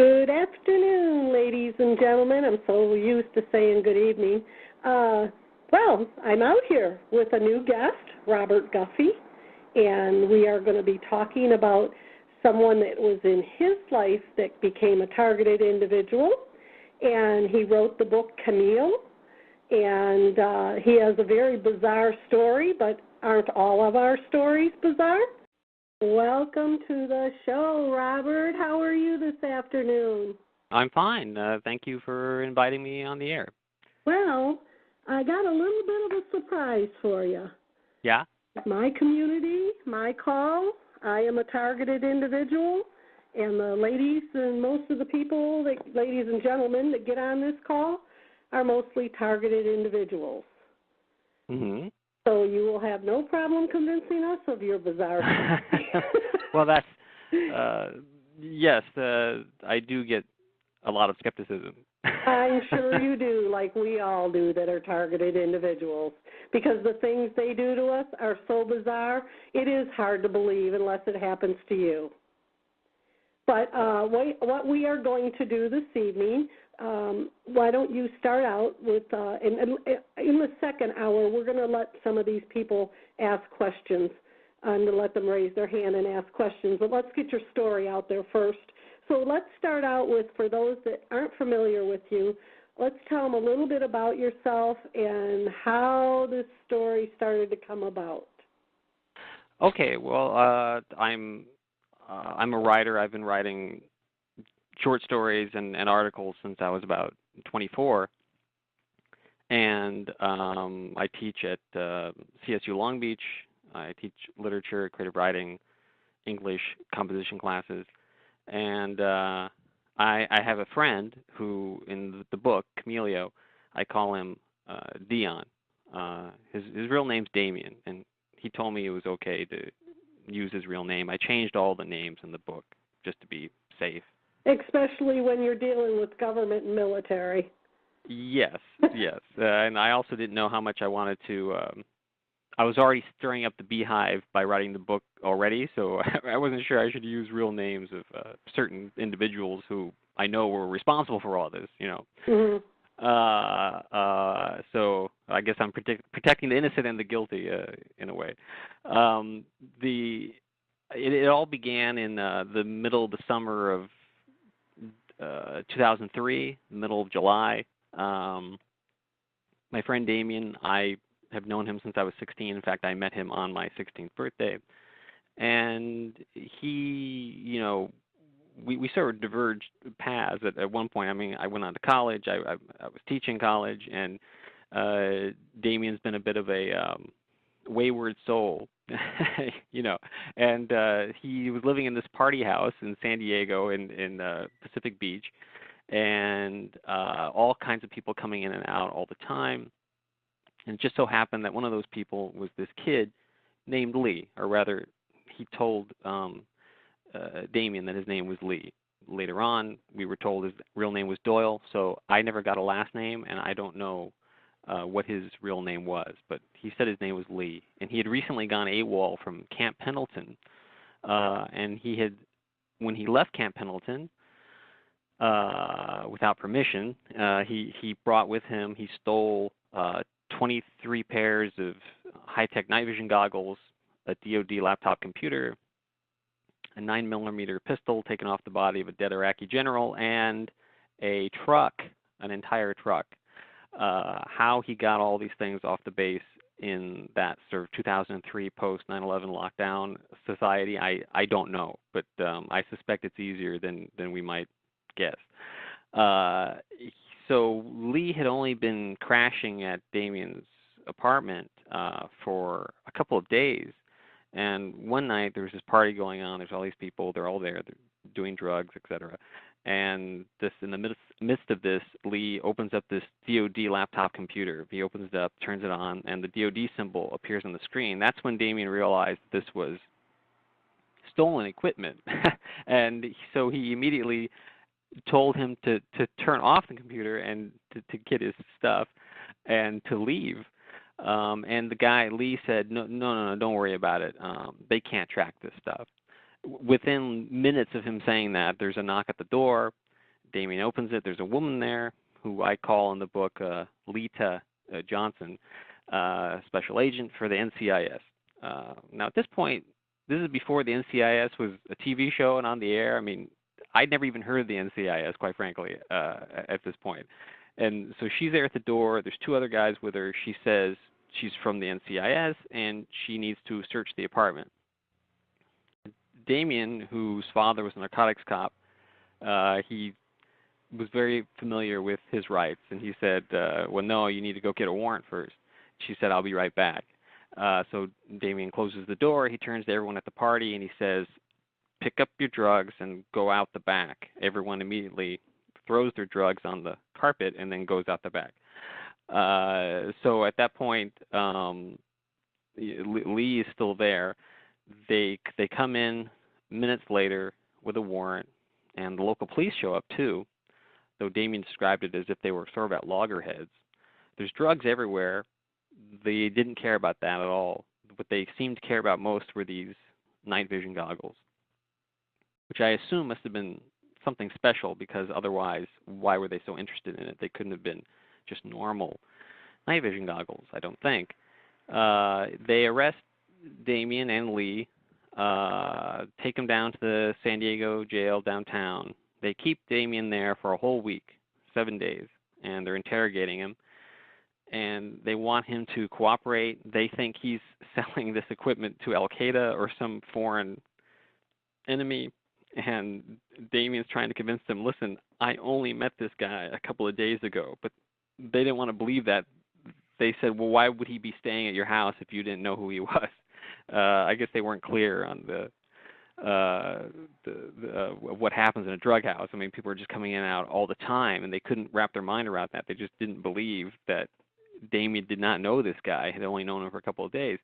Good afternoon, ladies and gentlemen. I'm so used to saying good evening. Well, I'm out here with a new guest, Robert Guffey, and we are going to be talking about someone that was in his life that became a targeted individual, and he wrote the book Camille, and he has a very bizarre story, but aren't all of our stories bizarre? Welcome to the show, Robert. How are you this afternoon? I'm fine. Thank you for inviting me on the air. Well, I got a little bit of a surprise for you. Yeah? My community, my call, I am a targeted individual, and the ladies and most of the people, ladies and gentlemen, that get on this call are mostly targeted individuals. Mm-hmm. So you will have no problem convincing us of your bizarre story. Well, that's, yes, I do get a lot of skepticism. I'm sure you do, like we all do that are targeted individuals, because the things they do to us are so bizarre, it is hard to believe unless it happens to you. But what we are going to do this evening, why don't you start out with, in the second hour, we're going to let some of these people ask questions and to let them raise their hand and ask questions. But let's get your story out there first. So let's start out with, for those that aren't familiar with you, let's tell them a little bit about yourself and how this story started to come about. Okay, well, I'm a writer. I've been writing short stories and articles since I was about 24, and I teach at CSU Long Beach. I teach literature, creative writing, English composition classes, and I have a friend who, in the book Camille, I call him Dion. His real name's Damien, and he told me it was okay to use his real name. I changed all the names in the book just to be safe. Especially when you're dealing with government and military. Yes, yes. And I also didn't know how much I wanted to, I was already stirring up the beehive by writing the book already, so I wasn't sure I should use real names of certain individuals who I know were responsible for all this, you know. Mm-hmm. So I guess I'm protecting the innocent and the guilty in a way. It all began in the middle of the summer of 2003, middle of July. My friend Damien, I have known him since I was 16. In fact, I met him on my 16th birthday. And he, you know, we sort of diverged paths at one point. I mean, I went on to college. I was teaching college, and Damien's been a bit of a wayward soul, you know. And he was living in this party house in San Diego in Pacific Beach, and all kinds of people coming in and out all the time. And it just so happened that one of those people was this kid named Lee, or rather, he told Damien that his name was Lee. Later on, we were told his real name was Doyle, so I never got a last name, and I don't know what his real name was, but he said his name was Lee. And he had recently gone AWOL from Camp Pendleton, and he had, when he left Camp Pendleton, without permission, he brought with him, he stole 23 pairs of high-tech night vision goggles, a DoD laptop computer, a 9mm pistol taken off the body of a dead Iraqi general, and a truck, an entire truck. How he got all these things off the base in that sort of 2003 post-9/11 lockdown society, I don't know, but I suspect it's easier than we might guess. So Lee had only been crashing at Damien's apartment for a couple of days. And one night there was this party going on. There's all these people. They're all there. They're doing drugs, etc. And this, in the midst of this, Lee opens up this DoD laptop computer. He opens it up, turns it on, and the DoD symbol appears on the screen. That's when Damien realized this was stolen equipment. And so he immediately told him to turn off the computer and to get his stuff and to leave. And the guy, Lee, said, no, don't worry about it. They can't track this stuff. Within minutes of him saying that, there's a knock at the door. Damien opens it. There's a woman there who I call in the book Lita Johnson, special agent for the NCIS. Now, at this point, this is before the NCIS was a TV show and on the air. I mean, I'd never even heard of the NCIS, quite frankly, at this point. And so she's there at the door. There's two other guys with her. She says she's from the NCIS, and she needs to search the apartment. Damien, whose father was a narcotics cop, he was very familiar with his rights, and he said, well, no, you need to go get a warrant first. She said, I'll be right back. So Damien closes the door. He turns to everyone at the party, and he says, pick up your drugs and go out the back. Everyone immediately throws their drugs on the carpet and then goes out the back. So at that point, Lee is still there. They come in minutes later with a warrant, and the local police show up too, though Damien described it as if they were sort of at loggerheads. There's drugs everywhere. They didn't care about that at all. What they seemed to care about most were these night vision goggles, which I assume must have been something special, because otherwise, why were they so interested in it? They couldn't have been just normal night vision goggles, I don't think. They arrest Damien and Lee, take him down to the San Diego jail downtown. They keep Damien there for a whole week, 7 days, and they're interrogating him. And they want him to cooperate. They think he's selling this equipment to Al-Qaeda or some foreign enemy. And Damien's trying to convince them, listen, I only met this guy a couple of days ago. But they didn't want to believe that. They said, well, why would he be staying at your house if you didn't know who he was? I guess they weren't clear on what happens in a drug house. I mean, people are just coming in and out all the time, and they couldn't wrap their mind around that. They just didn't believe that Damien did not know this guy. Had only known him for a couple of days.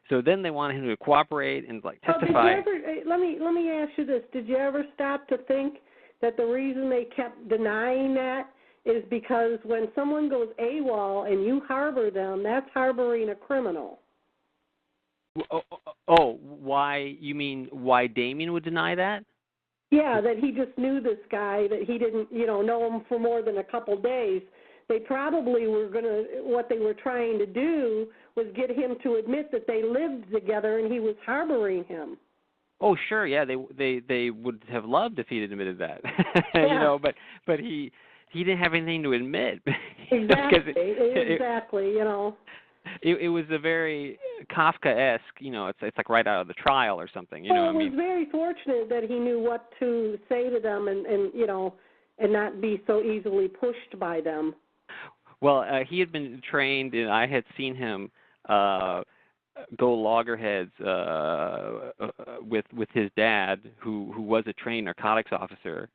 So then they wanted him to cooperate and testify. Let me ask you this: did you ever stop to think that the reason they kept denying that is because when someone goes AWOL and you harbor them, that's harboring a criminal? Why? You mean why Damien would deny that? Yeah, that he just knew this guy, that he didn't, know him for more than a couple days. They probably were what they were trying to do was get him to admit that they lived together and he was harboring him. Oh, sure, yeah, they would have loved if he'd admitted that. Yeah. But he didn't have anything to admit. Exactly, It was a very Kafka-esque, it's like right out of the trial or something. It was very fortunate that he knew what to say to them and not be so easily pushed by them. Well, he had been trained, and I had seen him go loggerheads with his dad, who was a trained narcotics officer,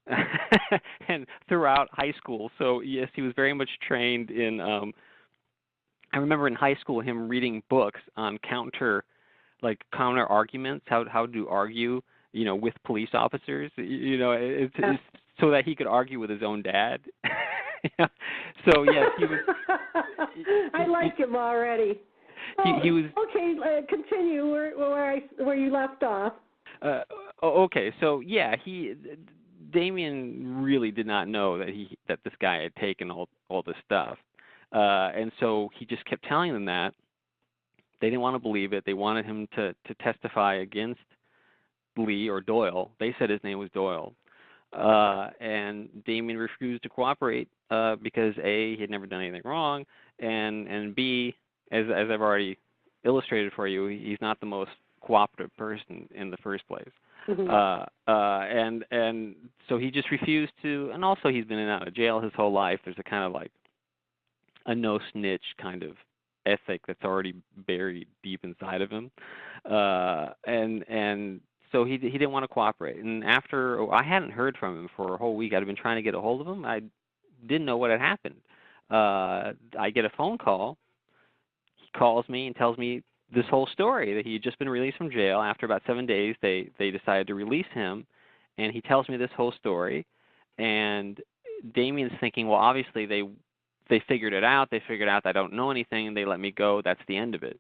and throughout high school. So yes, he was very much trained in. I remember in high school him reading books on counter arguments, how to argue, with police officers. It's so that he could argue with his own dad. So yes, he was. I like him already. He was okay. Continue where you left off. Okay, so yeah, Damien really did not know that this guy had taken all this stuff, and so he just kept telling them that. They didn't want to believe it. They wanted him to testify against Lee or Doyle. They said his name was Doyle. And Damien refused to cooperate because A, he had never done anything wrong, and B, as I've already illustrated for you, he's not the most cooperative person in the first place. Mm-hmm. And so he just refused to, and also he's been in and out of jail his whole life. There's a kind of like a no-snitch kind of ethic that's already buried deep inside of him. And so he didn't want to cooperate. And after I hadn't heard from him for a whole week, I'd been trying to get a hold of him. I didn't know what had happened. I get a phone call. He calls me and tells me this whole story, that he had just been released from jail. After about 7 days, they decided to release him, and he tells me this whole story. And Damien's thinking, well, obviously they figured it out. They figured out that I don't know anything, and they let me go. That's the end of it.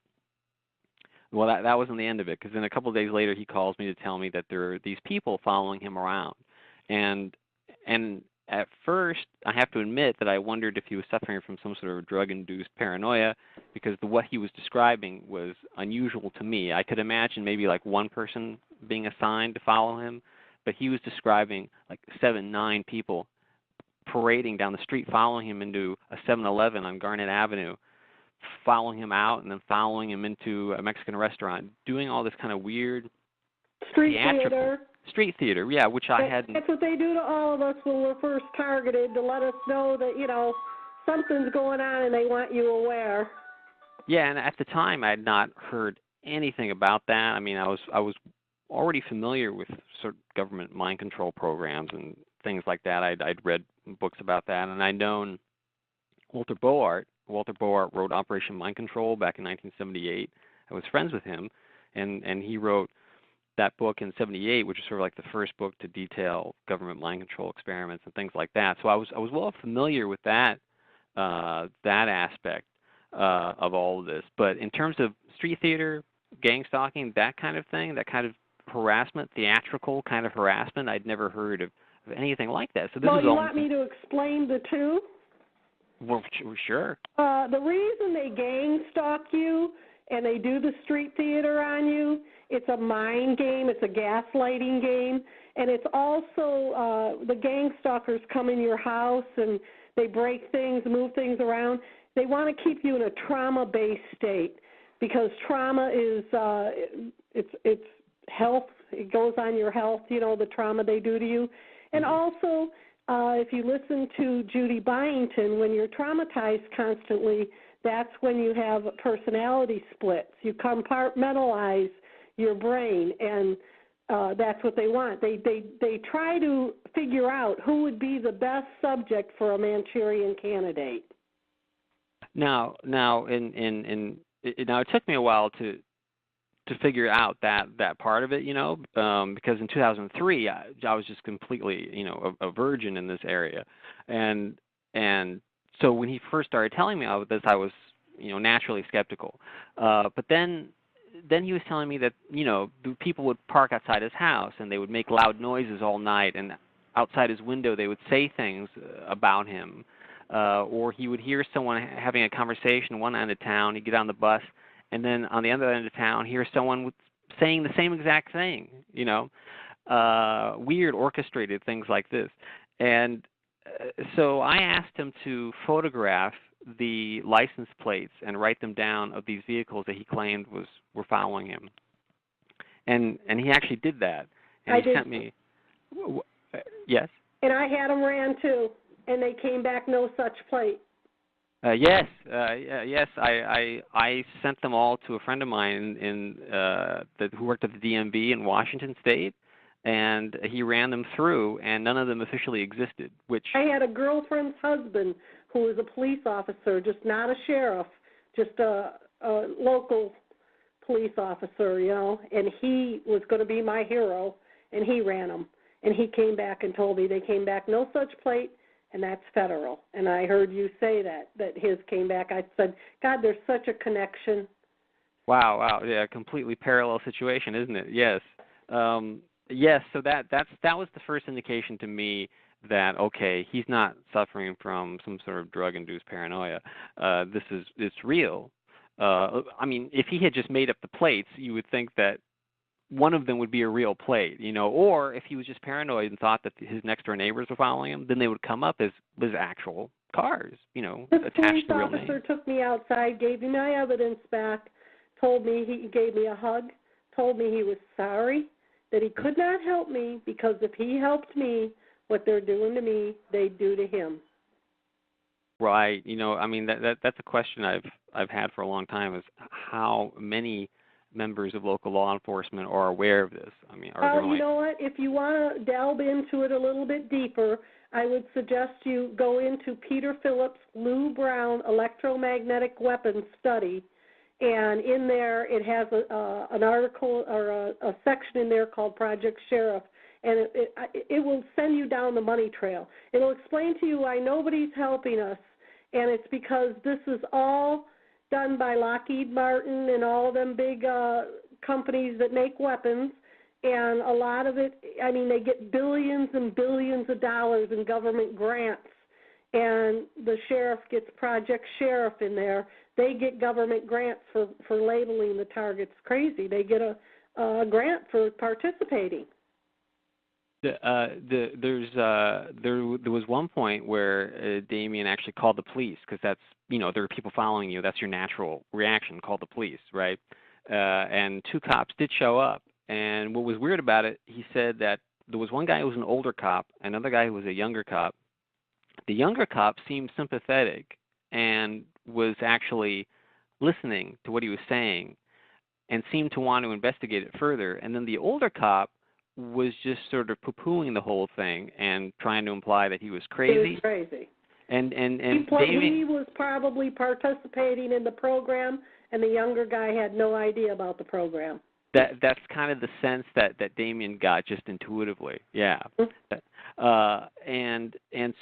Well, that wasn't the end of it, because then a couple of days later he calls me to tell me that there are these people following him around. And at first, I have to admit that I wondered if he was suffering from some sort of drug-induced paranoia, because what he was describing was unusual to me. I could imagine maybe like one person being assigned to follow him, but he was describing like 7, 9 people parading down the street, following him into a 7-Eleven on Garnet Avenue, following him out, and then following him into a Mexican restaurant, doing all this kind of weird street theater, yeah, which I hadn't. That's what they do to all of us when we're first targeted, to let us know that, you know, something's going on and they want you aware. Yeah, and at the time I had not heard anything about that. I mean, I was already familiar with sort of government mind control programs and things like that. I'd read books about that, and I'd known Walter Boart. Walter Boart wrote Operation Mind Control back in 1978. I was friends with him, and he wrote that book in '78, which is sort of like the first book to detail government mind control experiments and things like that. So I was well familiar with that aspect of all of this. But in terms of street theater, gang stalking, that kind of thing, that kind of harassment, theatrical kind of harassment, I'd never heard of anything like that. So this is you want me to explain the two? Well, sure. The reason they gang stalk you and they do the street theater on you, it's a mind game, it's a gaslighting game, and it's also the gang stalkers come in your house and they break things, move things around. They want to keep you in a trauma-based state, because trauma is it's health. It goes on your health, you know, the trauma they do to you. And also, if you listen to Judy Byington, when you're traumatized constantly, that's when you have personality splits. You compartmentalize your brain, and that's what they want. They try to figure out who would be the best subject for a Manchurian candidate. Now, it took me a while to figure out that part of it, you know, because in 2003 I was just completely, you know, a virgin in this area, and so when he first started telling me about this, I was, you know, naturally skeptical. But then he was telling me that, you know, people would park outside his house and they would make loud noises all night, and outside his window they would say things about him, or he would hear someone having a conversation one end of town. He'd get on the bus, and then on the other end of town, hear someone saying the same exact thing, you know, weird orchestrated things like this. And so I asked him to photograph the license plates and write them down of these vehicles that he claimed were following him. And he actually did that. And he sent me, yes? And I had them ran too, and they came back no such plate. Yes. I sent them all to a friend of mine who worked at the DMV in Washington State, and he ran them through, and none of them officially existed. Which I had a girlfriend's husband who was a police officer, just not a sheriff, just a local police officer, you know, and he was going to be my hero, and he ran them. And he came back and told me they came back no such plate, and that's federal. And I heard you say that his came back. I said, God, there's such a connection. Wow, yeah, completely parallel situation, isn't it? Yes. Yes, so that was the first indication to me that, okay, he's not suffering from some sort of drug-induced paranoia. It's real. I mean, if he had just made up the plates, you would think that one of them would be a real plate, you know, or if he was just paranoid and thought that his next-door neighbors were following him, then they would come up as actual cars, you know, attached to real names. This police officer took me outside, gave me my evidence back, told me, he gave me a hug, told me he was sorry, that he could not help me because if he helped me, what they're doing to me, they'd do to him. Right. You know, I mean, that's a question I've had for a long time, is how many members of local law enforcement are aware of this? I mean, are there you know what? If you want to delve into it a little bit deeper, I would suggest you go into Peter Phillips' Lou Brown electromagnetic weapons study, and in there it has an article or a section in there called Project Sheriff, and it will send you down the money trail. It'll explain to you why nobody's helping us, and it's because this is all done by Lockheed Martin and all of them big companies that make weapons, and a lot of it, I mean, they get billions and billions of dollars in government grants, and the sheriff gets Project Sheriff in there. They get government grants for labeling the targets crazy. They get a grant for participating. There was one point where Damien actually called the police, because that's, there are people following you. That's your natural reaction, call the police, right? And 2 cops did show up. And what was weird about it, he said that there was one guy who was an older cop, another guy who was a younger cop. The younger cop seemed sympathetic and was actually listening to what he was saying and seemed to want to investigate it further. And then the older cop was just sort of poo-pooing the whole thing and trying to imply that he was crazy. He was crazy. And he was probably participating in the program, and the younger guy had no idea about the program. That's kind of the sense that Damien got just intuitively. Yeah. And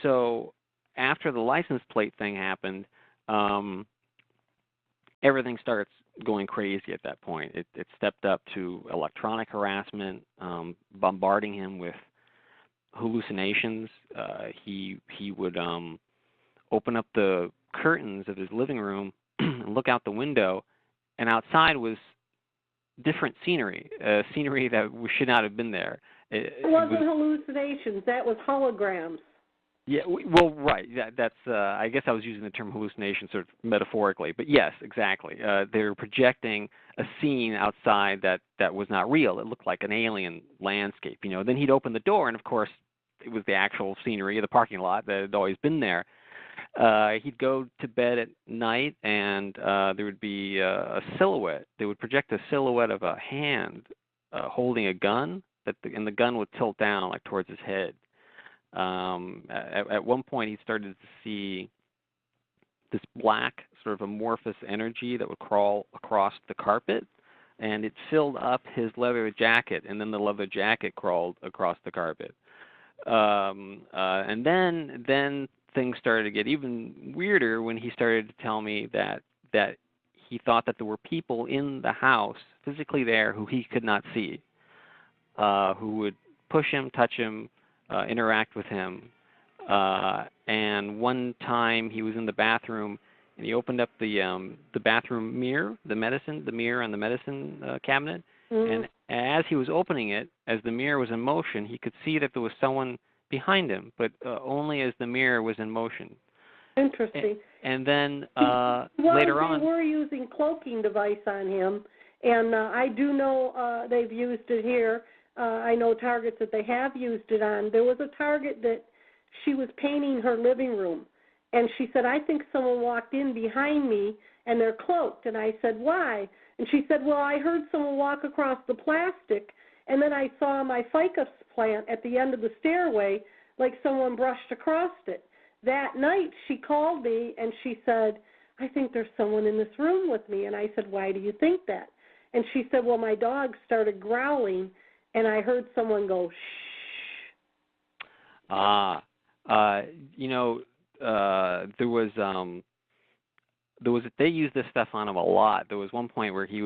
so after the license plate thing happened, everything starts going crazy at that point. It stepped up to electronic harassment, bombarding him with hallucinations. He would open up the curtains of his living room and look out the window, and outside was different scenery, scenery that should not have been there. It wasn't hallucinations. That was holograms. Yeah, well, right. That's. I guess I was using the term hallucination sort of metaphorically, but yes, exactly. They were projecting a scene outside that was not real. It looked like an alien landscape. Then he'd open the door, and of course, it was the actual scenery of the parking lot that had always been there. He'd go to bed at night, and there would be a silhouette. They would project a silhouette of a hand holding a gun, and the gun would tilt down like towards his head. At one point, he started to see this black sort of amorphous energy that would crawl across the carpet, and it filled up his leather jacket, and then the leather jacket crawled across the carpet. And then things started to get even weirder when he started to tell me that he thought that there were people in the house, physically there, who he could not see, who would push him, touch him, interact with him. And one time he was in the bathroom, and he opened up the bathroom mirror, the mirror on the medicine cabinet. Mm-hmm. And as he was opening it, as the mirror was in motion, he could see that there was someone behind him, but only as the mirror was in motion. Interesting. And then later on, they were using cloaking device on him, and I do know they've used it here. I know targets that they have used it on. There was a target that she was painting her living room, and she said, I think someone walked in behind me, and they're cloaked. And I said, why? And she said, well, I heard someone walk across the plastic, and then I saw my ficus plant at the end of the stairway like someone brushed across it. That night, she called me, and she said, I think there's someone in this room with me. And I said, why do you think that? And she said, well, my dog started growling, and I heard someone go, shh. They used this stuff on him a lot. There was one point where he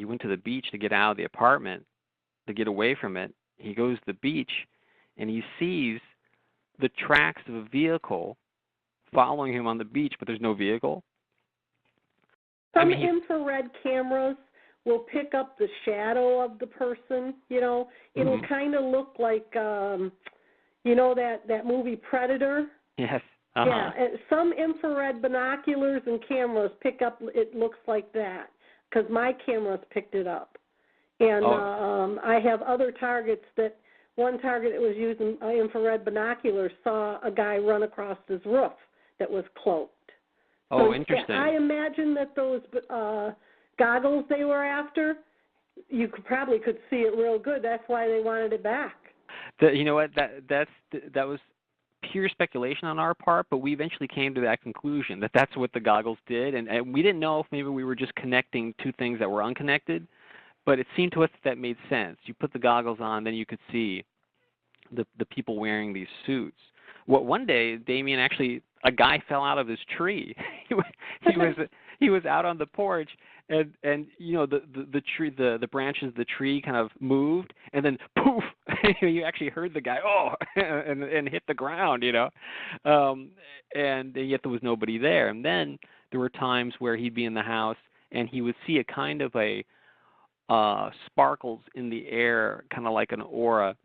went to the beach to get out of the apartment, to get away from it. He goes to the beach, and he sees the tracks of a vehicle following him on the beach, but there's no vehicle. Some infrared cameras will pick up the shadow of the person, It'll Mm-hmm. kind of look like, that movie Predator? Yes. Uh-huh. Yeah, some infrared binoculars and cameras pick up, it looks like that, because my cameras picked it up. And I have other targets that, one target that was using infrared binoculars saw a guy run across his roof that was cloaked. Oh, interesting. I imagine that those goggles they were after, you probably could see it real good. That's why they wanted it back. You know what? That was pure speculation on our part, but we eventually came to that conclusion that that's what the goggles did, and we didn't know if maybe we were just connecting two things that were unconnected, but it seemed to us that made sense. You put the goggles on, then you could see the people wearing these suits. One day, Damien, actually, a guy fell out of his tree. he was out on the porch, and you know the tree, the branches of the tree kind of moved, and then poof, you actually heard the guy and hit the ground, you know, and yet there was nobody there. And then there were times where he'd be in the house and he would see a kind of a sparkles in the air, kind of like an aura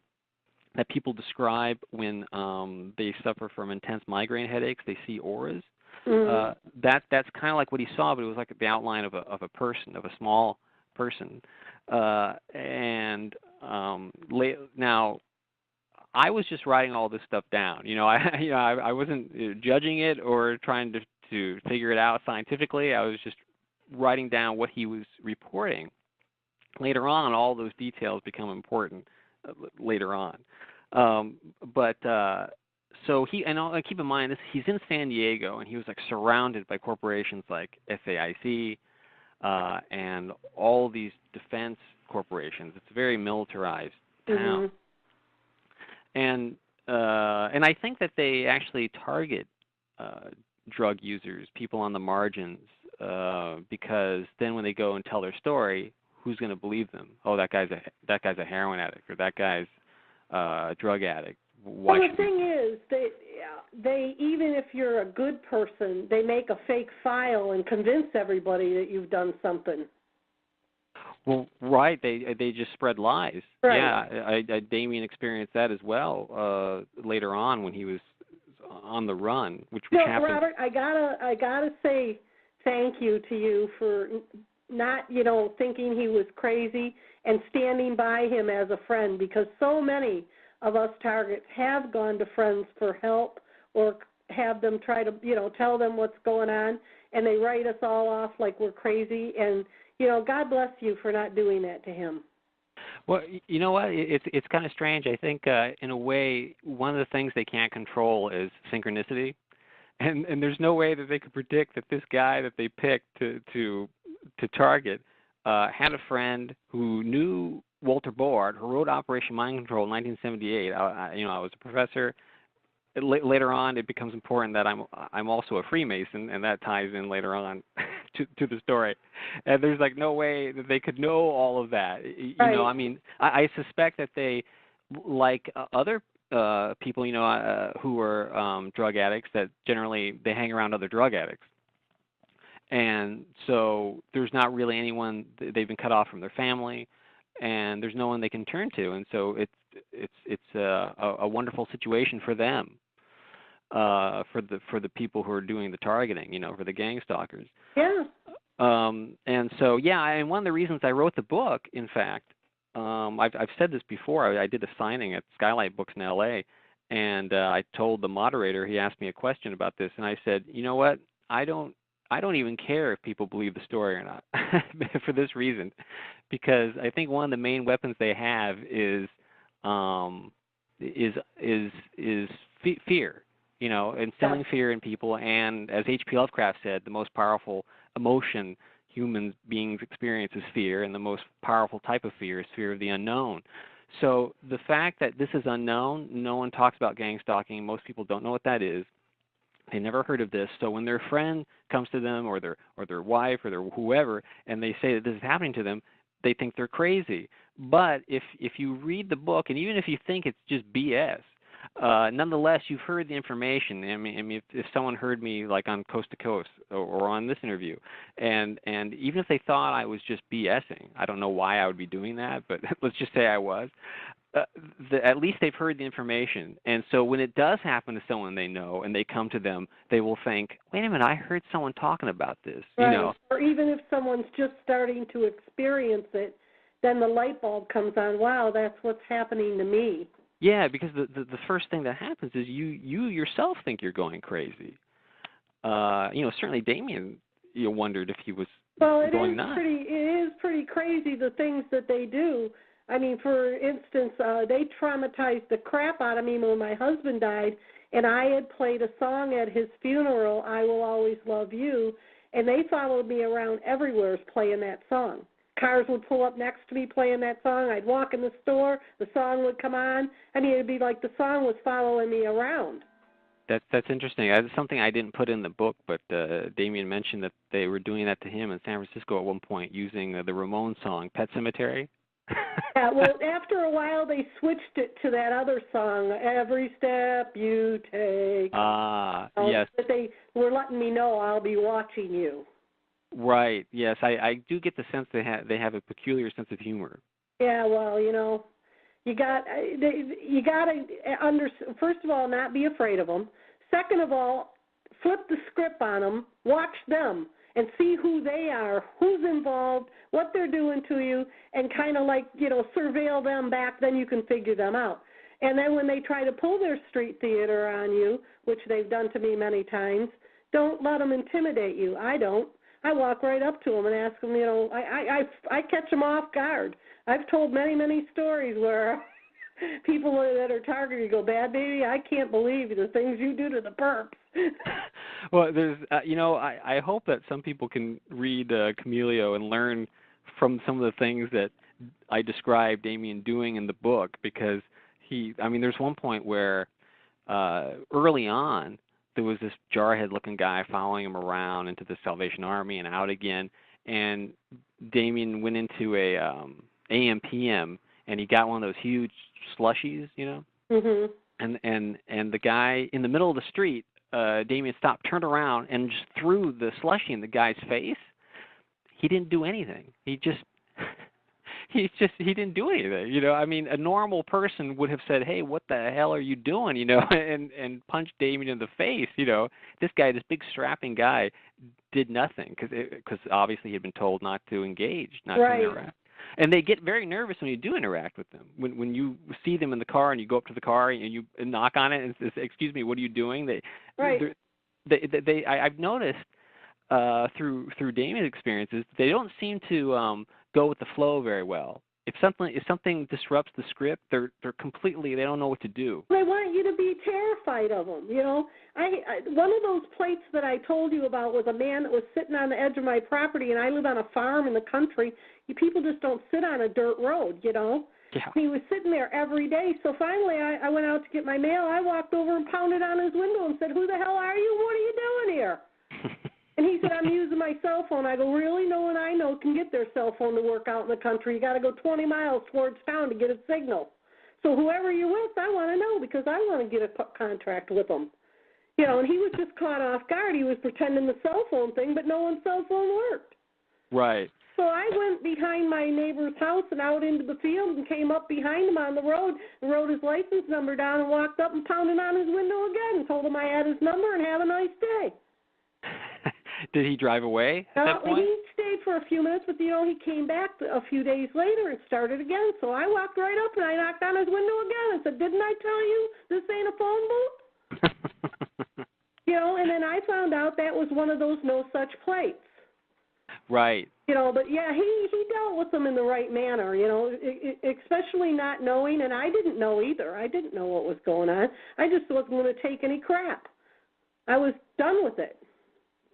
that people describe when they suffer from intense migraine headaches. They see auras. That's kind of like what he saw, but it was like the outline of a person, of a small person. Now, I was just writing all this stuff down. You know, I wasn't judging it or trying to figure it out scientifically. I was just writing down what he was reporting. Later on, all those details become important later on. So and keep in mind, he's in San Diego, and he was like surrounded by corporations like SAIC and all these defense corporations. It's a very militarized town. And I think that they actually target drug users, people on the margins, because then when they go and tell their story, who's going to believe them? Oh, that guy's a heroin addict, or that guy's a drug addict. Well, the thing is, they even if you're a good person, they make a fake file and convince everybody that you've done something. Well, right. They just spread lies. Right. Yeah, Damien experienced that as well later on when he was on the run, which happened. Robert, I gotta say thank you to you for not, thinking he was crazy and standing by him as a friend, because so many of us targets have gone to friends for help or have them try to, tell them what's going on, and they write us all off like we're crazy. And, God bless you for not doing that to him. Well, you know what? It's kind of strange. I think, in a way, one of the things they can't control is synchronicity. And there's no way that they could predict that this guy that they picked to target had a friend who knew Walter Board, who wrote Operation Mind Control in 1978. I was a professor. Later on, it becomes important that I'm also a Freemason, and that ties in later on to the story. And there's like no way that they could know all of that. Right. I mean, I suspect that they, like other people, who are drug addicts, that generally they hang around other drug addicts. And so there's not really anyone, they've been cut off from their family, and there's no one they can turn to. And so it's a wonderful situation for them, for the people who are doing the targeting, for the gang stalkers. Yeah. And so, and one of the reasons I wrote the book, in fact, I've said this before. I did a signing at Skylight Books in L.A., and I told the moderator, he asked me a question about this, and I said, you know what, I don't even care if people believe the story or not, for this reason, because I think one of the main weapons they have is fear, instilling fear in people. And as H.P. Lovecraft said, the most powerful emotion human beings experience is fear, and the most powerful type of fear is fear of the unknown. So the fact that this is unknown, no one talks about gang stalking. Most people don't know what that is. They never heard of this. So when their friend comes to them, or their wife, or their whoever, and they say that this is happening to them, they think they're crazy. But if you read the book, and even if you think it's just BS, nonetheless, you've heard the information. I mean, if someone heard me like on Coast to Coast or on this interview, and even if they thought I was just BSing, I don't know why I would be doing that, but let's just say I was. At least they've heard the information. And so when it does happen to someone they know and they come to them, they will think, wait a minute, I heard someone talking about this. Right. Or even if someone's just starting to experience it, then the light bulb comes on, wow, that's what's happening to me. Yeah, because the first thing that happens is you yourself think you're going crazy. Certainly Damien, wondered if he was going nuts. It is pretty crazy, the things that they do. I mean, for instance, they traumatized the crap out of me when my husband died, and I had played a song at his funeral, I Will Always Love You, and they followed me around everywhere playing that song. Cars would pull up next to me playing that song. I'd walk in the store, the song would come on. I mean, it'd be like the song was following me around. That's interesting. That's something I didn't put in the book, but Damien mentioned that they were doing that to him in San Francisco at one point using the Ramones song, Pet Sematary. Yeah, well, after a while they switched it to that other song, Every Step You Take. Yes. But they were letting me know I'll be watching you. Right, yes. I do get the sense they have a peculiar sense of humor. Yeah, well, you know, you got to first of all, not be afraid of them. Second of all, flip the script on them, watch them, and see who they are, who's involved, what they're doing to you, and kind of like, you know, surveil them back, then you can figure them out. And then when they try to pull their street theater on you, which they've done to me many times, don't let them intimidate you. I don't. I walk right up to them and ask them, you know, I catch them off guard. I've told many, many stories where people that are targeted go, "Bad baby, I can't believe the things you do to the perps." Well, there's, you know, I hope that some people can read Camilio and learn from some of the things that I described Damien doing in the book, because there's one point where early on there was this jarhead-looking guy following him around into the Salvation Army and out again, and Damien went into a AM/PM, and he got one of those huge slushies, you know. Mm-hmm. And the guy in the middle of the street, Damien stopped, turned around, and just threw the slushie in the guy's face. He didn't do anything. He didn't do anything. You know, I mean, a normal person would have said, "Hey, what the hell are you doing?" You know, and punched Damien in the face. You know, this guy, this big strapping guy, did nothing because obviously he had been told not to engage, not to interact. And they get very nervous when you do interact with them. When you see them in the car and you go up to the car and you knock on it and say, "Excuse me, what are you doing?" I've noticed through Damien's experiences, they don't seem to go with the flow very well. If something disrupts the script, they don't know what to do. They want you to be terrified of them. You know, one of those plates that I told you about was a man that was sitting on the edge of my property, and I live on a farm in the country. People just don't sit on a dirt road, you know. Yeah. He was sitting there every day. So finally, I went out to get my mail. I walked over and pounded on his window and said, "Who the hell are you? What are you doing here?" And he said, "I'm using my cell phone." I go, "Really? No one I know can get their cell phone to work out in the country. You got to go 20 miles towards town to get a signal. So whoever you're with, I want to know because I want to get a contract with them." You know, and he was just caught off guard. He was pretending the cell phone thing, but no one's cell phone worked. Right. So I went behind my neighbor's house and out into the field and came up behind him on the road and wrote his license number down and walked up and pounded on his window again and told him I had his number and have a nice day. Did he drive away at that point? He stayed for a few minutes, but, you know, he came back a few days later and started again. So I walked right up and I knocked on his window again and said, "Didn't I tell you this ain't a phone booth?" You know, and then I found out that was one of those no such plates. Right. You know, but yeah, he dealt with them in the right manner, you know, especially not knowing, and I didn't know either. I didn't know what was going on. I just wasn't going to take any crap. I was done with it.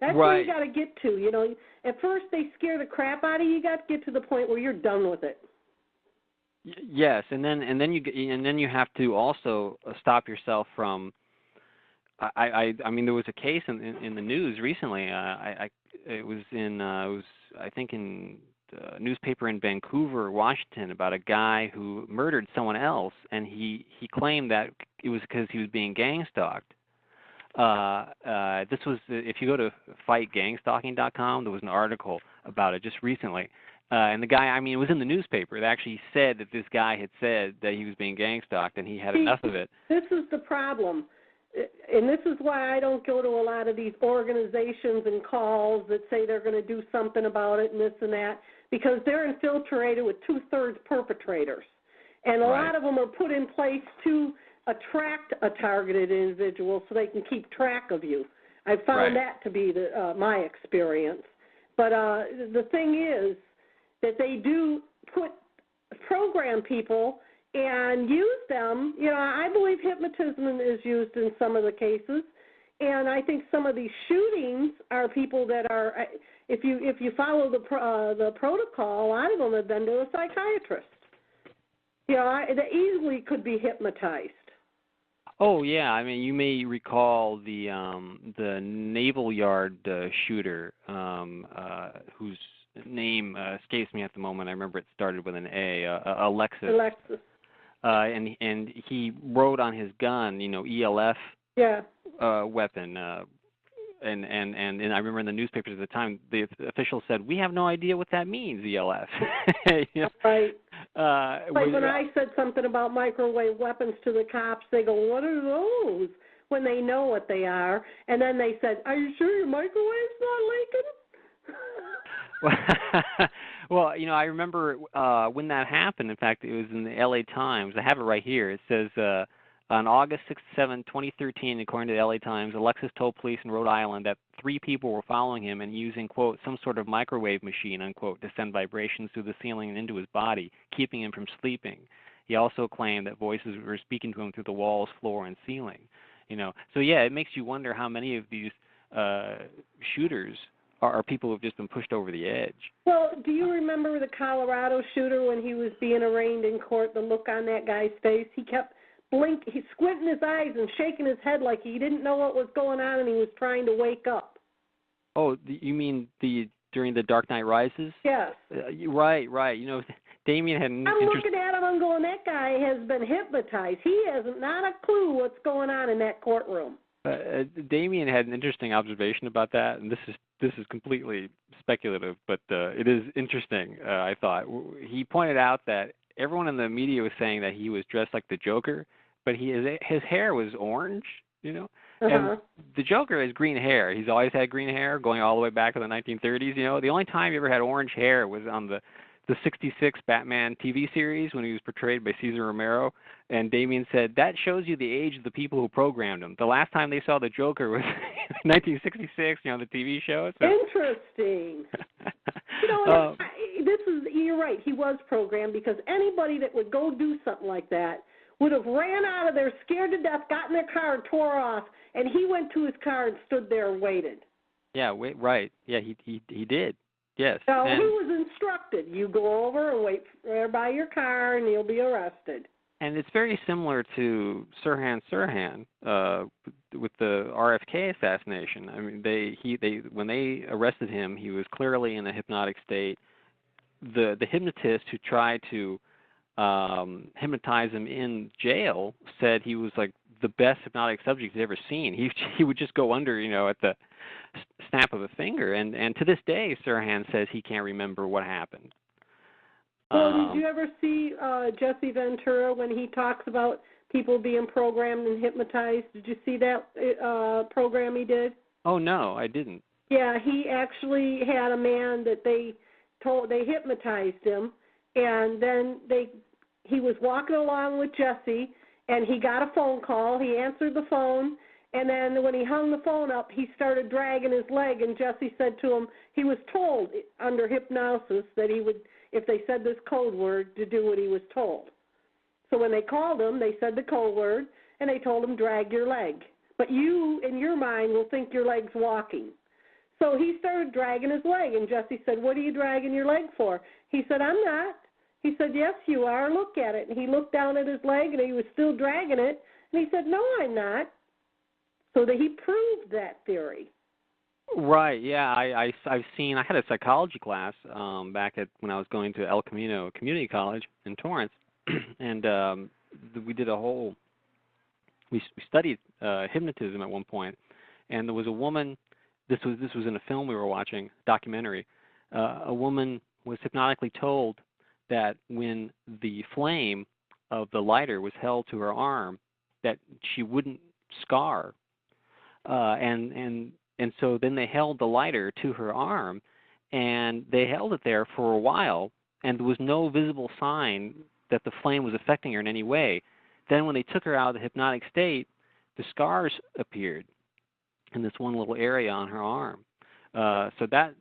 That's where you got to get to, you know. At first they scare the crap out of you. You got to get to the point where you're done with it. Yes, and then you have to also stop yourself from. I mean, there was a case in the news recently. It was I think in a newspaper in Vancouver, Washington, about a guy who murdered someone else, and he claimed that it was because he was being gang stalked. This was, if you go to fightgangstalking.com, there was an article about it just recently. And the guy, I mean, it was in the newspaper. It actually said that this guy had said that he was being gang stalked and he had enough of it. This is the problem. And this is why I don't go to a lot of these organizations and calls that say they're going to do something about it and this and that, because they're infiltrated with two-thirds perpetrators. And a lot of them are put in place to attract a targeted individual so they can keep track of you. I've found that to be my experience. But the thing is that they do program people and use them. You know, I believe hypnotism is used in some of the cases, and I think some of these shootings are people that are, if you follow the protocol, a lot of them have been to a psychiatrist. You know, they easily could be hypnotized. Oh yeah, I mean you may recall the Naval Yard shooter whose name escapes me at the moment. I remember it started with an A, Alexis. Alexis. And he wrote on his gun, ELF Yeah. weapon. And I remember in the newspapers at the time, the officials said, "We have no idea what that means, ELF." Right. Like when I said something about microwave weapons to the cops, they go, "What are those?" When they know what they are, and then they said, "Are you sure your microwave's not leaking?" Well, I remember when that happened. In fact, it was in the LA Times. I have it right here. It says, on August 6, 7, 2013, according to the LA Times, Alexis told police in Rhode Island that 3 people were following him and using, quote, some sort of microwave machine, unquote, to send vibrations through the ceiling and into his body, keeping him from sleeping. He also claimed that voices were speaking to him through the walls, floor, and ceiling. So yeah, it makes you wonder how many of these shooters are people who have just been pushed over the edge. Well, do you remember the Colorado shooter when he was being arraigned in court, the look on that guy's face? He kept he's squinting his eyes and shaking his head like he didn't know what was going on and he was trying to wake up. Oh, you mean during the Dark Knight Rises? Yes. Right. Damien had I'm looking at him, I'm going, that guy has been hypnotized. He has not a clue what's going on in that courtroom. Damien had an interesting observation about that, and this is completely speculative, but it is interesting, I thought. He pointed out that everyone in the media was saying that he was dressed like the Joker, but his hair was orange, And the Joker has green hair. He's always had green hair, going all the way back to the 1930s, The only time he ever had orange hair was on the 66 Batman TV series when he was portrayed by Cesar Romero, and Damien said, that shows you the age of the people who programmed him. The last time they saw the Joker was 1966, the TV show. So. Interesting. You're right, he was programmed because anybody that would go do something like that would have ran out of there scared to death, got in their car and tore off, and he went to his car and stood there and waited. Yeah, right. Yeah, he did. Yes. So he was instructed, you go over and wait there by your car and you'll be arrested. And it's very similar to Sirhan Sirhan with the RFK assassination. I mean, when they arrested him, he was clearly in a hypnotic state. The hypnotist who tried to hypnotize him in jail said he was like the best hypnotic subject he's ever seen. He would just go under, at the snap of a finger. And to this day, Sirhan says he can't remember what happened. Well, did you ever see Jesse Ventura when he talks about people being programmed and hypnotized? Did you see that program he did? Oh, no, I didn't. Yeah, he actually had a man that they hypnotized him, and then he was walking along with Jesse, and he got a phone call. He answered the phone, and then when he hung the phone up, he started dragging his leg, and Jesse said to him he was told under hypnosis that he would, if they said this code word, to do what he was told. So when they called him, they said the code word, and they told him, drag your leg. But you, in your mind, will think your leg's walking. So he started dragging his leg, and Jesse said, what are you dragging your leg for? He said, I'm not. He said, yes, you are. Look at it. And he looked down at his leg, and he was still dragging it. And he said, no, I'm not. So that he proved that theory. Right, yeah. I've seen, I had a psychology class back when I was going to El Camino Community College in Torrance, and we did we studied hypnotism at one point, and there was a woman, this was in a film we were watching, documentary, a woman was hypnotically told that when the flame of the lighter was held to her arm, that she wouldn't scar. And so then they held the lighter to her arm, and they held it there for a while, and there was no visible sign that the flame was affecting her in any way. Then when they took her out of the hypnotic state, the scars appeared in this one little area on her arm. So that,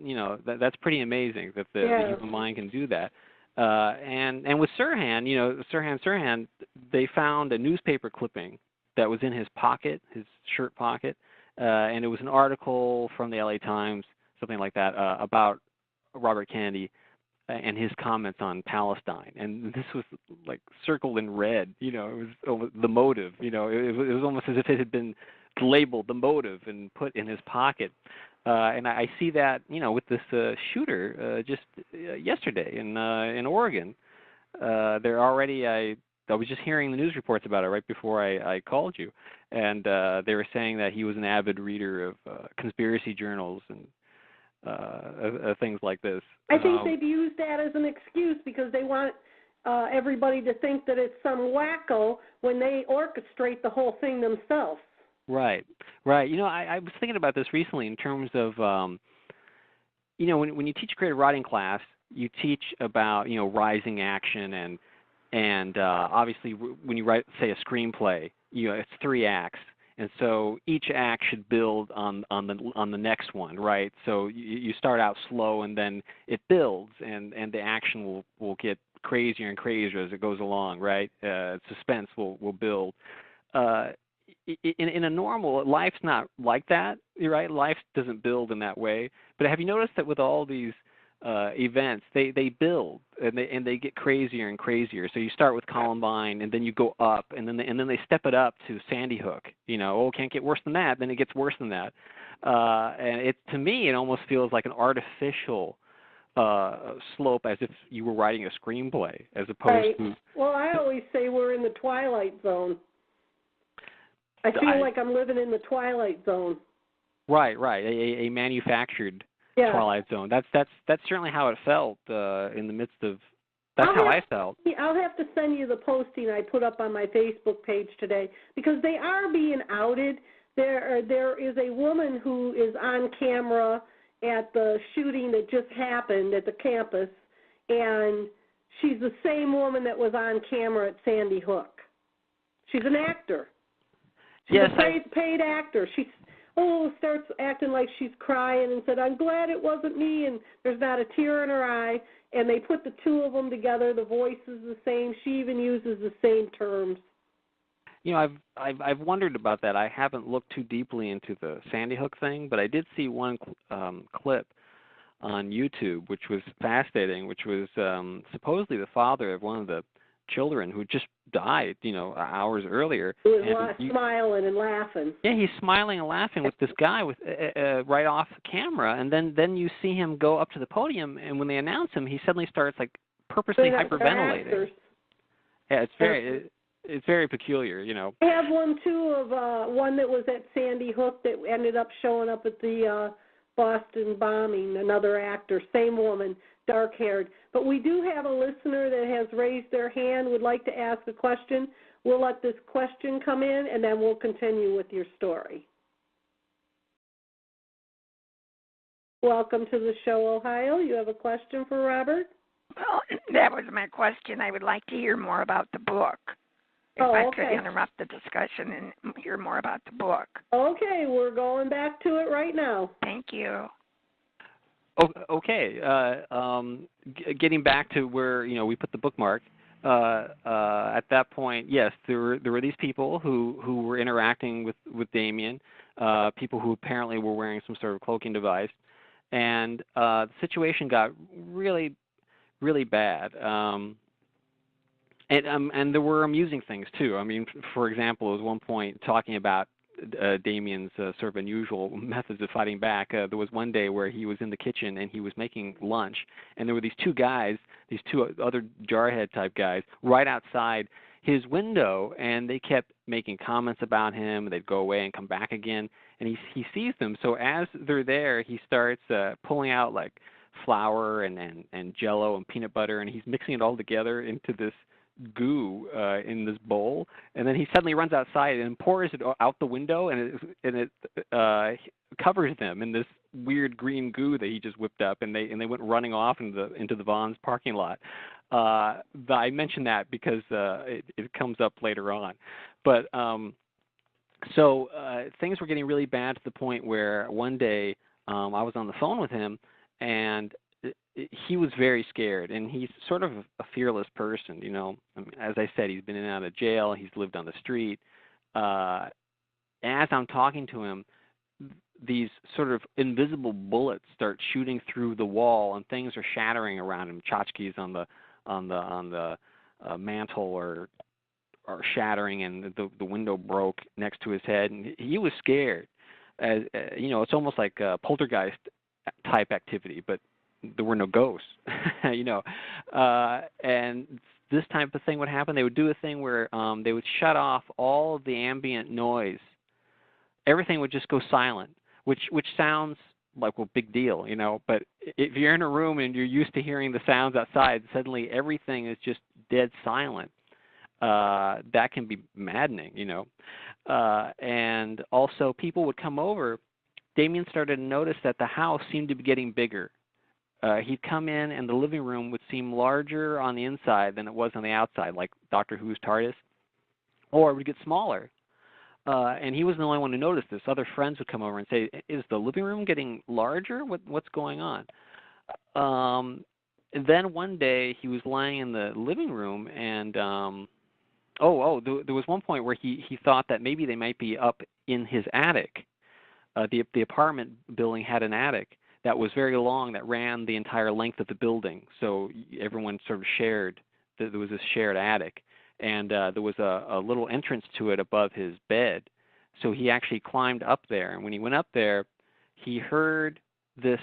that's pretty amazing that the human mind can do that. And with Sirhan, Sirhan, they found a newspaper clipping that was in his pocket, his shirt pocket, and it was an article from the LA Times, something like that, about Robert Kennedy. and his comments on Palestine, and this was like circled in red. You know, it was the motive. You know, it was almost as if it had been labeled the motive and put in his pocket. And I see that, you know, with this shooter just yesterday in Oregon. They're already. I was just hearing the news reports about it right before I called you, and they were saying that he was an avid reader of conspiracy journals and things like this. I think they've used that as an excuse because they want everybody to think that it's some wacko when they orchestrate the whole thing themselves. Right, right. You know, I was thinking about this recently in terms of, you know, when you teach a creative writing class, you teach about, you know, rising action and obviously when you write, say, a screenplay, you know, it's 3 acts. And so each act should build on the next one, right? So you start out slow and then it builds, and the action will get crazier and crazier as it goes along, right? Suspense will build. In a normal life's not like that, right? Life doesn't build in that way. But have you noticed that with all these events, they build and they get crazier and crazier. So you start with Columbine, and then you go up, and then they step it up to Sandy Hook. You know, oh, it can't get worse than that. Then it gets worse than that. And to me, it almost feels like an artificial slope, as if you were writing a screenplay, as opposed to. Well, I always say we're in the Twilight Zone. I feel like I'm living in the Twilight Zone. Right, right. A manufactured Twilight Zone. That's certainly how it felt in the midst of. That's how I felt. I'll have to send you the posting I put up on my Facebook page today because they are being outed. There is a woman who is on camera at the shooting that just happened at the campus, and she's the same woman that was on camera at Sandy Hook. She's an actor. She's a paid actor. She starts acting like she's crying and said, "I'm glad it wasn't me," and there's not a tear in her eye. And they put the two of them together. The voice is the same. She even uses the same terms. You know, I've wondered about that. I haven't looked too deeply into the Sandy Hook thing, but I did see one clip on YouTube, which was fascinating, which was supposedly the father of one of the children who just died, you know, hours earlier. He was smiling and laughing. Yeah, he's smiling and laughing with this guy with right off camera, and then you see him go up to the podium, and when they announce him, he suddenly starts like purposely hyperventilating. Yeah, it's very peculiar, you know. I have one too of one that was at Sandy Hook that ended up showing up at the Boston bombing. Another actor, same woman, dark-haired. But we do have a listener that has raised their hand, would like to ask a question. We'll let this question come in, and then we'll continue with your story. Welcome to the show, Ohio. You have a question for Robert? Well, that was my question. I would like to hear more about the book. If I could interrupt the discussion and hear more about the book. Okay, we're going back to it right now. Thank you. Okay. Getting back to where, you know, we put the bookmark, at that point, yes, there were these people who were interacting with Damien, people who apparently were wearing some sort of cloaking device, and the situation got really, really bad. And there were amusing things too. I mean, for example, at one point talking about Damien's sort of unusual methods of fighting back. There was one day where he was in the kitchen and he was making lunch, and there were these two guys, these two other jarhead type guys, right outside his window, and they kept making comments about him. They'd go away and come back again, and he sees them. So as they're there, he starts pulling out like flour and Jello and peanut butter, and he's mixing it all together into this goo in this bowl, and then he suddenly runs outside and pours it out the window, and it covers them in this weird green goo that he just whipped up, and they went running off into the Vaughn's parking lot. I mentioned that because it comes up later on, but so things were getting really bad to the point where one day I was on the phone with him, and he was very scared, and he's sort of a fearless person, you know. I mean, as I said, he's been in and out of jail. He's lived on the street. As I'm talking to him, these sort of invisible bullets start shooting through the wall, and things are shattering around him. Tchotchkes on the mantle are shattering, and the window broke next to his head, and he was scared. As you know, it's almost like a poltergeist type activity, but there were no ghosts. You know, and this type of thing would happen. They would do a thing where they would shut off all of the ambient noise. Everything would just go silent, which sounds like, well, big deal, you know. But if you're in a room and you're used to hearing the sounds outside, suddenly everything is just dead silent. That can be maddening, you know. And also, people would come over. Damien started to notice that the house seemed to be getting bigger. He'd come in, and the living room would seem larger on the inside than it was on the outside, like Doctor Who's TARDIS, or it would get smaller. And he wasn't the only one to notice this. Other friends would come over and say, "Is the living room getting larger? What's going on?" And then one day he was lying in the living room, and there was one point where he thought that maybe they might be up in his attic. The apartment building had an attic that was very long, that ran the entire length of the building. So everyone sort of shared. There was this shared attic. And there was a little entrance to it above his bed. So he actually climbed up there. And when he went up there, he heard this,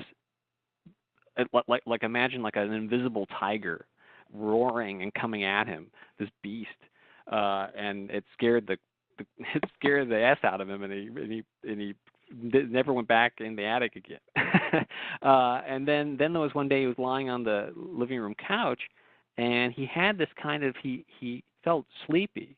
like imagine like an invisible tiger roaring and coming at him, this beast. And it scared the S out of him, and he never went back in the attic again. And then there was one day he was lying on the living room couch, and he had this kind of, he felt sleepy,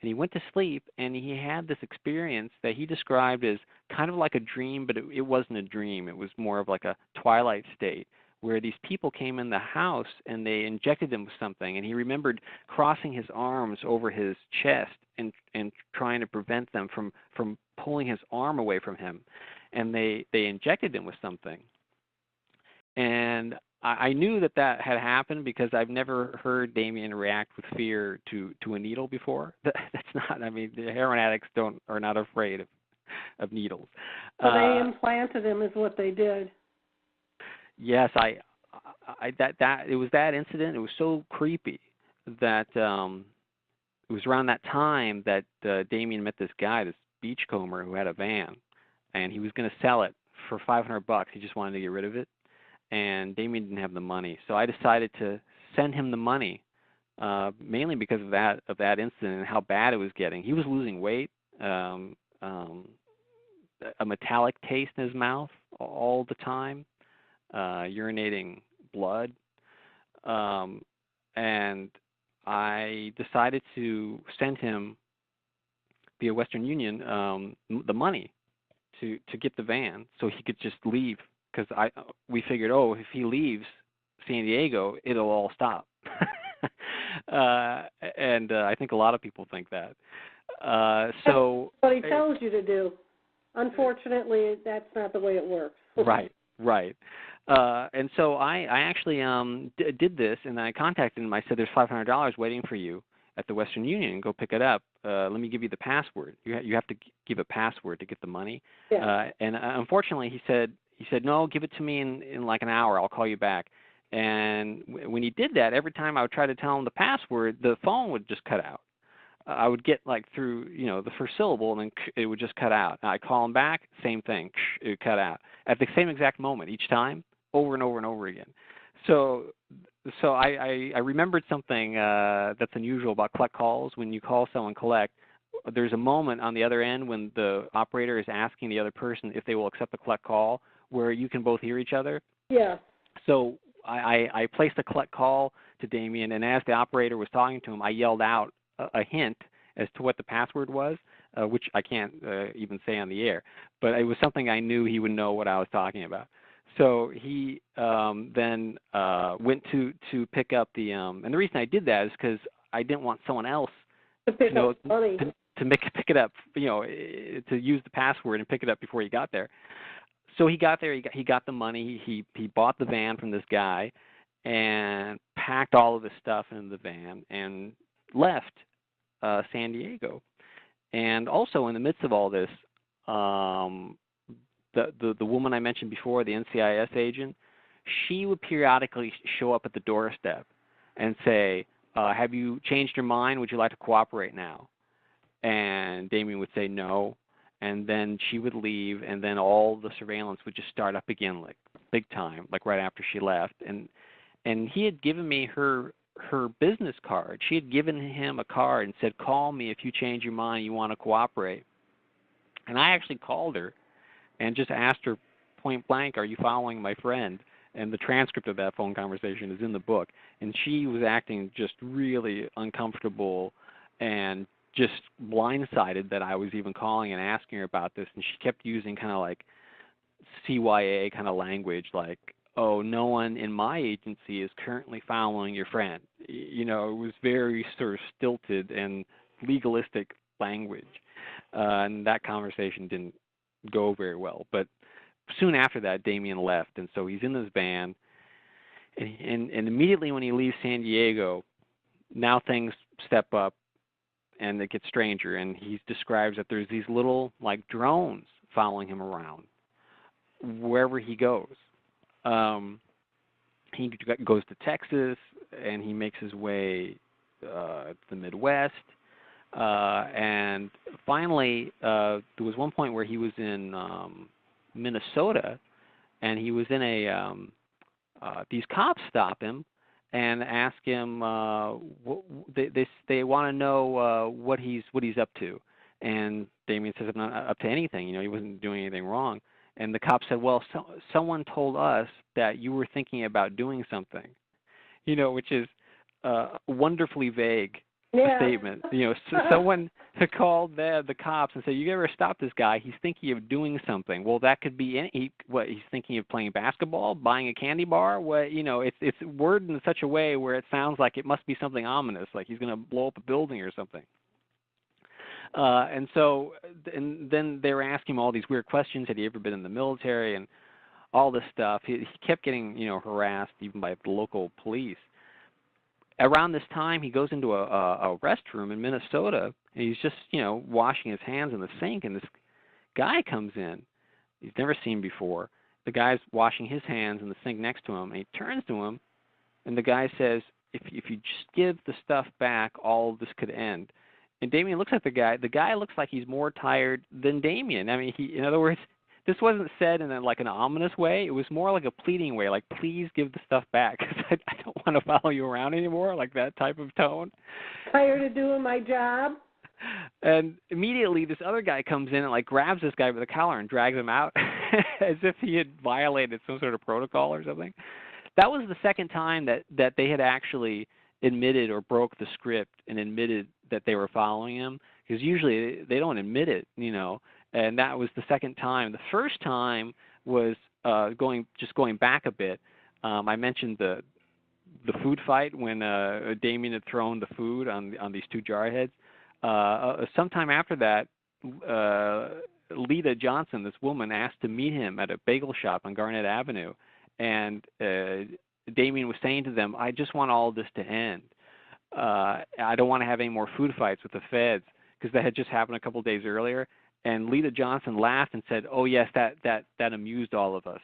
and he went to sleep, and he had this experience that he described as kind of like a dream, but it wasn't a dream. It was more of like a twilight state, where these people came in the house and they injected him with something, and he remembered crossing his arms over his chest and trying to prevent them from pulling his arm away from him, and they injected him with something. And I knew that had happened because I've never heard Damien react with fear to a needle before. That's not, I mean, the heroin addicts are not afraid of needles. So they implanted him is what they did. Yes, it was that incident. It was so creepy that it was around that time that Damien met this guy, this beachcomber who had a van, and he was going to sell it for $500. He just wanted to get rid of it. And Damien didn't have the money, so I decided to send him the money, mainly because of that incident and how bad it was getting. He was losing weight, a metallic taste in his mouth all the time, urinating blood, and I decided to send him via Western Union the money to get the van so he could just leave. Because we figured, if he leaves San Diego, it'll all stop. And I think a lot of people think that. So that's what he tells you to do. Unfortunately, that's not the way it works. Right. And so I actually did this, and I contacted him. I said, "There's $500 waiting for you at the Western Union. Go pick it up. Let me give you the password. You have to give a password to get the money." Yeah. And unfortunately, he said, "No, give it to me in like an hour. I'll call you back." And when he did that, every time I would try to tell him the password, the phone would just cut out. I would get like through, the first syllable, and then it would just cut out. And I'd call him back, same thing, it would cut out at the same exact moment each time, over and over and over again. So I remembered something that's unusual about collect calls. When you call someone collect, there's a moment on the other end when the operator is asking the other person if they will accept the collect call, where you can both hear each other. Yeah. So I placed a collect call to Damien, and as the operator was talking to him, I yelled out a hint as to what the password was, which I can't even say on the air. But it was something I knew he would know what I was talking about. So he then went to pick up the and the reason I did that is because I didn't want someone else to pick up money. to pick it up, to use the password and pick it up before he got there. So he got there. He got the money. He bought the van from this guy, and packed all of his stuff in the van and left San Diego. And also in the midst of all this, the woman I mentioned before, the NCIS agent, she would periodically show up at the doorstep and say, have you changed your mind? Would you like to cooperate now? And Damien would say no, and then she would leave, and then all the surveillance would just start up again, like big time, like right after she left. And he had given me her business card. She had given him a card and said, call me if you change your mind, you want to cooperate. And I actually called her and just asked her point blank, are you following my friend? And the transcript of that phone conversation is in the book. And she was acting just really uncomfortable and just blindsided that I was even calling and asking her about this. And she kept using kind of like CYA kind of language, like, oh, no one in my agency is currently following your friend. You know, it was very sort of stilted and legalistic language. And that conversation didn't go very well. But soon after that, Damien left, and so he's in this band. And immediately when he leaves San Diego, now things step up, and it gets stranger. And he describes that there's these little, like, drones following him around wherever he goes. He goes to Texas, and he makes his way to the Midwest. And finally, there was one point where he was in Minnesota, and he was in these cops stop him and ask him they want to know what he's up to. And Damien says, I'm not up to anything. You know, he wasn't doing anything wrong. And the cop said, well, someone told us that you were thinking about doing something. You know, which is wonderfully vague. Statement. You know, so someone called the cops and said, "You ever stop this guy? He's thinking of doing something." Well, that could be what he's thinking of: playing basketball, buying a candy bar. What, you know, it's worded in such a way where it sounds like it must be something ominous, like he's going to blow up a building or something. And then they were asking him all these weird questions. Had he ever been in the military and all this stuff? He kept getting, you know, harassed even by the local police. Around this time, he goes into a restroom in Minnesota, and he's just, you know, washing his hands in the sink, and this guy comes in. He's never seen before. The guy's washing his hands in the sink next to him, and he turns to him, and the guy says, if you just give the stuff back, all of this could end. And Damien looks at the guy. The guy looks like he's more tired than Damien. I mean, in other words, this wasn't said in like an ominous way. It was more like a pleading way, like, please give the stuff back because I don't want to follow you around anymore, like that type of tone. Tired of doing my job. And immediately this other guy comes in and like grabs this guy by the collar and drags him out as if he had violated some sort of protocol or something. That was the second time that they had actually admitted or broke the script and admitted that they were following him, because usually they don't admit it, you know. And that was the second time. The first time was going back a bit. I mentioned the food fight when Damien had thrown the food on these two jarheads. Sometime after that, Lita Johnson, this woman, asked to meet him at a bagel shop on Garnett Avenue, and Damien was saying to them, "I just want all this to end. I don't want to have any more food fights with the feds," because that had just happened a couple of days earlier. And Lita Johnson laughed and said, "Oh yes, that amused all of us."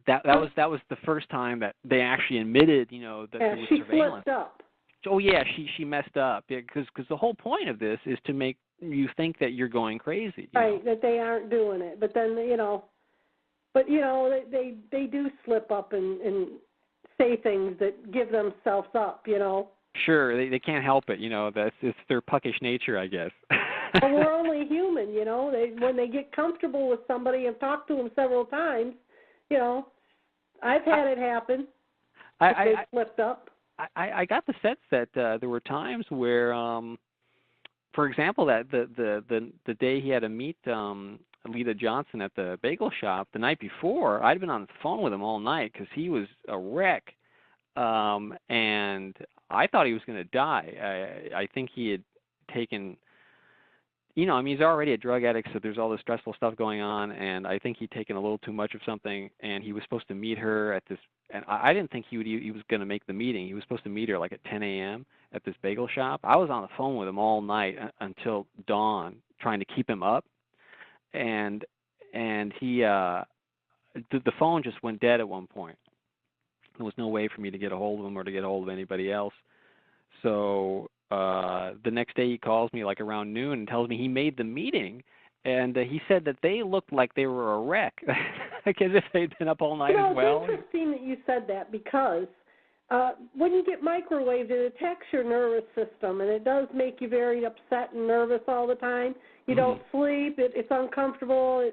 That was the first time that they actually admitted, you know, that there was surveillance. She flipped up. Oh yeah, she messed up, because the whole point of this is to make you think that you're going crazy. Right, that they aren't doing it, but then they do slip up and say things that give themselves up, you know. Sure, they can't help it, you know. It's their puckish nature, I guess. Well, we're only human, you know. When they get comfortable with somebody and talk to them several times, you know, I've had it happen. They slipped up. I got the sense that there were times where, for example, that the day he had to meet Lita Johnson at the bagel shop, the night before, I'd been on the phone with him all night because he was a wreck, and I thought he was going to die. I think he had taken, you know, I mean, he's already a drug addict, so there's all this stressful stuff going on, and I think he'd taken a little too much of something, and he was supposed to meet her at this, and I didn't think he was going to make the meeting. He was supposed to meet her like at 10 a.m. at this bagel shop. I was on the phone with him all night until dawn, trying to keep him up, and the phone just went dead at one point. There was no way for me to get a hold of him or to get a hold of anybody else. So the next day he calls me like around noon and tells me he made the meeting, and he said that they looked like they were a wreck, like as if they'd been up all night as well. It's interesting that you said that because when you get microwaved, it attacks your nervous system, and it does make you very upset and nervous all the time. You don't sleep. It's uncomfortable.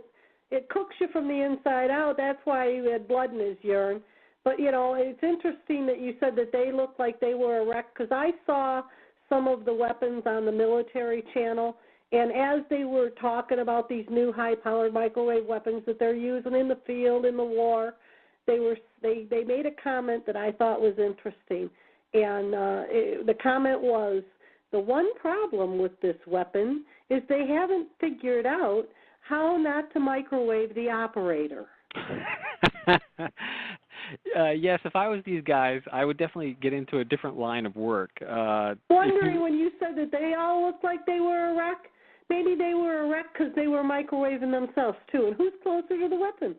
It cooks you from the inside out. That's why he had blood in his urine. But, you know, it's interesting that you said that they looked like they were a wreck, because I saw some of the weapons on the military channel, and as they were talking about these new high-powered microwave weapons that they're using in the field, in the war, they made a comment that I thought was interesting. And the comment was, the one problem with this weapon is they haven't figured out how not to microwave the operator. Yes, if I was these guys, I would definitely get into a different line of work. Wondering when you said that they all looked like they were a wreck, maybe they were a wreck because they were microwaving themselves too. And who's closer to the weapon?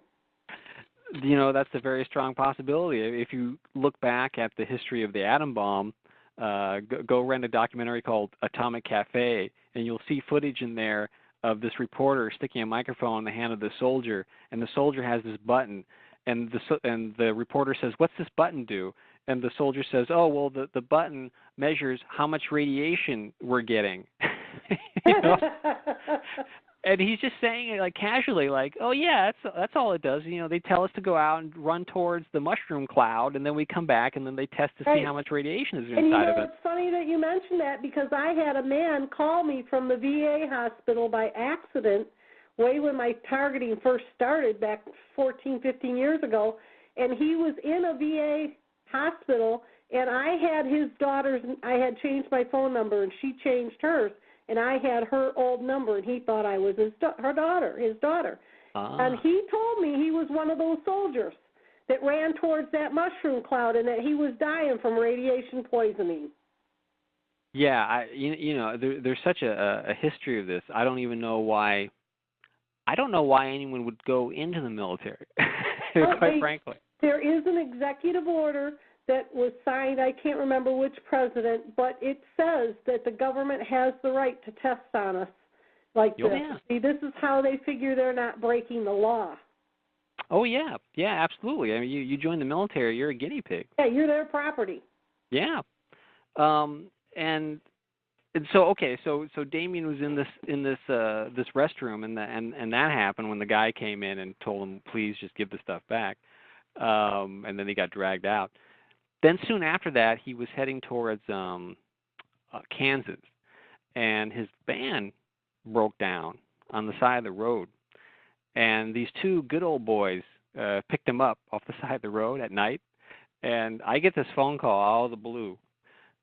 You know, that's a very strong possibility. If you look back at the history of the atom bomb, go rent a documentary called Atomic Cafe, and you'll see footage in there of this reporter sticking a microphone in the hand of the soldier, and the soldier has this button, and the reporter says, "What's this button do?" And the soldier says, "Oh, well, the button measures how much radiation we're getting." You know? And he's just saying it like casually, like, "Oh yeah, that's all it does. You know, they tell us to go out and run towards the mushroom cloud, and then we come back, and then they test to see how much radiation is inside of it." And you know, it's funny that you mentioned that, because I had a man call me from the VA hospital by accident, way when my targeting first started back 14, 15 years ago, and he was in a VA hospital, and I had his daughter's. I had changed my phone number, and she changed hers. And I had her old number, and he thought I was his daughter. And he told me he was one of those soldiers that ran towards that mushroom cloud and that he was dying from radiation poisoning. Yeah, you know, there's such a history of this. I don't even know why. I don't know why anyone would go into the military, quite frankly. There is an executive order that was signed, I can't remember which president, but it says that the government has the right to test on us like this. Yeah. See, this is how they figure they're not breaking the law. Oh, yeah. Yeah, absolutely. I mean, you join the military, you're a guinea pig. Yeah, you're their property. Yeah. And so, okay, so Damien was in this restroom, and that happened when the guy came in and told him, please just give the stuff back. And then he got dragged out. Then soon after that, he was heading towards Kansas, and his van broke down on the side of the road. And these two good old boys picked him up off the side of the road at night. And I get this phone call out of the blue.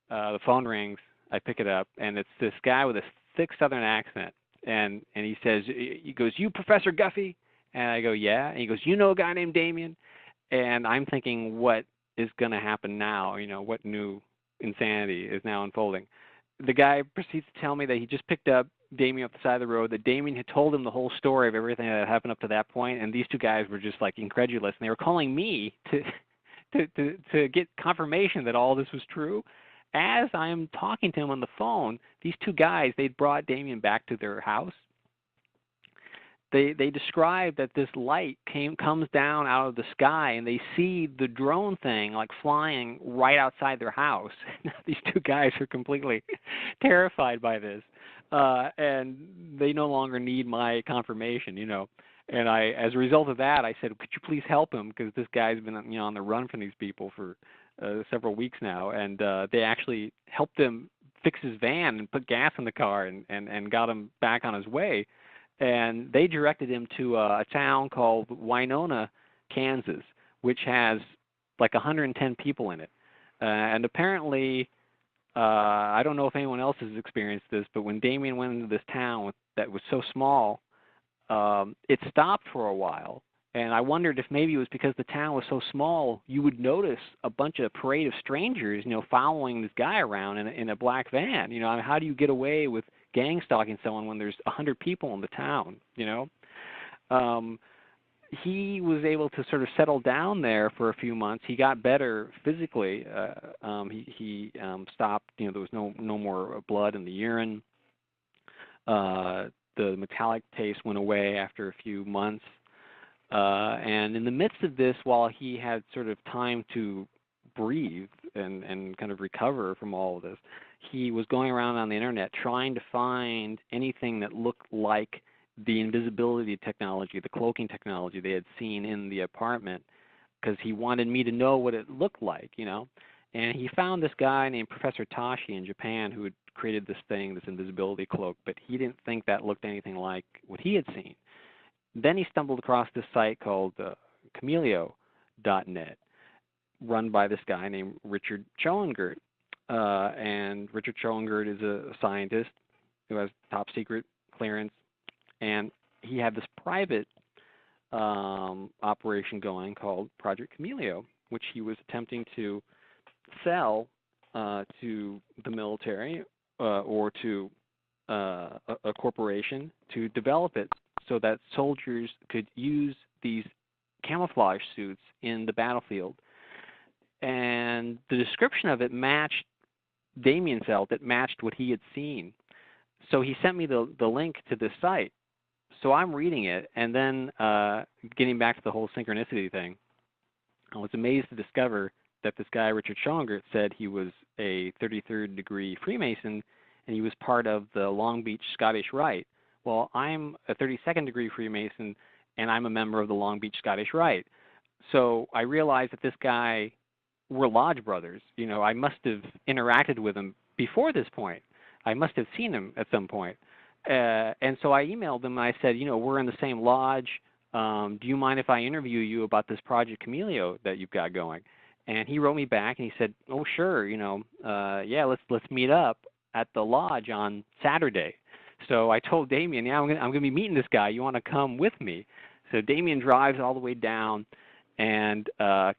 The phone rings. I pick it up, and it's this guy with a thick Southern accent. And he says, he goes, "You Professor Guffey?" And I go, "Yeah." And he goes, "You know a guy named Damien?" And I'm thinking, what is going to happen now? You know, what new insanity is now unfolding? The guy proceeds to tell me that he just picked up Damien off the side of the road, that Damien had told him the whole story of everything that had happened up to that point, and these two guys were just like incredulous, and they were calling me to get confirmation that all this was true. As I'm talking to him on the phone, these two guys, they'd brought Damien back to their house. They described that this light comes down out of the sky, and they see the drone thing like flying right outside their house. These two guys are completely terrified by this, and they no longer need my confirmation, you know. And as a result of that, I said, "Could you please help him?" Because this guy's been, you know, on the run from these people for several weeks now, and they actually helped him fix his van and put gas in the car and got him back on his way. And they directed him to a town called Winona, Kansas, which has like 110 people in it. And apparently, I don't know if anyone else has experienced this, but when Damien went into this town that was so small, it stopped for a while. And I wondered if maybe it was because the town was so small, you would notice a bunch of parade of strangers, you know, following this guy around in a black van. You know, I mean, how do you get away with gang stalking someone when there's 100 people in the town, you know? he was able to sort of settle down there for a few months. He got better physically. He stopped. There was no more blood in the urine. The metallic taste went away after a few months. And in the midst of this, while he had sort of time to breathe and kind of recover from all of this, he was going around on the internet trying to find anything that looked like the invisibility technology, the cloaking technology they had seen in the apartment, because he wanted me to know what it looked like, And he found this guy named Professor Tashi in Japan who had created this thing, this invisibility cloak, but he didn't think that looked anything like what he had seen. Then he stumbled across this site called Chameleon.net, run by this guy named Richard Schoengert. And Richard Schoengert is a scientist who has top secret clearance, and he had this private operation going called Project Chameleon, which he was attempting to sell to the military or to a corporation to develop it so that soldiers could use these camouflage suits in the battlefield. And the description of it matched, Damien felt it matched what he had seen. So he sent me the link to this site. So I'm reading it, and then getting back to the whole synchronicity thing, I was amazed to discover that this guy, Richard Schoengert, said he was a 33rd degree Freemason, and he was part of the Long Beach Scottish Rite. Well, I'm a 32nd degree Freemason, and I'm a member of the Long Beach Scottish Rite. So I realized that this guy, we're lodge brothers. I must have interacted with him before this point. I must have seen him at some point. And so I emailed him, and I said, we're in the same lodge. Do you mind if I interview you about this Project Chameleon that you've got going? And he wrote me back, and he said, oh, sure, yeah, let's meet up at the lodge on Saturday. So I told Damien, yeah, I'm gonna be meeting this guy. You want to come with me? So Damien drives all the way down and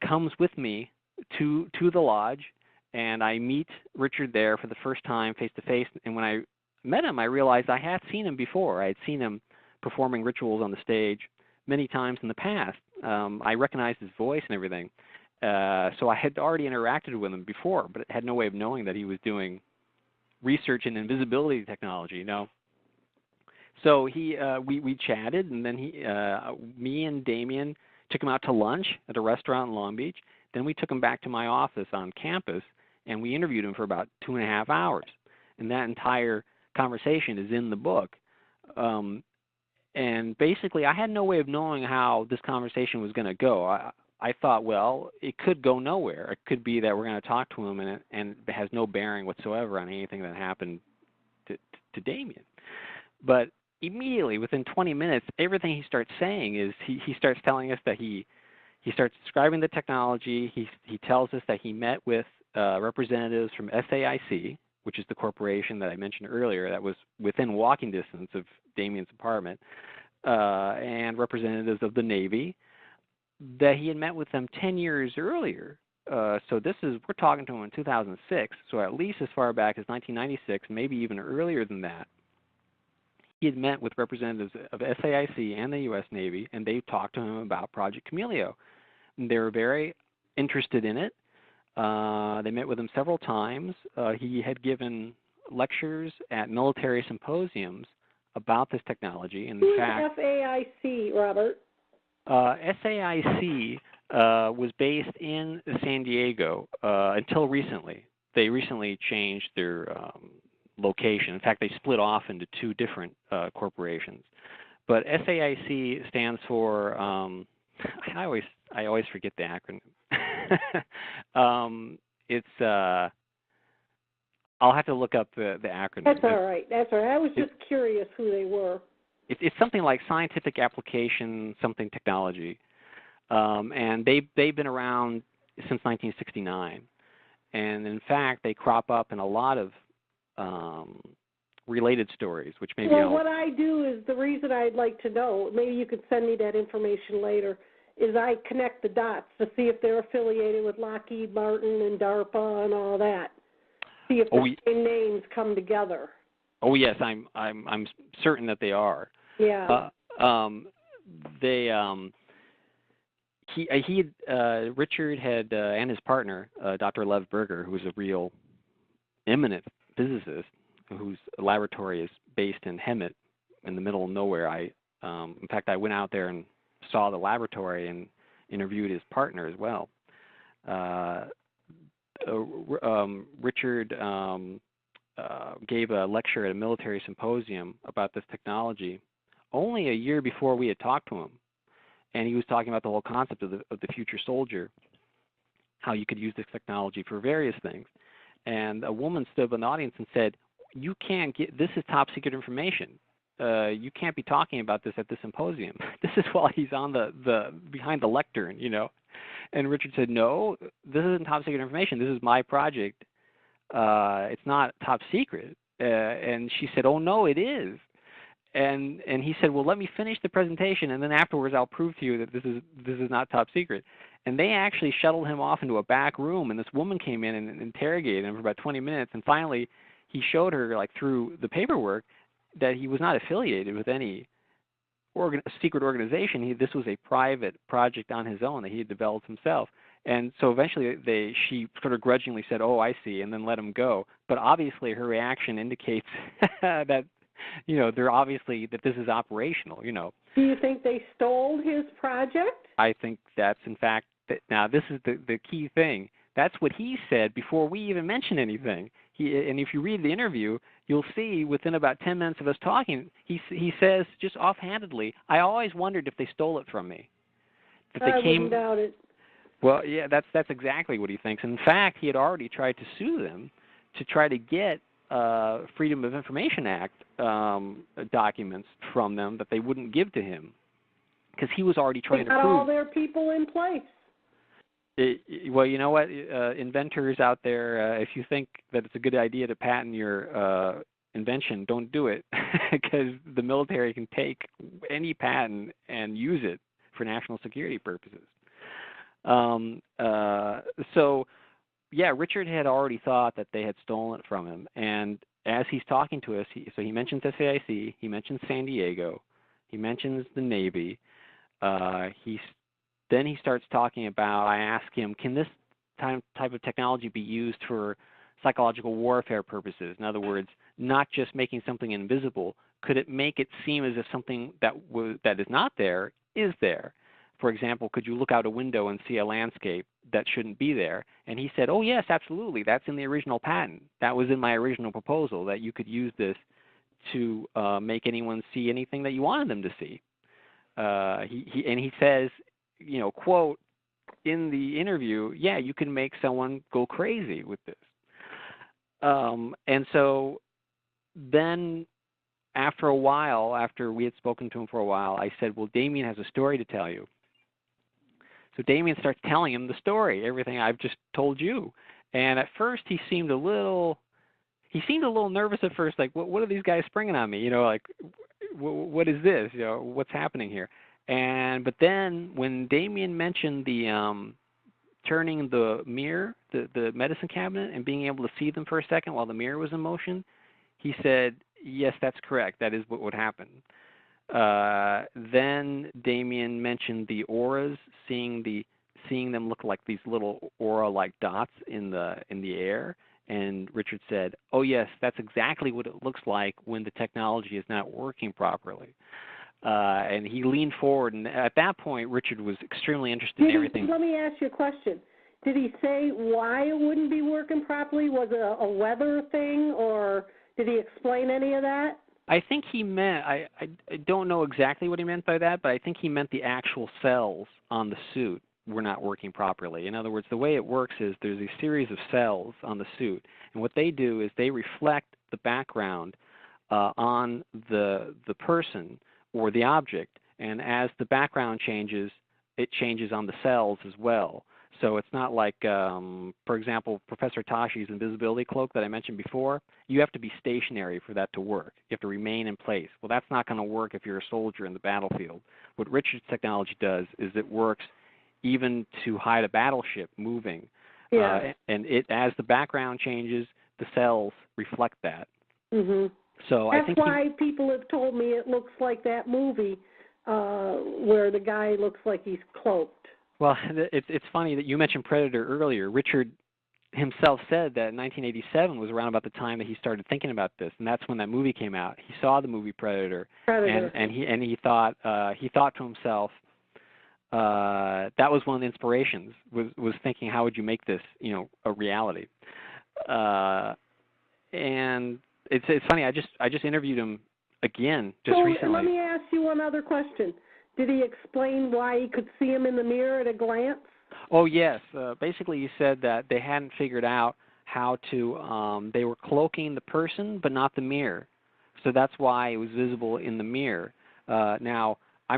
comes with me to the lodge, and I meet Richard there for the first time face to face. And when I met him, I realized I had seen him before. I had seen him performing rituals on the stage many times in the past. I recognized his voice and everything. So I had already interacted with him before, but had no way of knowing that he was doing research in invisibility technology, So we chatted, and then me and Damien took him out to lunch at a restaurant in Long Beach. Then we took him back to my office on campus, and we interviewed him for about 2.5 hours. And that entire conversation is in the book. And basically, I had no way of knowing how this conversation was going to go. I thought, well, it could go nowhere. It could be that we're going to talk to him, and it has no bearing whatsoever on anything that happened to Damien. But immediately, within 20 minutes, everything he starts saying is he starts telling us that he starts describing the technology. He tells us that he met with representatives from SAIC, which is the corporation that I mentioned earlier that was within walking distance of Damien's apartment, and representatives of the Navy, that he had met with them 10 years earlier. So we're talking to him in 2006, so at least as far back as 1996, maybe even earlier than that. He had met with representatives of SAIC and the U.S. Navy, and they talked to him about Project Chameleon. They were very interested in it. They met with him several times. He had given lectures at military symposiums about this technology. And in fact, SAIC, Robert? SAIC was based in San Diego until recently. They recently changed their location. In fact, they split off into two different corporations. But SAIC stands for I always forget the acronym. I'll have to look up the acronym. That's all right. I was just curious who they were. It's something like Scientific Application something Technology, and they've been around since 1969. And in fact, they crop up in a lot of related stories, which maybe what I do is, the reason I'd like to know, maybe you could send me that information later, is I connect the dots to see if they're affiliated with Lockheed Martin and DARPA and all that. See if the same names come together. Oh yes, I'm certain that they are. Yeah. Richard had and his partner, Dr. Lev Berger, who's a real eminent physicist, whose laboratory is based in Hemet, in the middle of nowhere. In fact, I went out there and saw the laboratory and interviewed his partner as well. Richard gave a lecture at a military symposium about this technology only a year before we had talked to him, and he was talking about the whole concept of the future soldier, how you could use this technology for various things. And a woman stood up in the audience and said, "You can't get this is top secret information. You can't be talking about this at the symposium." This is while he's on the behind the lectern, you know. And Richard said, "No, this isn't top secret information. This is my project. It's not top secret." And she said, "Oh no, it is." And he said, "Well, let me finish the presentation, and then afterwards I'll prove to you that this is not top secret." And they actually shuttled him off into a back room, and this woman came in and interrogated him for about 20 minutes, and finally he showed her, like through the paperwork, that he was not affiliated with any secret organization. This was a private project on his own that he had developed himself. And so eventually she sort of grudgingly said, "Oh, I see," and then let him go. But obviously her reaction indicates that, you know, they're obviously that this is operational, you know. Do you think they stole his project? I think that's in fact, now this is the key thing. That's what he said before we even mentioned anything. And if you read the interview, you'll see within about 10 minutes of us talking, he says just offhandedly, "I always wondered if they stole it from me." That they wouldn't doubt it. Well, yeah, that's exactly what he thinks. In fact, he had already tried to sue them to try to get Freedom of Information Act documents from them that they wouldn't give to him, because he was already trying to prove. They got all their people in place. Well, you know what, inventors out there, if you think that it's a good idea to patent your invention, don't do it, because the military can take any patent and use it for national security purposes. So, yeah, Richard had already thought that they had stolen it from him, and as he's talking to us, he mentions SAIC, he mentions San Diego, he mentions the Navy, then he starts talking about, I ask him, can this type of technology be used for psychological warfare purposes? In other words, not just making something invisible. Could it make it seem as if something that is not there is there? For example, could you look out a window and see a landscape that shouldn't be there? And he said, "Oh, yes, absolutely. That's in the original patent. That was in my original proposal, that you could use this to make anyone see anything that you wanted them to see." He says, you know, quote, in the interview, "Yeah, you can make someone go crazy with this." And so then after a while, after we had spoken to him for a while, I said, "Well, Damien has a story to tell you." So Damien starts telling him the story, everything I've just told you. And at first he seemed a little nervous at first, like, what are these guys springing on me? You know, like, what is this? You know, what's happening here? But then when Damien mentioned the turning the mirror, the medicine cabinet, and being able to see them for a second while the mirror was in motion, he said, "Yes, that's correct. That is what would happen." Then Damien mentioned the auras, seeing them look like these little aura-like dots in the air. And Richard said, "Oh yes, that's exactly what it looks like when the technology is not working properly." And he leaned forward, and at that point, Richard was extremely interested in everything. Let me ask you a question. Did he say why it wouldn't be working properly? Was it a weather thing, or did he explain any of that? I think he meant, I don't know exactly what he meant by that, but I think he meant the actual cells on the suit were not working properly. In other words, the way it works is there's a series of cells on the suit, and what they do is they reflect the background on the person or the object, and as the background changes, it changes on the cells as well. So it's not like, for example, Professor Tashi's invisibility cloak that I mentioned before. You have to be stationary for that to work. You have to remain in place. Well, that's not going to work if you're a soldier in the battlefield. What Richard's technology does is it works even to hide a battleship moving. Yeah. And as the background changes, the cells reflect that. Mm-hmm. So that's I think why people have told me it looks like that movie where the guy looks like he's cloaked. Well, it's funny that you mentioned Predator earlier. Richard himself said that 1987 was around about the time that he started thinking about this, and that's when that movie came out. He saw the movie Predator. And he thought to himself, that was one of the inspirations, was thinking, how would you make this, a reality? And it's funny. I just interviewed him again just recently. Let me ask you one other question. Did he explain why he could see him in the mirror at a glance? Oh yes. Basically, he said that they hadn't figured out how to. They were cloaking the person, but not the mirror. So that's why it was visible in the mirror. Now, I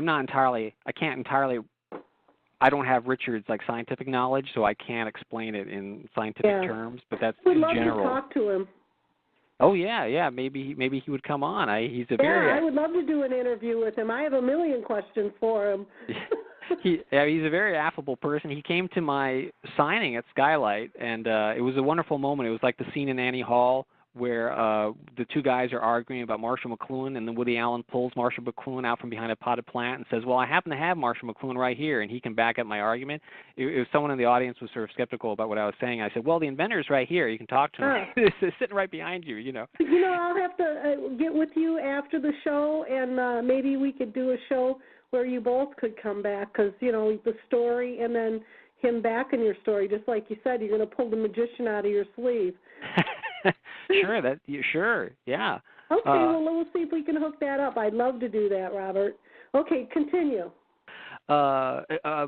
don't have Richard's scientific knowledge, so I can't explain it in scientific terms. But that's in general. We'd love to talk to him. Oh yeah. Maybe he would come on. I would love to do an interview with him. I have a million questions for him. He's a very affable person. He came to my signing at Skylight, and it was a wonderful moment. It was like the scene in Annie Hall where the two guys are arguing about Marshall McLuhan, and then Woody Allen pulls Marshall McLuhan out from behind a potted plant and says, well, I happen to have Marshall McLuhan right here, and he can back up my argument. It was someone in the audience was sort of skeptical about what I was saying. I said, well, the inventor's right here. You can talk to him. He's sitting right behind you, I'll have to get with you after the show, and maybe we could do a show where you both could come back, because, the story and then him back in your story, just like you said, you're going to pull the magician out of your sleeve. Sure, yeah. Okay, well, we'll see if we can hook that up. I'd love to do that, Robert. Okay, continue. I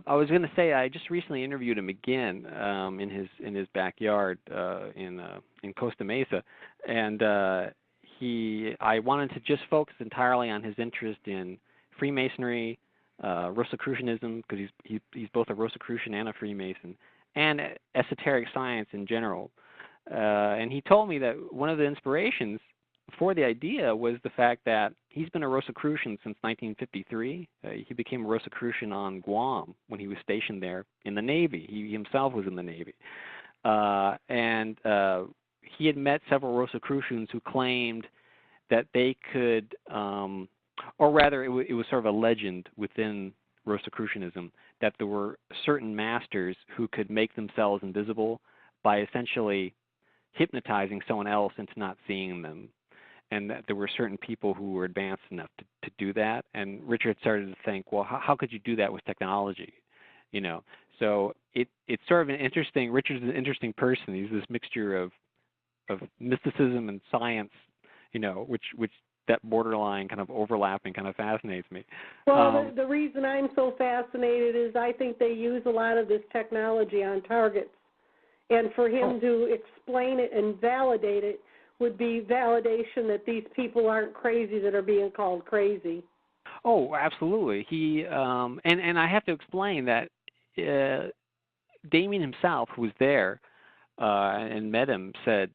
was going to say I just recently interviewed him again in his backyard in Costa Mesa, and I wanted to just focus entirely on his interest in Freemasonry, Rosicrucianism, because he's both a Rosicrucian and a Freemason, and esoteric science in general. And he told me that one of the inspirations for the idea was the fact that he's been a Rosicrucian since 1953. He became a Rosicrucian on Guam when he was stationed there in the Navy. He himself was in the Navy. And he had met several Rosicrucians who claimed that they could, or rather it was sort of a legend within Rosicrucianism, that there were certain masters who could make themselves invisible by essentially hypnotizing someone else into not seeing them, and that there were certain people who were advanced enough to do that. And Richard started to think, well, how could you do that with technology? So it's sort of an interesting. Richard's an interesting person. He's this mixture of mysticism and science, which that borderline kind of overlapping kind of fascinates me. Well, the reason I'm so fascinated is I think they use a lot of this technology on targets. And for him to explain it and validate it would be validation that these people aren't crazy that are being called crazy. Oh, absolutely. He and I have to explain that Damien himself, who was there and met him, said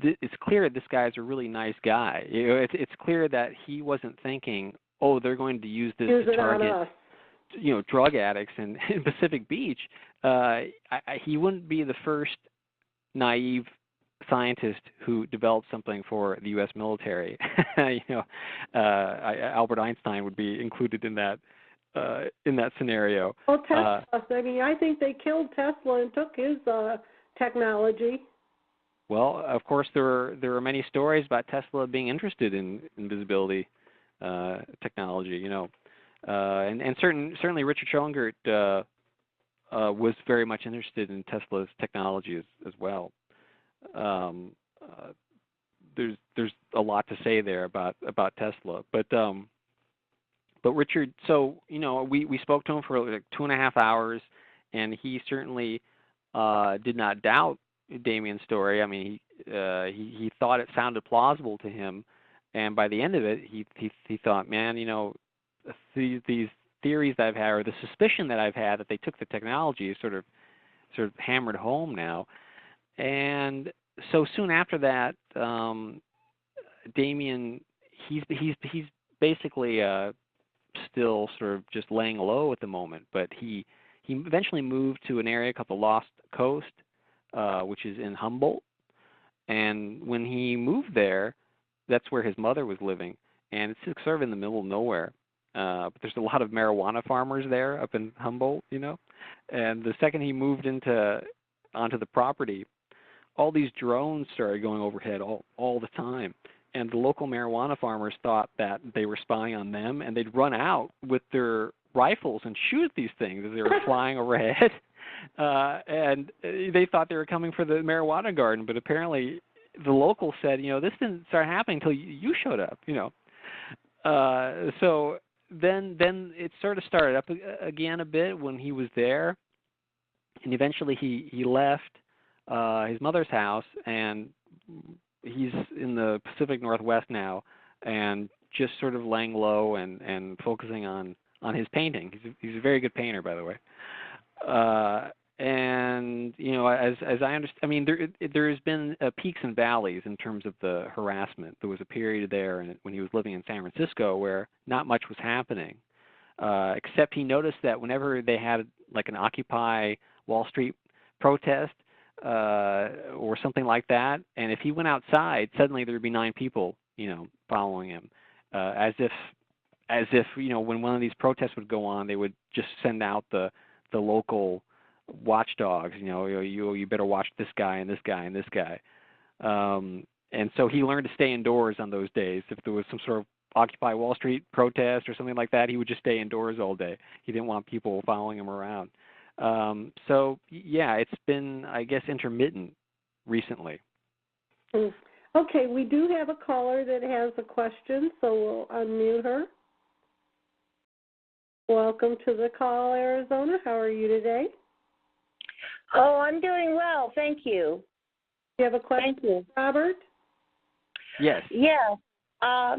it's clear this guy's a really nice guy. It's clear that he wasn't thinking, oh, they're going to use this to target drug addicts in Pacific Beach. He wouldn't be the first naive scientist who developed something for the U.S. military. Albert Einstein would be included in that scenario. Well, Tesla. I think they killed Tesla and took his technology. Well, of course, there are many stories about Tesla being interested in invisibility technology. And certainly Richard Schoengert was very much interested in Tesla's technology as well. There's a lot to say there about Tesla, but Richard, so we spoke to him for like 2.5 hours, and he certainly did not doubt Damien's story. I mean, he thought it sounded plausible to him, and by the end of it, he thought, man, these theories that I've had, or the suspicion that I've had that they took the technology, is sort of hammered home now. And so soon after that, Damien, he's basically still sort of just laying low at the moment, but he eventually moved to an area called the Lost Coast, which is in Humboldt. And when he moved there, that's where his mother was living, and it's sort of in the middle of nowhere. but there's a lot of marijuana farmers there up in Humboldt, you know. And the second he moved onto the property, all these drones started going overhead all the time. And the local marijuana farmers thought that they were spying on them, and they'd run out with their rifles and shoot these things as they were flying overhead. And they thought they were coming for the marijuana garden, but apparently the locals said, you know, this didn't start happening until you showed up, you know. So then it sort of started up again a bit when he was there, and eventually he left his mother's house, and he's in the Pacific Northwest now, and just sort of laying low and focusing on his painting. He's a very good painter, by the way. And you know, as I understand, I mean, there has been peaks and valleys in terms of the harassment. There was a period there when he was living in San Francisco where not much was happening, except he noticed that whenever they had like an Occupy Wall Street protest or something like that, and if he went outside, suddenly there would be 9 people, you know, following him, as if you know, when one of these protests would go on, they would just send out the local watchdogs, you know, you better watch this guy and this guy and this guy. And so he learned to stay indoors on those days. If there was some sort of Occupy Wall Street protest or something like that, he would just stay indoors all day. He didn't want people following him around. So, yeah, it's been, I guess, intermittent recently. Okay, we do have a caller that has a question, so we'll unmute her. Welcome to the call, Arizona. How are you today? Oh, I'm doing well. Thank you. You have a question, Thank you. Robert? Yes. Yeah. I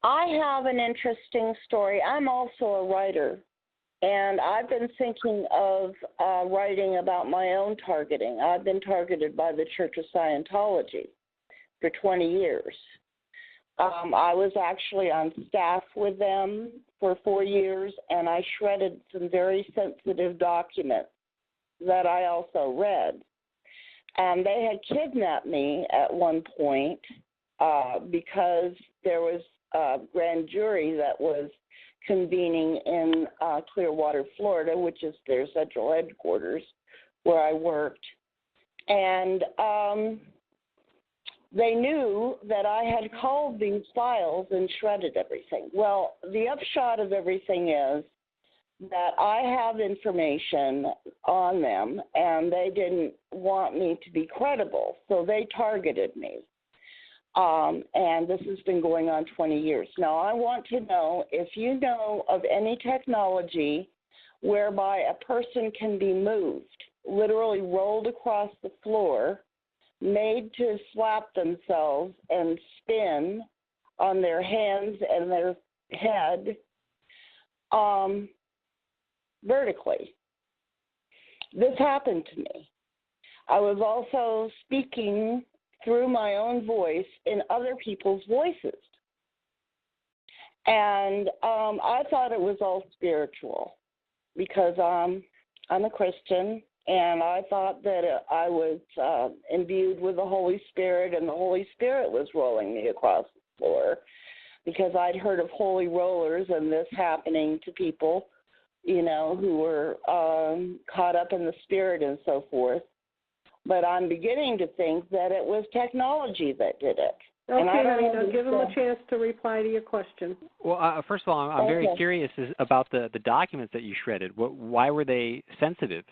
have an interesting story. I'm also a writer, and I've been thinking of writing about my own targeting. I've been targeted by the Church of Scientology for 20 years. I was actually on staff with them for 4 years, and I shredded some very sensitive documents that I also read. And they had kidnapped me at one point because there was a grand jury that was convening in Clearwater, Florida, which is their central headquarters where I worked. And they knew that I had culled these files and shredded everything. Well, the upshot of everything is that I have information on them, and they didn't want me to be credible, so they targeted me. And this has been going on 20 years. Now, I want to know if you know of any technology whereby a person can be moved, literally rolled across the floor, made to slap themselves and spin on their hands and their head vertically. This happened to me. I was also speaking through my own voice in other people's voices. And I thought it was all spiritual because I'm a Christian, and I thought that I was imbued with the Holy Spirit, and the Holy Spirit was rolling me across the floor because I'd heard of holy rollers and this happening to people, you know, who were caught up in the spirit and so forth. But I'm beginning to think that it was technology that did it. Okay, Rena, give him a chance to reply to your question. Well, first of all, I'm very curious about the documents that you shredded. Why were they sensitive?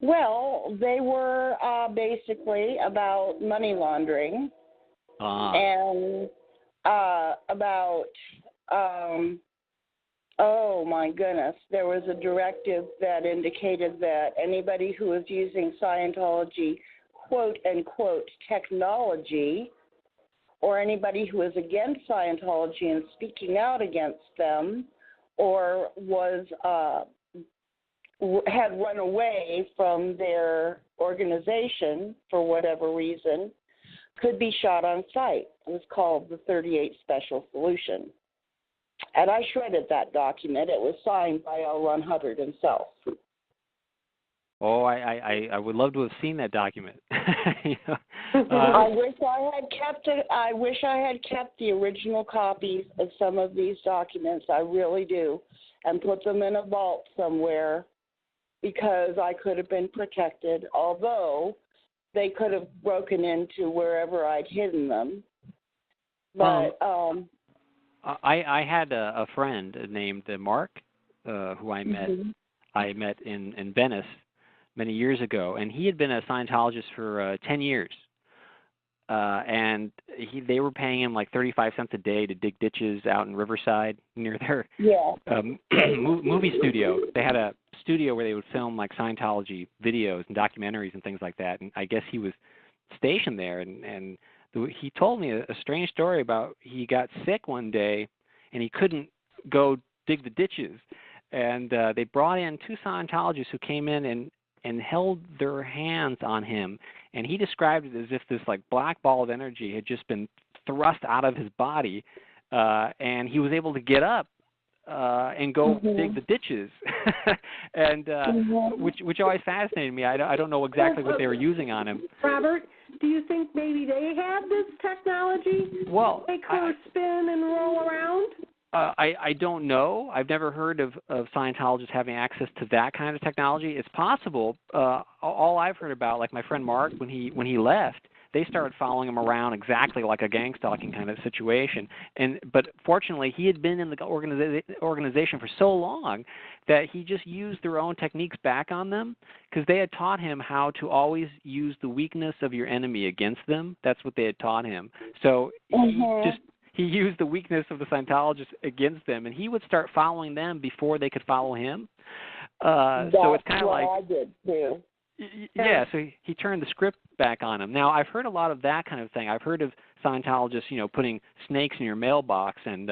Well, they were basically about money laundering and about, oh my goodness, there was a directive that indicated that anybody who was using Scientology, quote unquote, technology, or anybody who was against Scientology and speaking out against them, or was had run away from their organization for whatever reason, could be shot on sight. It was called the 38 Special Solution. And I shredded that document. It was signed by L. Ron Hubbard himself. Oh, I would love to have seen that document. You know, I wish I had kept it. I wish I had kept the original copies of some of these documents. I really do, and put them in a vault somewhere, because I could have been protected. Although they could have broken into wherever I'd hidden them. But I had a friend named Mark, who I met. Mm-hmm. I met in Venice many years ago, and he had been a Scientologist for 10 years. And they were paying him like 35 cents a day to dig ditches out in Riverside near their movie studio. They had a studio where they would film like Scientology videos and documentaries and things like that. And I guess he was stationed there, and he told me a strange story about he got sick one day and he couldn't go dig the ditches. And they brought in two Scientologists who came in and held their hands on him, and he described it as if this like black ball of energy had just been thrust out of his body, and he was able to get up and go dig the ditches, and which always fascinated me. I don't know exactly what they were using on him. Robert, do you think maybe they had this technology? Well, make her spin and roll around? I don't know. I've never heard of Scientologists having access to that kind of technology. It's possible. All I've heard about, like my friend Mark, when he left, they started following him around exactly like a gang stalking kind of situation. But fortunately, he had been in the organization for so long that he just used their own techniques back on them, because they had taught him how to always use the weakness of your enemy against them. That's what they had taught him. So he used the weakness of the Scientologists against them, and he would start following them before they could follow him. So it's kind of like I did too. Yeah, so he turned the script back on him. Now, I've heard a lot of that kind of thing. I've heard of Scientologists, putting snakes in your mailbox and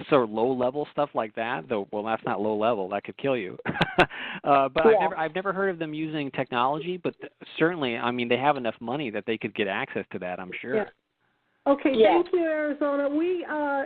sort of low-level stuff like that. Though, well, that's not low-level. That could kill you. But I've never heard of them using technology. But certainly, I mean, they have enough money that they could get access to that, I'm sure. Yeah. Okay, thank you, Arizona. We, I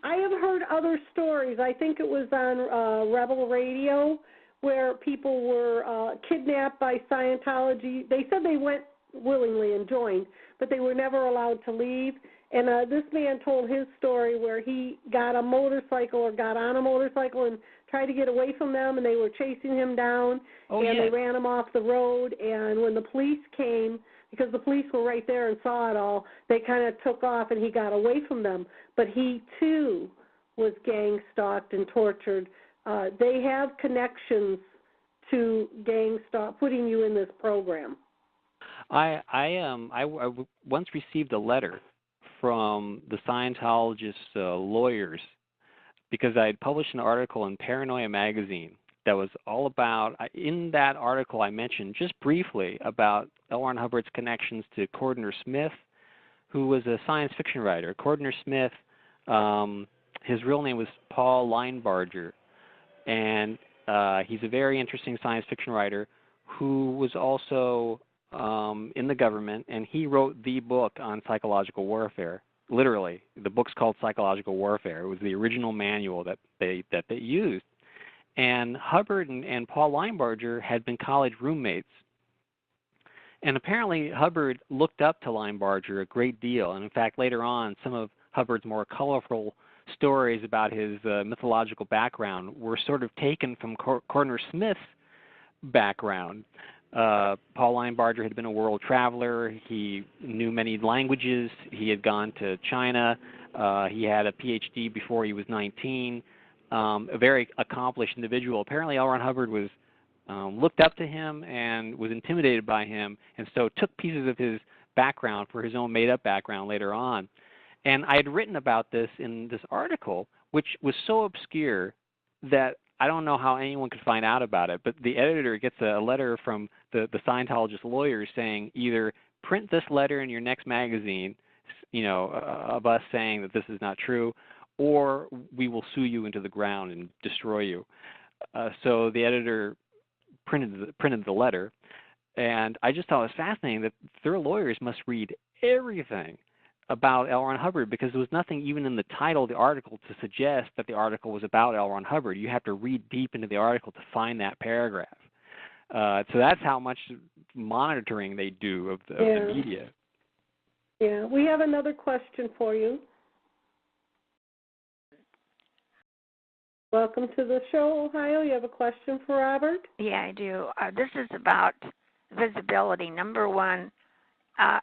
have heard other stories. I think it was on Rebel Radio, where people were kidnapped by Scientology. They said they went willingly and joined, but they were never allowed to leave. And this man told his story where he got on a motorcycle and tried to get away from them, and they were chasing him down, they ran him off the road. And when the police came, because the police were right there and saw it all, they kind of took off and he got away from them. But he, too, was gang stalked and tortured. They have connections to gang stalk, putting you in this program. I once received a letter from the Scientologist lawyers, because I had published an article in Paranoia magazine that was all about, in that article I mentioned just briefly about L. Ron Hubbard's connections to Cordner Smith, who was a science fiction writer. Cordner Smith, his real name was Paul Linebarger, and he's a very interesting science fiction writer who was also in the government, and he wrote the book on psychological warfare. Literally, the book's called Psychological Warfare. It was the original manual that they used. And Hubbard and Paul Linebarger had been college roommates. And apparently Hubbard looked up to Linebarger a great deal. And in fact, later on, some of Hubbard's more colorful stories about his mythological background were sort of taken from Cordner Smith's background. Paul Linebarger had been a world traveler. He knew many languages. He had gone to China. He had a PhD before he was 19. A very accomplished individual. Apparently L. Ron Hubbard was looked up to him and was intimidated by him, and so took pieces of his background for his own made-up background later on. And I had written about this in this article, which was so obscure that I don't know how anyone could find out about it, but the editor gets a letter from the Scientologist lawyers saying, either print this letter in your next magazine, of us saying that this is not true, or we will sue you into the ground and destroy you. So the editor printed the letter, and I just thought it was fascinating that their lawyers must read everything about L. Ron Hubbard because there was nothing even in the title of the article to suggest that the article was about L. Ron Hubbard. You have to read deep into the article to find that paragraph. So that's how much monitoring they do of the media. Yeah, we have another question for you. Welcome to the show, Ohio. You have a question for Robert? Yeah, I do. This is about visibility. Number one,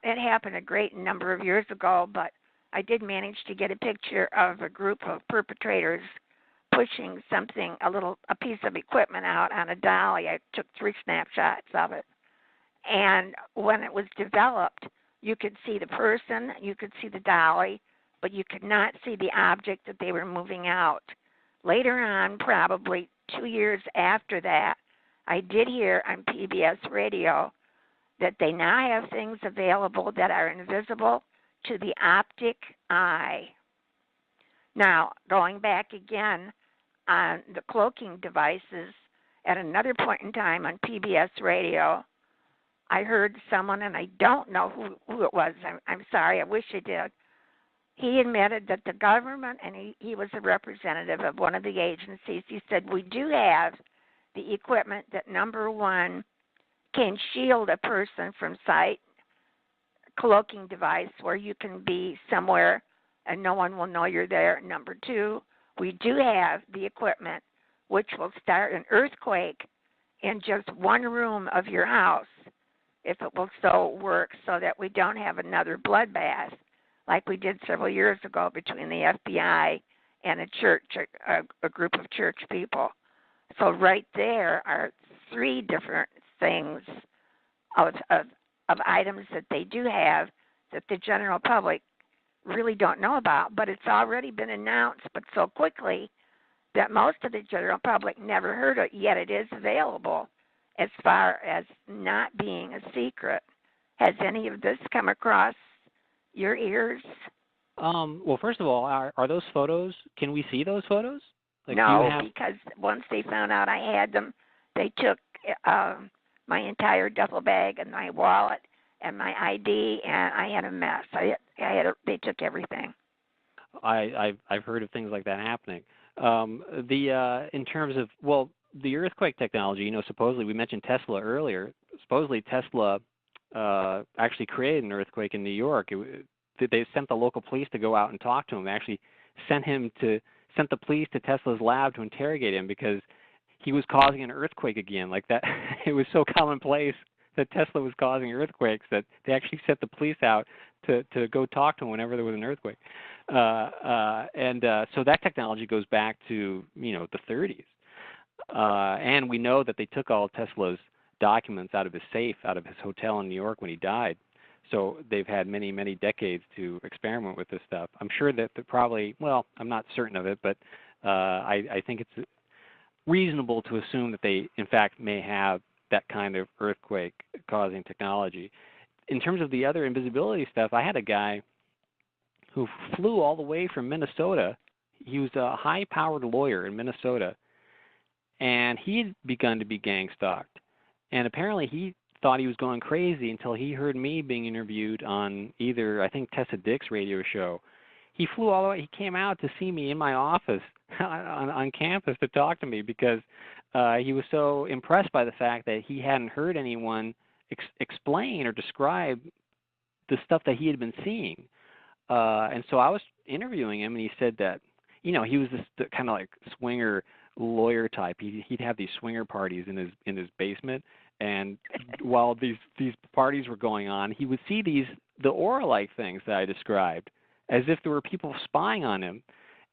it happened a great number of years ago, but I did manage to get a picture of a group of perpetrators pushing something, a piece of equipment out on a dolly. I took 3 snapshots of it. And when it was developed, you could see the person, you could see the dolly, but you could not see the object that they were moving out. Later on, probably 2 years after that, I did hear on PBS radio that they now have things available that are invisible to the optic eye. Now, going back again on the cloaking devices, at another point in time on PBS radio, I heard someone, and I don't know who it was. I'm sorry, I wish I did. He admitted that the government, and he was a representative of one of the agencies, he said, we do have the equipment that, number one, can shield a person from sight, cloaking device where you can be somewhere and no one will know you're there. Number two, we do have the equipment which will start an earthquake in just one room of your house if it will so work so that we don't have another bloodbath like we did several years ago between the FBI and a church, a group of church people. So right there are 3 different things of items that they do have that the general public really don't know about, but it's already been announced, but so quickly that most of the general public never heard of it, yet it is available as far as not being a secret. Has any of this come across your ears? Well, first of all, are those photos, can we see those photos? Like, no, because once they found out I had them, they took my entire duffel bag and my wallet and my ID, and I had a mess. They took everything. I've heard of things like that happening. In terms of, well, the earthquake technology, supposedly we mentioned Tesla earlier. Supposedly Tesla actually created an earthquake in New York. They sent the local police to go out and talk to him. They actually sent the police to Tesla's lab to interrogate him because he was causing an earthquake again. Like that, it was so commonplace that Tesla was causing earthquakes that they actually sent the police out to go talk to him whenever there was an earthquake. So that technology goes back to the 30s. And we know that they took all Tesla's documents out of his safe, out of his hotel in New York when he died. So they've had many, many decades to experiment with this stuff. I'm sure that probably, well, I'm not certain of it, but I think it's reasonable to assume that they, in fact, may have that kind of earthquake-causing technology. In terms of the other invisibility stuff, I had a guy who flew all the way from Minnesota. He was a high-powered lawyer in Minnesota, and he had begun to be gang-stalked. And apparently he thought he was going crazy until he heard me being interviewed on either, I think, Tessa Dick's radio show. He flew all the way. He came out to see me in my office on campus to talk to me because he was so impressed by the fact that he hadn't heard anyone explain or describe the stuff that he had been seeing. And so I was interviewing him, and he said that, he was this kind of like swinger lawyer type. He'd have these swinger parties in his basement, and while these parties were going on, he would see the aura-like things that I described, as if there were people spying on him.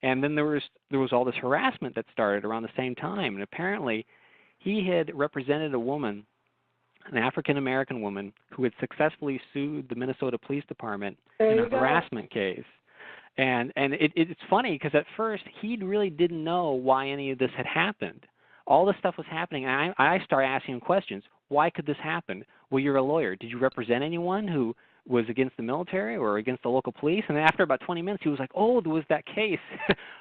And then there was all this harassment that started around the same time. And apparently he had represented a woman, an African-American woman, who had successfully sued the Minnesota Police Department in a harassment case. And it's funny because at first he really didn't know why any of this had happened. All this stuff was happening, and I started asking him questions. Why could this happen? Well, you're a lawyer. Did you represent anyone who was against the military or against the local police? And then after about 20 minutes, he was like, oh, there was that case.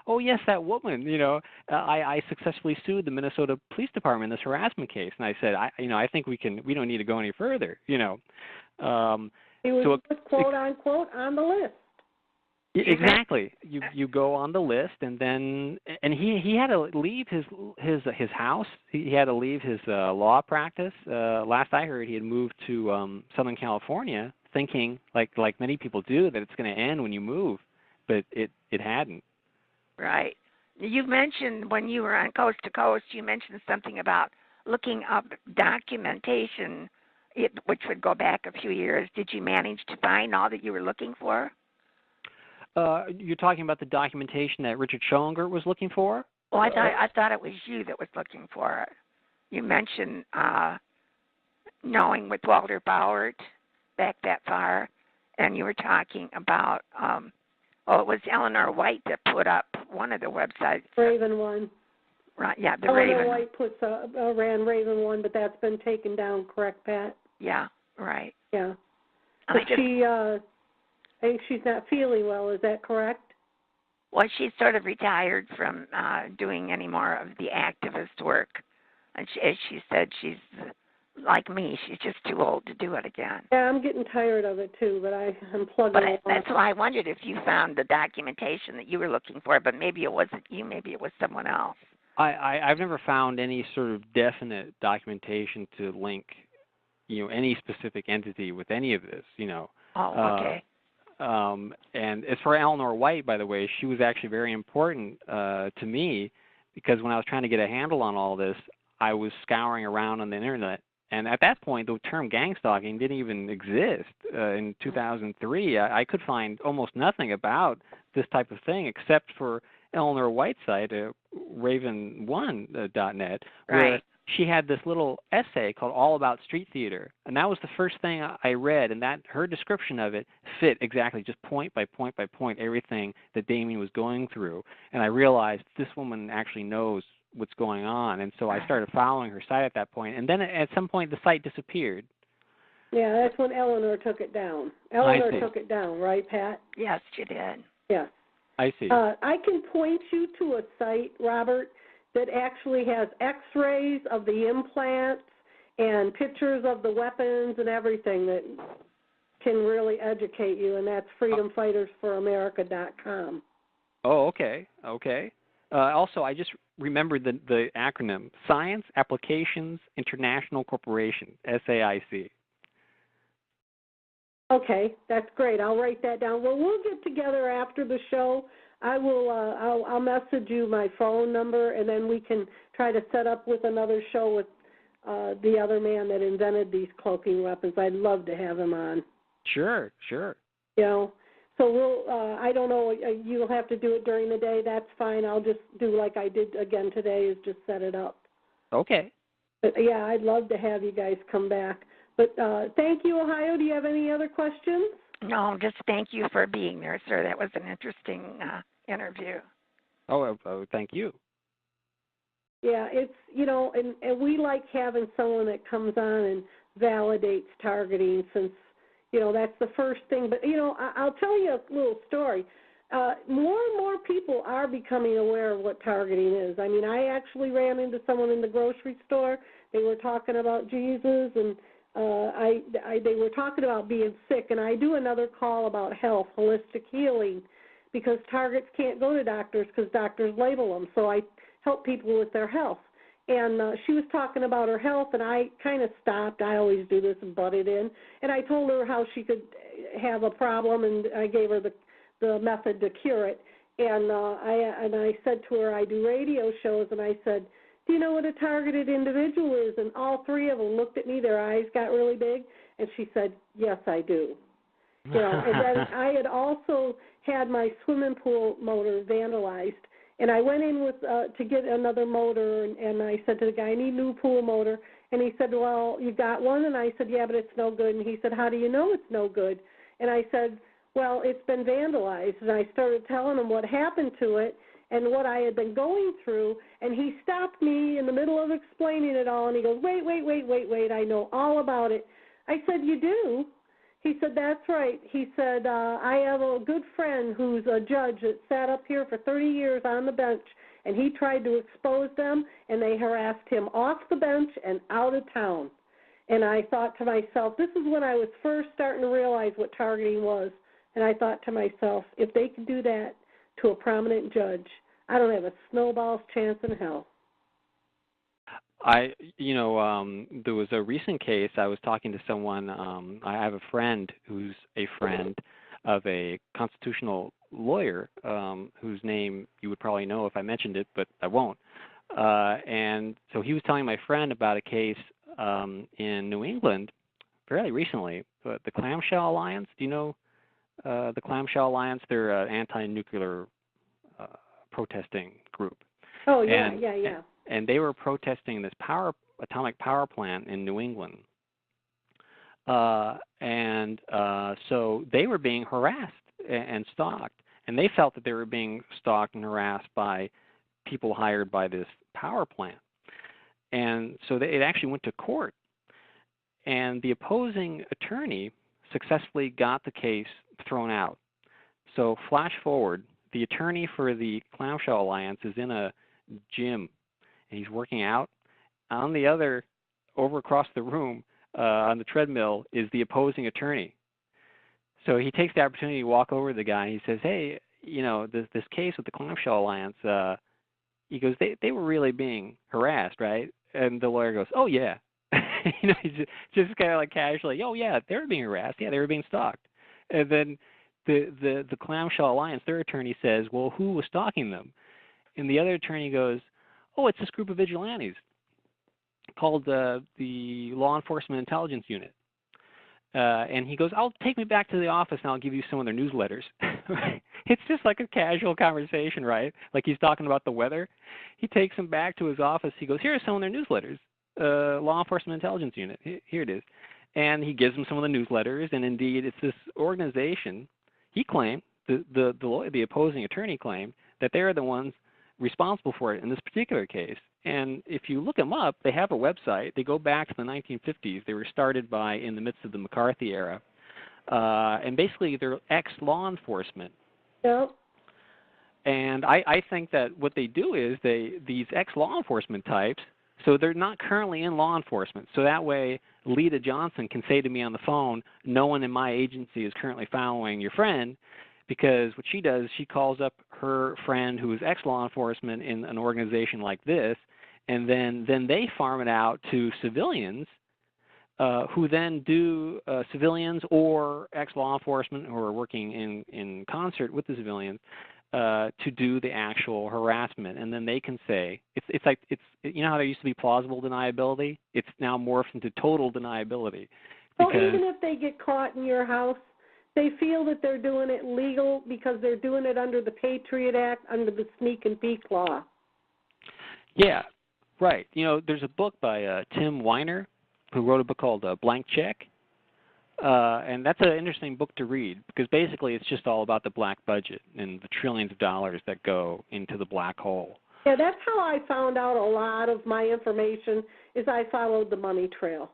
Oh, yes, that woman. I successfully sued the Minnesota Police Department in this harassment case. And I said, I think we don't need to go any further. He was just quote unquote on the list. Exactly. You go on the list, and then he had to leave his house. He had to leave his law practice. Last I heard, he had moved to Southern California, thinking like many people do that it's going to end when you move, but it hadn't. Right. You mentioned when you were on Coast to Coast, you mentioned something about looking up documentation, which would go back a few years. Did you manage to find all that you were looking for? You're talking about the documentation that Richard Schellinger was looking for? Oh, I thought it was you that was looking for it. You mentioned knowing with Walter Bauer back that far, and you were talking about it was Eleanor White that put up one of the websites. Raven one. Right, yeah, the Eleanor Raven. White ran Raven one, but that's been taken down, correct, Pat? Yeah, right. Yeah. But I think she's not feeling well, is that correct? Well, she's sort of retired from doing any more of the activist work. And as she said, she's like me. She's just too old to do it again. Yeah, I'm getting tired of it too, but I'm plugging along. That's why I wondered if you found the documentation that you were looking for, but maybe it wasn't you, maybe it was someone else. I've never found any sort of definite documentation to link, any specific entity with any of this, Oh, okay. And as for Eleanor White, by the way, she was actually very important to me, because when I was trying to get a handle on all this, I was scouring around on the internet, and at that point, the term gang stalking didn't even exist. In 2003, I could find almost nothing about this type of thing except for Eleanor White's site, raven1.net, where she had this little essay called All About Street Theater, and that was the first thing I read, and that her description of it fit exactly, just point by point by point, everything that Damien was going through, and I realized this woman actually knows what's going on, and so I started following her site at that point, and then at some point the site disappeared. Yeah, that's when Eleanor took it down. Eleanor took it down, right, Pat? Yes, she did. Yes. I see. I can point you to a site, Robert, that actually has x-rays of the implants and pictures of the weapons and everything that can really educate you, and that's freedomfightersforamerica.com. Oh, okay. Also, I just remembered the acronym, Science Applications International Corporation, SAIC. Okay, that's great. I'll write that down. Well, we'll get together after the show. I'll message you my phone number, and then we can try to set up with another show with the other man that invented these cloaking weapons. I'd love to have him on. Sure. So we'll, I don't know, you'll have to do it during the day. That's fine. I'll just do like I did again today, is just set it up. Okay. But, yeah, I'd love to have you guys come back. But thank you, Ohio. Do you have any other questions? No, just thank you for being there, sir. That was an interesting interview. Oh, thank you. Yeah, it's, and we like having someone that comes on and validates targeting, since, that's the first thing. But, I'll tell you a little story. More and more people are becoming aware of what targeting is. I mean, I actually ran into someone in the grocery store. They were talking about Jesus, and they were talking about being sick, and I do another call about health, holistic healing, because targets can't go to doctors because doctors label them. So I help people with their health. And she was talking about her health, and I kind of stopped. I always do this and butted in. And I told her how she could have a problem, and I gave her the method to cure it. And I said to her, I do radio shows, and I said, do you know what a targeted individual is? And all three of them looked at me. Their eyes got really big, and she said, yes, I do. And then I had also had my swimming pool motor vandalized. And I went in with to get another motor, and I said to the guy, I need a new pool motor. And he said, well, you got one? And I said, yeah, but it's no good. And he said, how do you know it's no good? And I said, well, it's been vandalized. And I started telling him what happened to it and what I had been going through. And he stopped me in the middle of explaining it all, and he goes, wait, I know all about it. I said, you do? He said, that's right. He said, I have a good friend who's a judge that sat up here for 30 years on the bench, and he tried to expose them, and they harassed him off the bench and out of town. And I thought to myself, this is when I was first starting to realize what targeting was. And I thought to myself, if they could do that to a prominent judge, I don't have a snowball's chance in hell. There was a recent case. I was talking to someone. I have a friend who's a friend of a constitutional lawyer whose name you would probably know if I mentioned it, but I won't. And so he was telling my friend about a case in New England fairly recently, the Clamshell Alliance. Do you know the Clamshell Alliance? They're an anti-nuclear protesting group. Oh, yeah. And they were protesting this atomic power plant in New England. So they were being harassed and stalked. And they felt that they were being stalked and harassed by people hired by this power plant. And so it actually went to court. And the opposing attorney successfully got the case thrown out. So flash forward, the attorney for the Clamshell Alliance is in a gym, and he's working out. Over across the room on the treadmill is the opposing attorney. So he takes the opportunity to walk over to the guy, and he says, hey, this case with the Clamshell Alliance, he goes, they were really being harassed, right? And the lawyer goes, oh, yeah. He just kind of like casually, oh, yeah, they were being harassed. Yeah, they were being stalked. And then the Clamshell Alliance, their attorney says, well, who was stalking them? And the other attorney goes, oh, it's this group of vigilantes called the Law Enforcement Intelligence Unit. And he goes, take me back to the office and I'll give you some of their newsletters. It's just like a casual conversation, right? Like he's talking about the weather. He takes him back to his office. He goes, here are some of their newsletters, Law Enforcement Intelligence Unit. Here it is. And he gives him some of the newsletters, and indeed it's this organization. He claimed, the opposing attorney claimed, that they're the ones responsible for it in this particular case. And if you look them up, they have a website. They go back to the 1950s. They were started in the midst of the McCarthy era. And basically they're ex-law enforcement. Yep. And I think that what they do is these ex-law enforcement types, so they're not currently in law enforcement. So that way Lita Johnson can say to me on the phone, no one in my agency is currently following your friend, because what she does, she calls up her friend who is ex-law enforcement in an organization like this, and then they farm it out to civilians who then do civilians or ex-law enforcement who are working in concert with the civilians to do the actual harassment. And then they can say, it's like how there used to be plausible deniability? It's now morphed into total deniability. Well, even if they get caught in your house, they feel that they're doing it legal because they're doing it under the Patriot Act, under the sneak and peek law. Yeah, right. There's a book by Tim Weiner, who wrote a book called Blank Check. And that's an interesting book to read because basically it's just all about the black budget and the trillions of dollars that go into the black hole. Yeah, that's how I found out a lot of my information is I followed the money trail.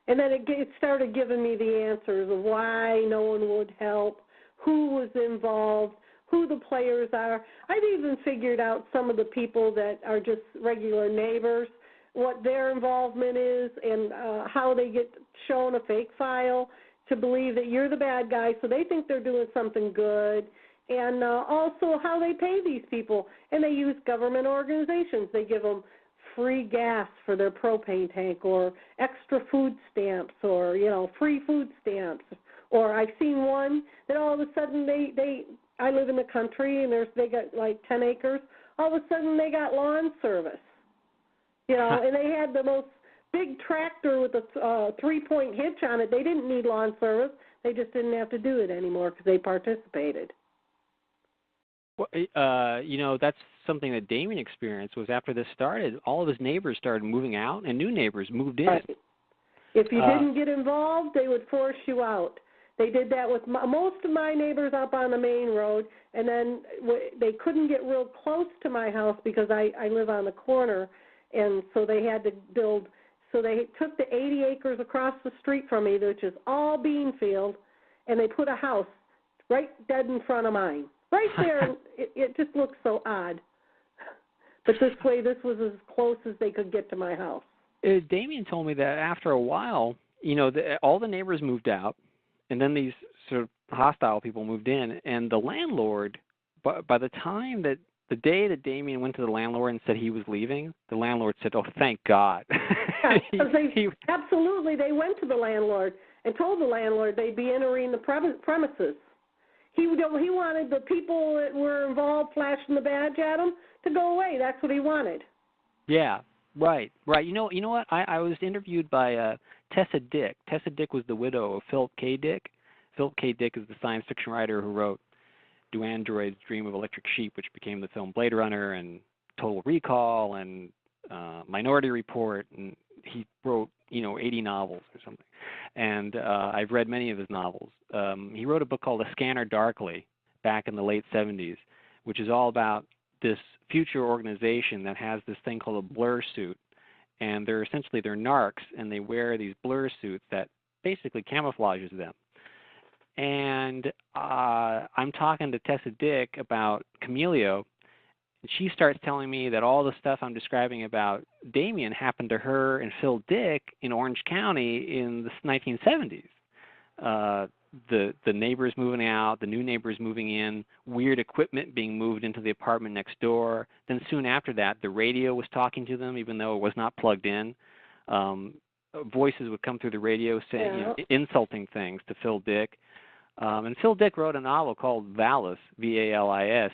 And then it started giving me the answers of why no one would help, who was involved, who the players are. I've even figured out some of the people that are just regular neighbors, what their involvement is, and how they get shown a fake file to believe that you're the bad guy, so they think they're doing something good, and also how they pay these people. And they use government organizations. They give them free gas for their propane tank or extra food stamps or, free food stamps. Or I've seen one that all of a sudden I live in the country and they got like 10 acres. All of a sudden they got lawn service. And they had the most big tractor with a 3-point hitch on it. They didn't need lawn service. They just didn't have to do it anymore because they participated. Well, that's something that Damien experienced was after this started, all of his neighbors started moving out and new neighbors moved in. Right. If you didn't get involved, they would force you out. They did that with most of my neighbors up on the main road, and then they couldn't get real close to my house because I live on the corner, and so they had to build. So they took the 80 acres across the street from me, which is all bean field, and they put a house right dead in front of mine. Right there, it just looks so odd. But this way, this was as close as they could get to my house. Damien told me that after a while, all the neighbors moved out, and then these sort of hostile people moved in, and the landlord, by the time that the day that Damien went to the landlord and said he was leaving, the landlord said, "Oh, thank God." Absolutely, they went to the landlord and told the landlord they'd be entering the premises. He wanted the people that were involved flashing the badge at him to go away. That's what he wanted. Yeah, right. You know what? I was interviewed by Tessa Dick. Tessa Dick was the widow of Philip K. Dick. Philip K. Dick is the science fiction writer who wrote Do Androids Dream of Electric Sheep, which became the film Blade Runner, and Total Recall, and Minority Report, and he wrote 80 novels or something. And I've read many of his novels. He wrote a book called A Scanner Darkly back in the late 70s, which is all about this future organization that has this thing called a blur suit. And they're narcs, and they wear these blur suits that basically camouflages them. And I'm talking to Tessa Dick about Camelio, and she starts telling me that all the stuff I'm describing about Damien happened to her and Phil Dick in Orange County in the 1970s. The neighbors moving out, the new neighbors moving in, weird equipment being moved into the apartment next door. Then soon after that, the radio was talking to them even though it was not plugged in. Voices would come through the radio saying, insulting things to Phil Dick. And Phil Dick wrote a novel called Valis, V-A-L-I-S,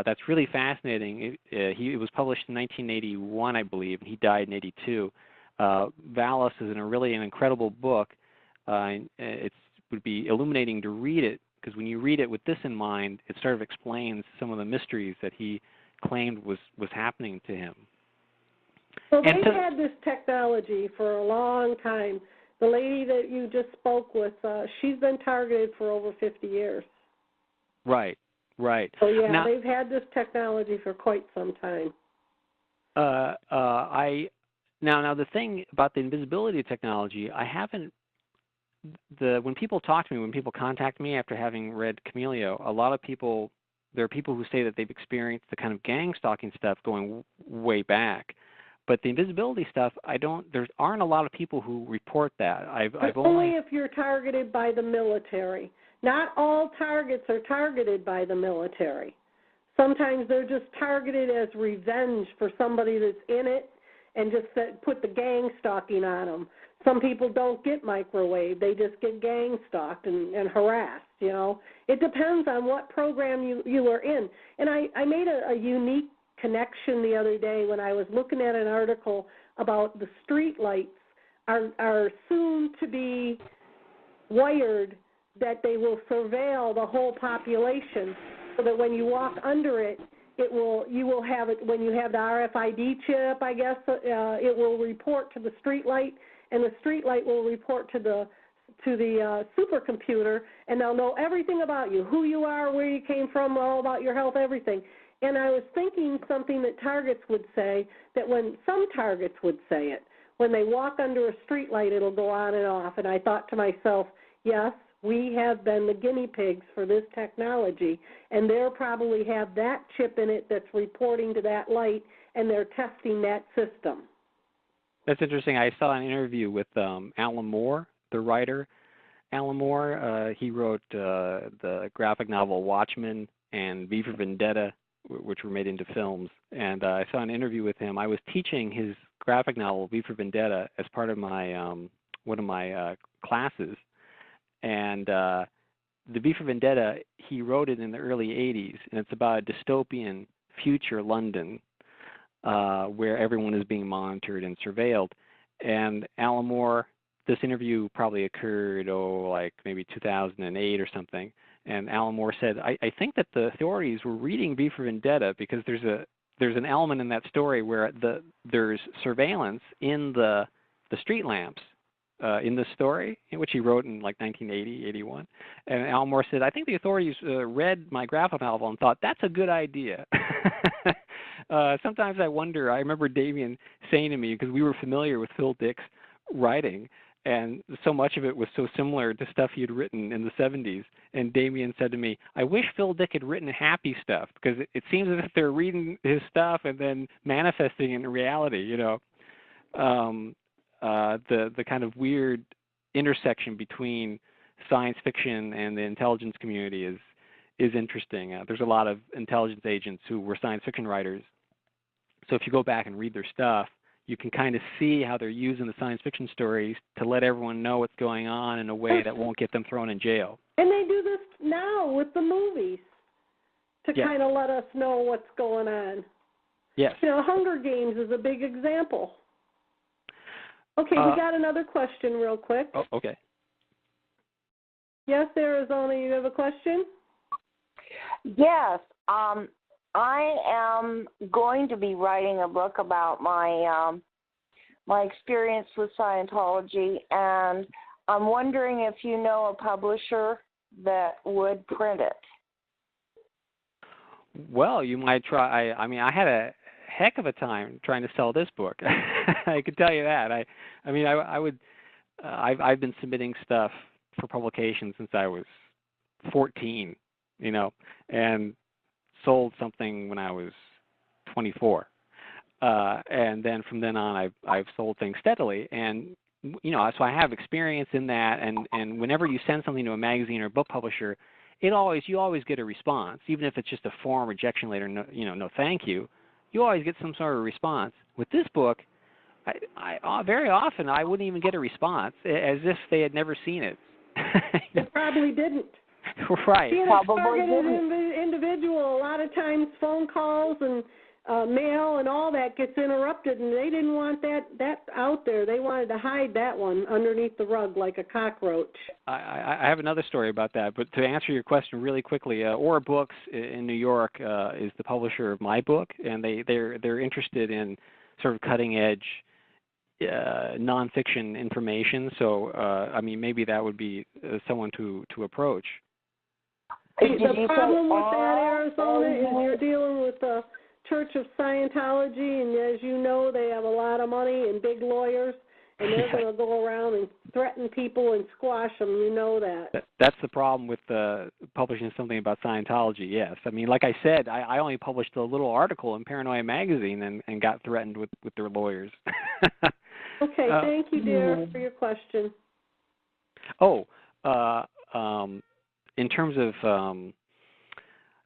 that's really fascinating. It was published in 1981, I believe, and he died in 82. Valis is really an incredible book. It would be illuminating to read it, because when you read it with this in mind, it sort of explains some of the mysteries that he claimed was happening to him. Well, they've had this technology for a long time. The lady that you just spoke with, she's been targeted for over 50 years. Right. So, yeah, now, they've had this technology for quite some time. Now the thing about the invisibility technology, when people talk to me, when people contact me after having read Camelio, there are people who say that they've experienced the kind of gang stalking stuff going way back. But the invisibility stuff, there aren't a lot of people who report that. I've only if you're targeted by the military. Not all targets are targeted by the military. Sometimes they're just targeted as revenge for somebody that's in it and just put the gang stalking on them. Some people don't get microwave. They just get gang stalked and harassed, It depends on what program you are in. And I made a unique connection the other day when I was looking at an article about the street lights are soon to be wired that they will surveil the whole population, so that when you walk under it, you will have it when you have the RFID chip. I guess it will report to the street light, and the street light will report to the supercomputer, and they'll know everything about you, who you are, where you came from, all about your health, everything. And I was thinking something that targets would say, that when some targets would say it, when they walk under a street light, it'll go on and off. And I thought to myself, yes, we have been the guinea pigs for this technology, and they'll probably have that chip in it that's reporting to that light, and they're testing that system. That's interesting. I saw an interview with Alan Moore, the writer. Alan Moore, he wrote the graphic novel Watchmen and V for Vendetta, which were made into films. And I saw an interview with him. I was teaching his graphic novel V for Vendetta as part of my one of my classes. And the V for Vendetta, he wrote it in the early 80s, and it's about a dystopian future London where everyone is being monitored and surveilled. And Alan Moore, this interview probably occurred, like maybe 2008 or something. And Alan Moore said, I think that the authorities were reading V for Vendetta because there's an element in that story where there's surveillance in the street lamps in the story, which he wrote in like 1980, 81. And Alan Moore said, I think the authorities read my graphic novel and thought, that's a good idea. Sometimes I wonder, I remember Damien saying to me, because we were familiar with Phil Dick's writing, and so much of it was so similar to stuff he had written in the 70s. And Damien said to me, I wish Phil Dick had written happy stuff, because it seems as if they're reading his stuff and then manifesting in reality, the kind of weird intersection between science fiction and the intelligence community is interesting. There's a lot of intelligence agents who were science fiction writers. So if you go back and read their stuff, you can kind of see how they're using the science fiction stories to let everyone know what's going on in a way that won't get them thrown in jail. And they do this now with the movies to Yes. kind of let us know what's going on. Yes. You know, Hunger Games is a big example. Okay, we got another question real quick. Oh, okay. Yes, Arizona, you have a question? Yes. I am going to be writing a book about my my experience with Scientology, and I'm wondering if you know a publisher that would print it. Well, you might try. I mean, I had a heck of a time trying to sell this book. I could tell you that. I would. I've been submitting stuff for publication since I was 14, you know, and sold something when I was 24. And then from then on, I've sold things steadily, and you know, so I have experience in that. And whenever you send something to a magazine or a book publisher, you always get a response, even if it's just a form rejection letter. No, you know, no, thank you. You always get some sort of response. With this book, I very often I wouldn't even get a response, as if they had never seen it. They probably didn't. Right. Being a targeted individual, a lot of times phone calls and mail and all that gets interrupted, and they didn't want that out there. They wanted to hide that one underneath the rug like a cockroach. I have another story about that, but to answer your question really quickly, Aura Books in New York is the publisher of my book, and they're interested in sort of cutting edge nonfiction information. So I mean, maybe that would be someone to approach. The problem with that, Arizona, is you're dealing with the Church of Scientology, and as you know, they have a lot of money and big lawyers, and they're going to go around and threaten people and squash them. You know that. That's the problem with publishing something about Scientology, yes. I mean, like I said, I only published a little article in Paranoia Magazine and got threatened with their lawyers. Okay, thank you, dear, for your question. In terms of,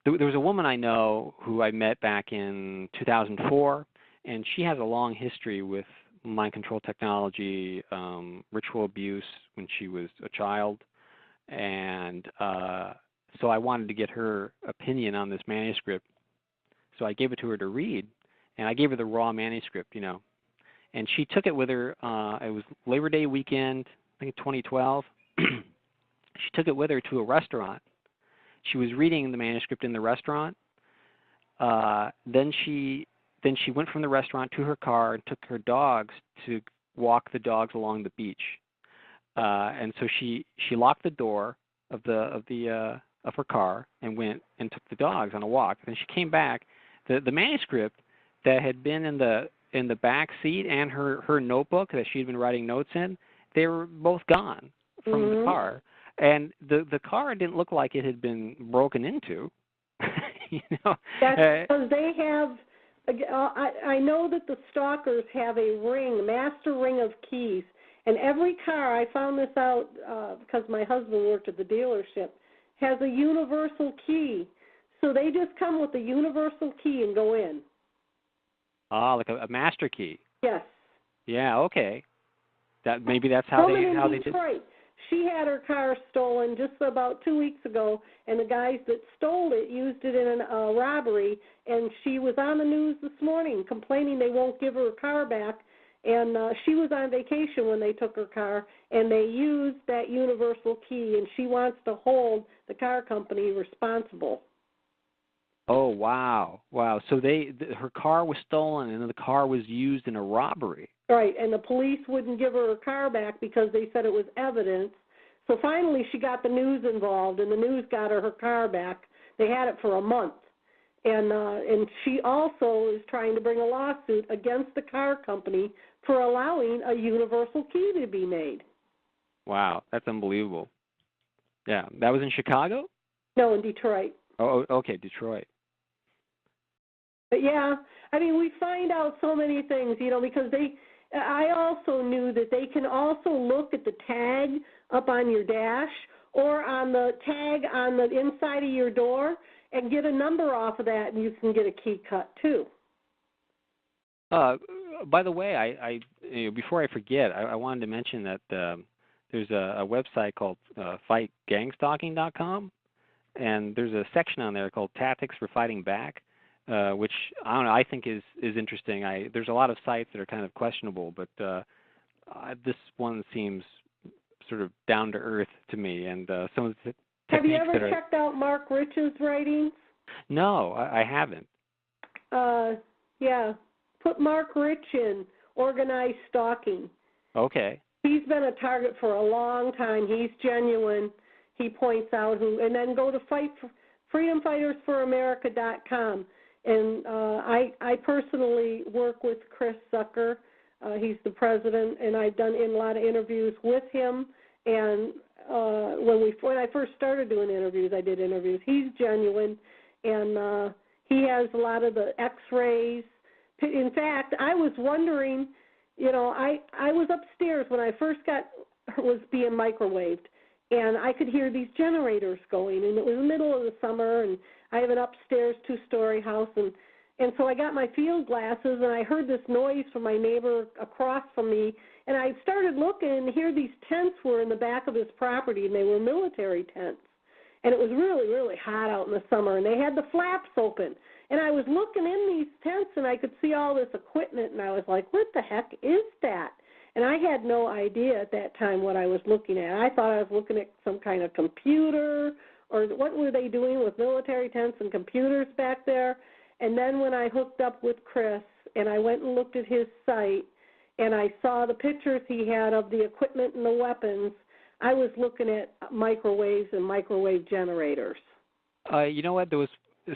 there was a woman I know who I met back in 2004, and she has a long history with mind control technology, ritual abuse when she was a child, and so I wanted to get her opinion on this manuscript. So I gave it to her to read, and I gave her the raw manuscript, you know, and she took it with her. It was Labor Day weekend, I think 2012. She took it with her to a restaurant. She was reading the manuscript in the restaurant. Then she went from the restaurant to her car and took her dogs to walk the dogs along the beach. And so she locked the door of her car and went and took the dogs on a walk. Then she came back. The manuscript that had been in the back seat and her notebook that she had been writing notes in, they were both gone from the car. And the car didn't look like it had been broken into. You know? That's because they have, I know that the stalkers have a ring, master ring of keys. And every car, I found this out because my husband worked at the dealership, has a universal key. So they just come with a universal key and go in. Like a master key. Yes. Yeah, okay. Maybe that's how they did. She had her car stolen just about 2 weeks ago, and the guys that stole it used it in a robbery, and she was on the news this morning complaining they won't give her car back, and she was on vacation when they took her car, and they used that universal key, and she wants to hold the car company responsible. Oh, wow. Wow. So her car was stolen, and the car was used in a robbery. Right, and the police wouldn't give her car back because they said it was evidence. So finally she got the news involved, and the news got her car back. They had it for a month. And she also is trying to bring a lawsuit against the car company for allowing a universal key to be made. Wow, that's unbelievable. Yeah, that was in Chicago? No, in Detroit. Oh, okay, Detroit. But yeah, I mean, we find out so many things, you know, because I also knew that they can also look at the tag up on your dash, or on the tag on the inside of your door and get a number off of that, and you can get a key cut too. By the way, I before I forget, I wanted to mention that there's a website called fightgangstalking.com, and there's a section on there called Tactics for Fighting Back, which I don't know, I think is interesting. There's a lot of sites that are kind of questionable, but this one seems sort of down to earth to me, and some of the Have you techniques ever checked out Mark Rich's writings? No, I haven't. Yeah. Put Mark Rich in, Organized Stalking. Okay. He's been a target for a long time. He's genuine. He points out who, and then go to freedomfightersforamerica.com. And I personally work with Chris Zucker. He's the president, and I've done a lot of interviews with him. And when I first started doing interviews, I did interviews. He's genuine, and he has a lot of the X-rays. In fact, I was wondering, I was upstairs when I first was being microwaved, and I could hear these generators going, and it was the middle of the summer, and I have an upstairs 2-story house, and so I got my field glasses, and I heard this noise from my neighbor across from me, and I started looking, and here these tents were in the back of his property, and they were military tents, and it was really, really hot out in the summer, and they had the flaps open. And I was looking in these tents, and I could see all this equipment, and I was like, what the heck is that? And I had no idea at that time what I was looking at. I thought I was looking at some kind of computer, or what were they doing with military tents and computers back there? And then when I hooked up with Chris, and I went and looked at his site, and I saw the pictures he had of the equipment and the weapons, I was looking at microwaves and microwave generators. You know what? There was...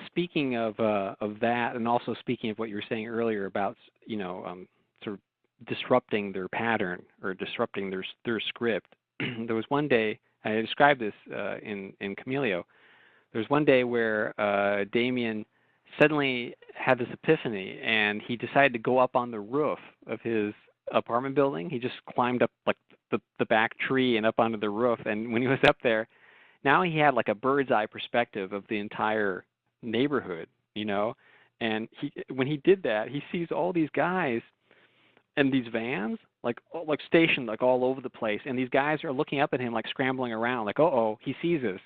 Speaking of that, and also speaking of what you were saying earlier about sort of disrupting their pattern or disrupting their script, there was one day I described this in Camelio. There was one day where Damien suddenly had this epiphany, and he decided to go up on the roof of his apartment building. He just climbed up like the back tree and up onto the roof, and when he was up there, now he had like a bird's eye perspective of the entire neighborhood, and when he did that, he sees all these guys and these vans like stationed like all over the place, and these guys are looking up at him like scrambling around like, oh, he sees us.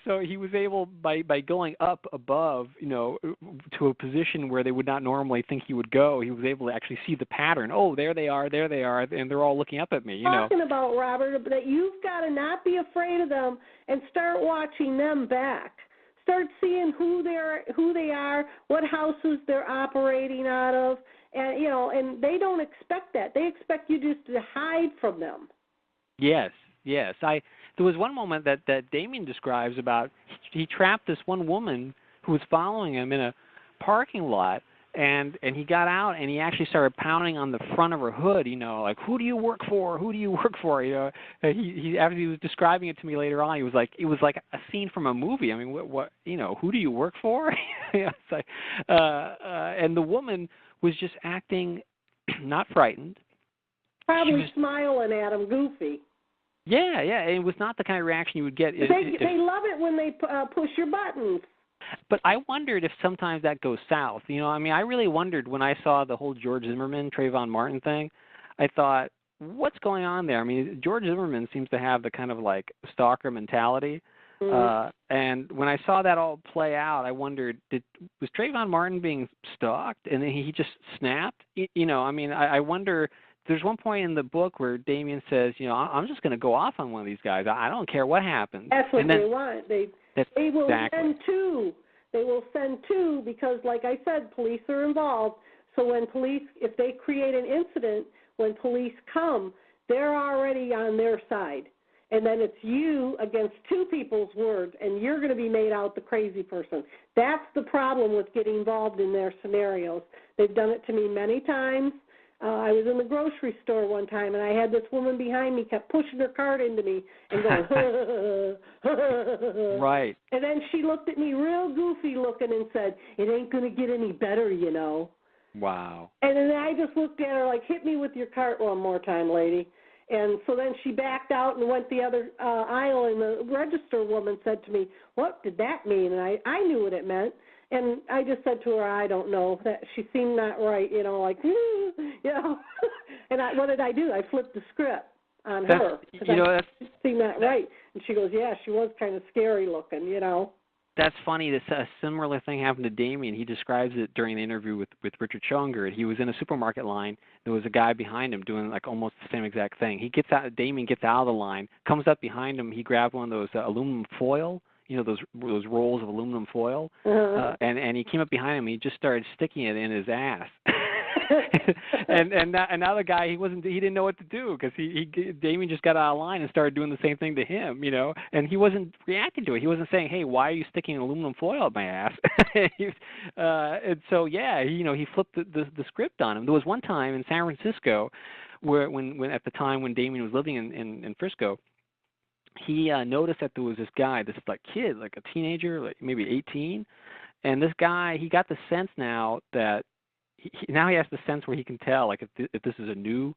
So he was able, by going up above, to a position where they would not normally think he would go, he was able to actually see the pattern. Oh, there they are, and they're all looking up at me. Talking about, Robert, that you've got to not be afraid of them and start watching them back. Start seeing who they are, what houses they're operating out of, and and they don't expect that. They expect you just to hide from them. Yes. There was one moment that Damien describes about he trapped this one woman who was following him in a parking lot, and he got out and he actually started pounding on the front of her hood, like, who do you work for? Who do you work for? He after he was describing it to me later on, he was like, it was like a scene from a movie. I mean, what who do you work for? It's like, and the woman was just acting not frightened. Probably smiling at him, goofy. Yeah, it was not the kind of reaction you would get. They love it when they push your buttons. But I wondered if sometimes that goes south. I really wondered when I saw the whole George Zimmerman, Trayvon Martin thing. I thought, what's going on there? I mean, George Zimmerman seems to have the kind of like stalker mentality. Mm-hmm. And when I saw that all play out, I wondered, was Trayvon Martin being stalked and then he just snapped? I wonder. There's one point in the book where Damien says, I'm just going to go off on one of these guys. I don't care what happens. That's what they want. They will send two. They will send two because, like I said, police are involved. So if they create an incident, when police come, they're already on their side. And then it's you against two people's words, and you're going to be made out the crazy person. That's the problem with getting involved in their scenarios. They've done it to me many times. I was in the grocery store one time, and I had this woman behind me kept pushing her cart into me and going, Right. And then she looked at me real goofy looking and said, it ain't going to get any better, Wow. And then I just looked at her like, hit me with your cart one more time, lady. And so then she backed out and went the other aisle, and the register woman said to me, "What did that mean?" And I knew what it meant. And I just said to her, "I don't know." That she seemed not right, like, And what did I do? I flipped the script on her. That seemed not right. And she goes, "Yeah, she was kind of scary looking, That's funny. A similar thing happened to Damien. He describes it during the interview with Richard Schonger. He was in a supermarket line. There was a guy behind him doing like almost the same exact thing. He gets out. Damien gets out of the line, comes up behind him. He grabbed one of those aluminum foil, those rolls of aluminum foil, and he came up behind him. And he just started sticking it in his ass. and now the guy he didn't know what to do because Damien just got out of line and started doing the same thing to him, and he wasn't reacting to it. He wasn't saying, "Hey, why are you sticking aluminum foil up my ass?" And so he flipped the script on him. There was one time in San Francisco where when at the time when Damien was living in Frisco, he noticed that there was this guy, this like kid, like a teenager, like maybe 18, and this guy, he got the sense now that now he has the sense where he can tell like if this is a new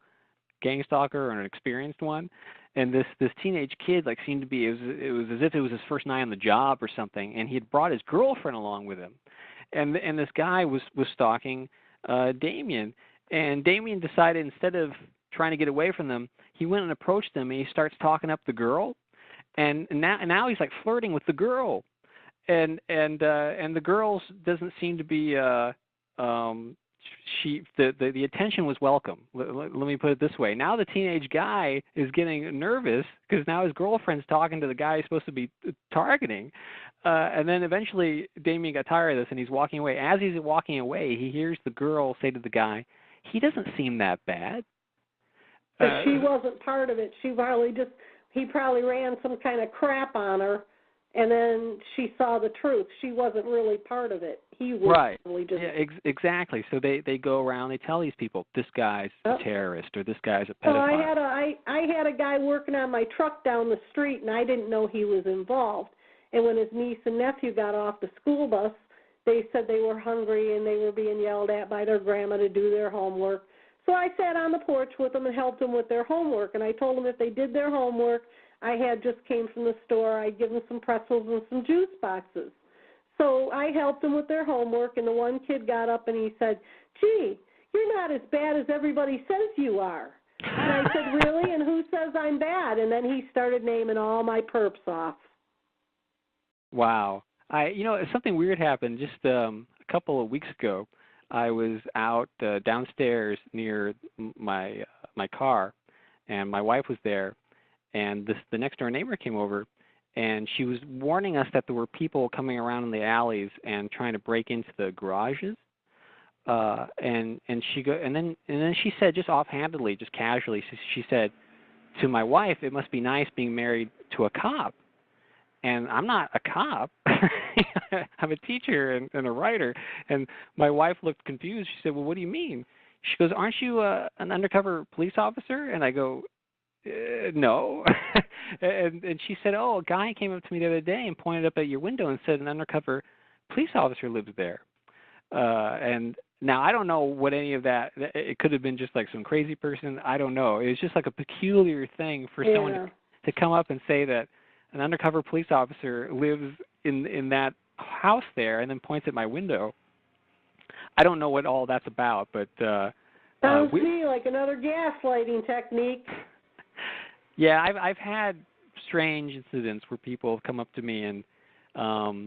gang stalker or an experienced one. And this teenage kid like seemed to be, it was as if it was his first night on the job or something, and he had brought his girlfriend along with him, and this guy was stalking Damien, and Damien decided instead of trying to get away from them, he went and approached them, and he starts talking up the girl, and now he's like flirting with the girl, and the girl doesn't seem to be the attention was welcome. Let me put it this way. Now the teenage guy is getting nervous because now his girlfriend's talking to the guy he's supposed to be targeting. And then eventually Damien got tired of this and he's walking away. As he's walking away, he hears the girl say to the guy, "He doesn't seem that bad." But she wasn't part of it. He probably ran some kind of crap on her. And then she saw the truth. She wasn't really part of it. He was right. Really just... Yeah, exactly. So they go around, they tell these people, this guy's a terrorist or this guy's a pedophile. So I had a guy working on my truck down the street, and I didn't know he was involved. And when his niece and nephew got off the school bus, they said they were hungry and they were being yelled at by their grandma to do their homework. So I sat on the porch with them and helped them with their homework. And I told them if they did their homework, I had just came from the store, I'd give them some pretzels and some juice boxes. So I helped them with their homework, and the one kid got up and he said, "Gee, you're not as bad as everybody says you are." And I said, "Really? And who says I'm bad?" And then he started naming all my perps off. Wow. Something weird happened just a couple of weeks ago. I was out downstairs near my car, and my wife was there. And the next door neighbor came over, and she was warning us that there were people coming around in the alleys and trying to break into the garages. And then she said just offhandedly, just casually, she said to my wife, "It must be nice being married to a cop." And I'm not a cop. I'm a teacher and a writer. And my wife looked confused. She said, "Well, what do you mean?" She goes, "Aren't you an undercover police officer?" And I go, "No." and she said, "Oh, a guy came up to me the other day and pointed up at your window and said an undercover police officer lives there." And now I don't know what any of that, it could have been just like some crazy person. I don't know. It was just like a peculiar thing for someone to come up and say that an undercover police officer lives in that house there and then points at my window. I don't know what all that's about, but sounds to me like another gaslighting technique. Yeah, I've had strange incidents where people have come up to me and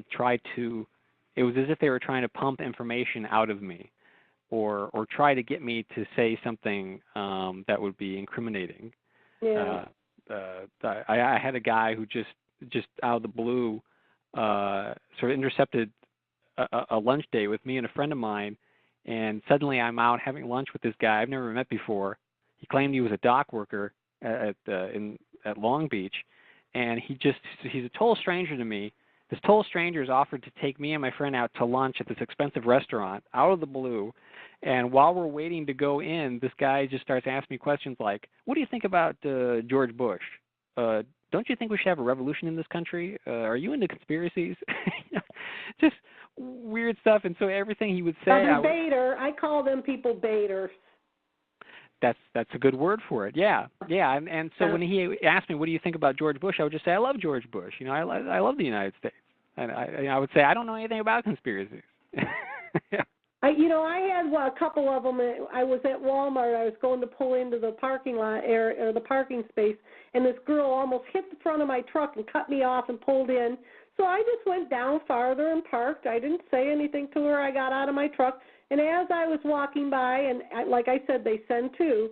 tried to, it was as if they were trying to pump information out of me or try to get me to say something that would be incriminating. Yeah. I had a guy who just out of the blue sort of intercepted a lunch day with me and a friend of mine, and suddenly I'm out having lunch with this guy I've never met before. He claimed he was a dock worker at Long Beach, and he's a total stranger to me. This total stranger has offered to take me and my friend out to lunch at this expensive restaurant out of the blue, and while we're waiting to go in, this guy just starts asking me questions like, "What do you think about George Bush? Don't you think we should have a revolution in this country? Are you into conspiracies?" Just weird stuff. And so everything he would say, baiter. I call them people baiters. That's a good word for it. Yeah. And so when he asked me, "What do you think about George Bush?" I would just say, "I love George Bush. You know, I love the United States." And I would say, "I don't know anything about conspiracies." Yeah. I had a couple of them. I was at Walmart. I was going to pull into the parking lot or the parking space, and this girl almost hit the front of my truck and cut me off and pulled in. So I just went down farther and parked. I didn't say anything to her. I got out of my truck, and as I was walking by, and like I said, they send two,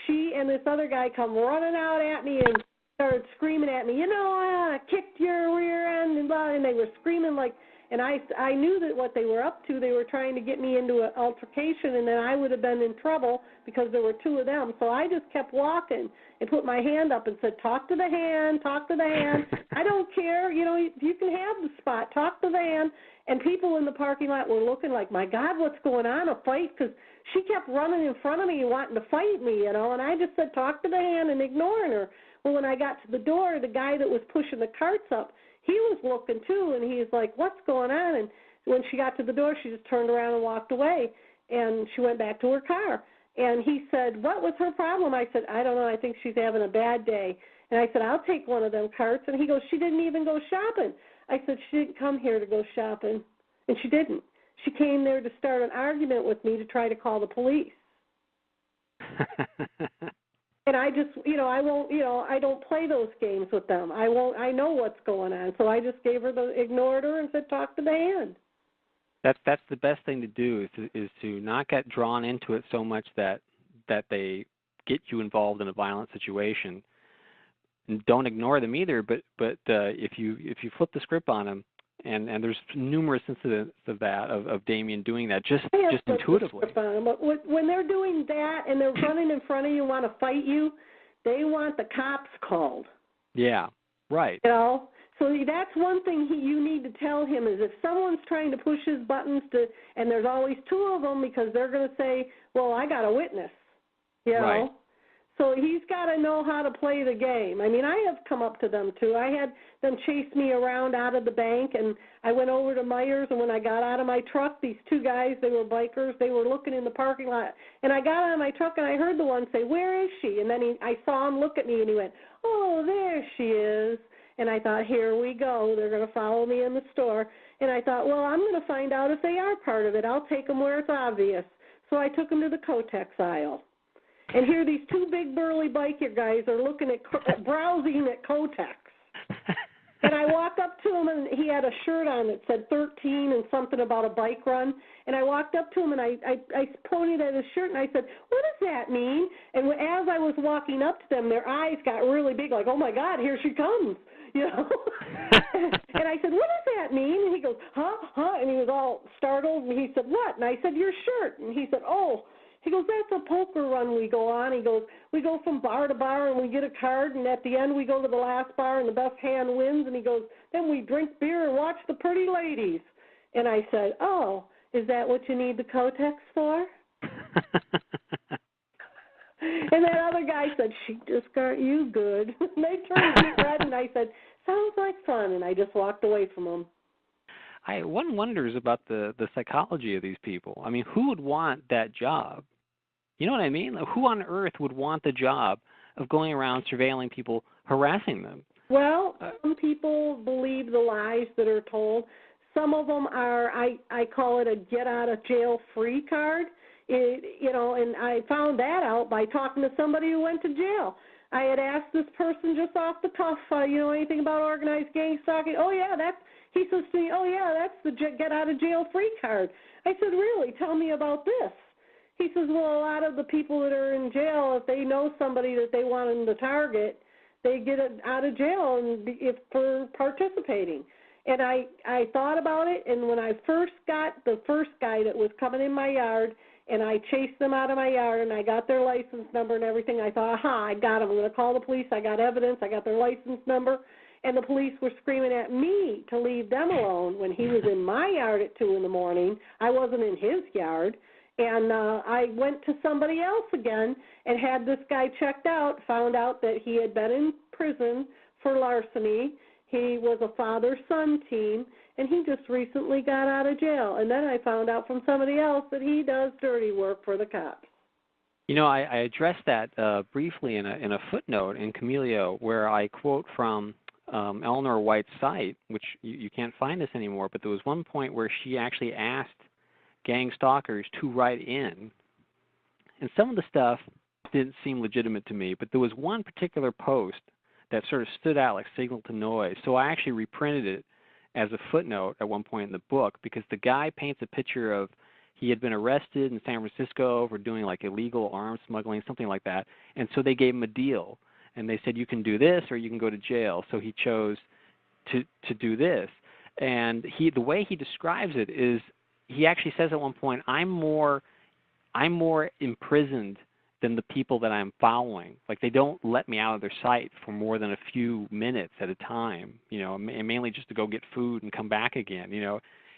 she and this other guy come running out at me and started screaming at me, I kicked your rear end, and blah, and they were screaming like, and I knew that what they were up to, they were trying to get me into an altercation, and then I would have been in trouble because there were two of them. So I just kept walking and put my hand up and said, talk to the hand, talk to the hand. I don't care. You can have the spot. Talk to the hand. And people in the parking lot were looking like, my God, what's going on, a fight? Because she kept running in front of me and wanting to fight me, and I just said, talk to the hand, and ignoring her. Well, when I got to the door, the guy that was pushing the carts up, he was looking too, and he's like, what's going on? And when she got to the door, she just turned around and walked away, and she went back to her car. And he said, what was her problem? I said, I don't know. I think she's having a bad day. And I said, I'll take one of them carts. And he goes, she didn't even go shopping. I said, she didn't come here to go shopping. And she didn't. She came there to start an argument with me to try to call the police. And I just, I won't, I don't play those games with them. I know what's going on. So I just ignored her and said, talk to the hand. That's the best thing to do is to not get drawn into it so much that they get you involved in a violent situation. And don't ignore them either, but if you flip the script on them, and there's numerous incidents of that, of Damien doing that just intuitively. But when they're doing that and they're running in front of you and want to fight you, they want the cops called. Yeah, right. So that's one thing you need to tell him is if someone's trying to push his buttons and there's always two of them because they're going to say, well, I got a witness, Right. So he's got to know how to play the game. I mean, I have come up to them, too. I had them chase me around out of the bank, and I went over to Myers, and when I got out of my truck, these two guys, they were bikers, they were looking in the parking lot. And I got out of my truck, and I heard the one say, where is she? And then I saw him look at me, and he went, oh, there she is. And I thought, here we go. They're going to follow me in the store. And I thought, well, I'm going to find out if they are part of it. I'll take them where it's obvious. So I took them to the Kotex aisle. And here these two big burly biker guys are looking at browsing at Kotex. And I walked up to him, and he had a shirt on that said 13 and something about a bike run. And I walked up to him, and I pointed at his shirt, and I said, what does that mean? And as I was walking up to them, their eyes got really big, like, oh, my God, here she comes. And I said, what does that mean? And he goes, huh? And he was all startled, and he said, what? And I said, your shirt. And he said, oh. He goes, that's a poker run we go on. He goes, we go from bar to bar and we get a card, and at the end we go to the last bar and the best hand wins. And he goes, then we drink beer and watch the pretty ladies. And I said, oh, is that what you need the Kotex for? And that other guy said, she just got you good. And they turned me red, and I said, sounds like fun. And I just walked away from them. One wonders about the psychology of these people. I mean, who would want that job? You know what I mean? Who on earth would want the job of going around surveilling people, harassing them? Well, some people believe the lies that are told. Some of them are, I call it a get-out-of-jail-free card. And I found that out by talking to somebody who went to jail. I had asked this person just off the cuff, anything about organized gang stalking? Oh, yeah, he says to me, oh, yeah, that's the get-out-of-jail-free card. I said, really? Tell me about this. He says, well, a lot of the people that are in jail, if they know somebody that they want them to target, they get out of jail for participating. And I thought about it, and when I first got the first guy that was coming in my yard, and I chased them out of my yard, and I got their license number and everything, I thought, aha, I got them. I'm going to call the police. I got evidence. I got their license number. And the police were screaming at me to leave them alone when he was in my yard at 2 in the morning. I wasn't in his yard. And I went to somebody else again and had this guy checked out, found out that he had been in prison for larceny. He was a father-son team, and he just recently got out of jail. And then I found out from somebody else that he does dirty work for the cops. I addressed that briefly in a footnote in Camellia, where I quote from Eleanor White's site, which you can't find this anymore, but there was one point where she actually asked gang stalkers to write in, and some of the stuff didn't seem legitimate to me, but there was one particular post that sort of stood out like signal to noise, so I actually reprinted it as a footnote at one point in the book, because the guy paints a picture of he had been arrested in San Francisco for doing like illegal arms smuggling, something like that, and so they gave him a deal, and they said you can do this or you can go to jail, so he chose to do this. And the way he describes it is, he actually says at one point, I'm more imprisoned than the people that I'm following. Like, they don't let me out of their sight for more than a few minutes at a time, and mainly just to go get food and come back again.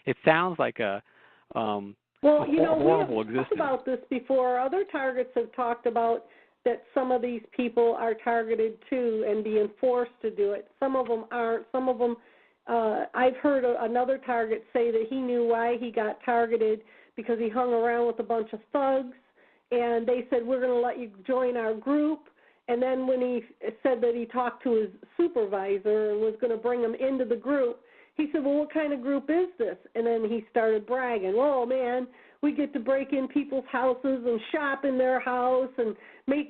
It sounds like a horrible existence. We have talked about this before. Other targets have talked about that some of these people are targeted too and being forced to do it. Some of them aren't. Some of them, I've heard another target say that he knew why he got targeted, because he hung around with a bunch of thugs, and they said, we're going to let you join our group. And then when he said that he talked to his supervisor and was going to bring him into the group, he said, well, what kind of group is this? And then he started bragging, oh, man, we get to break in people's houses and shop in their house and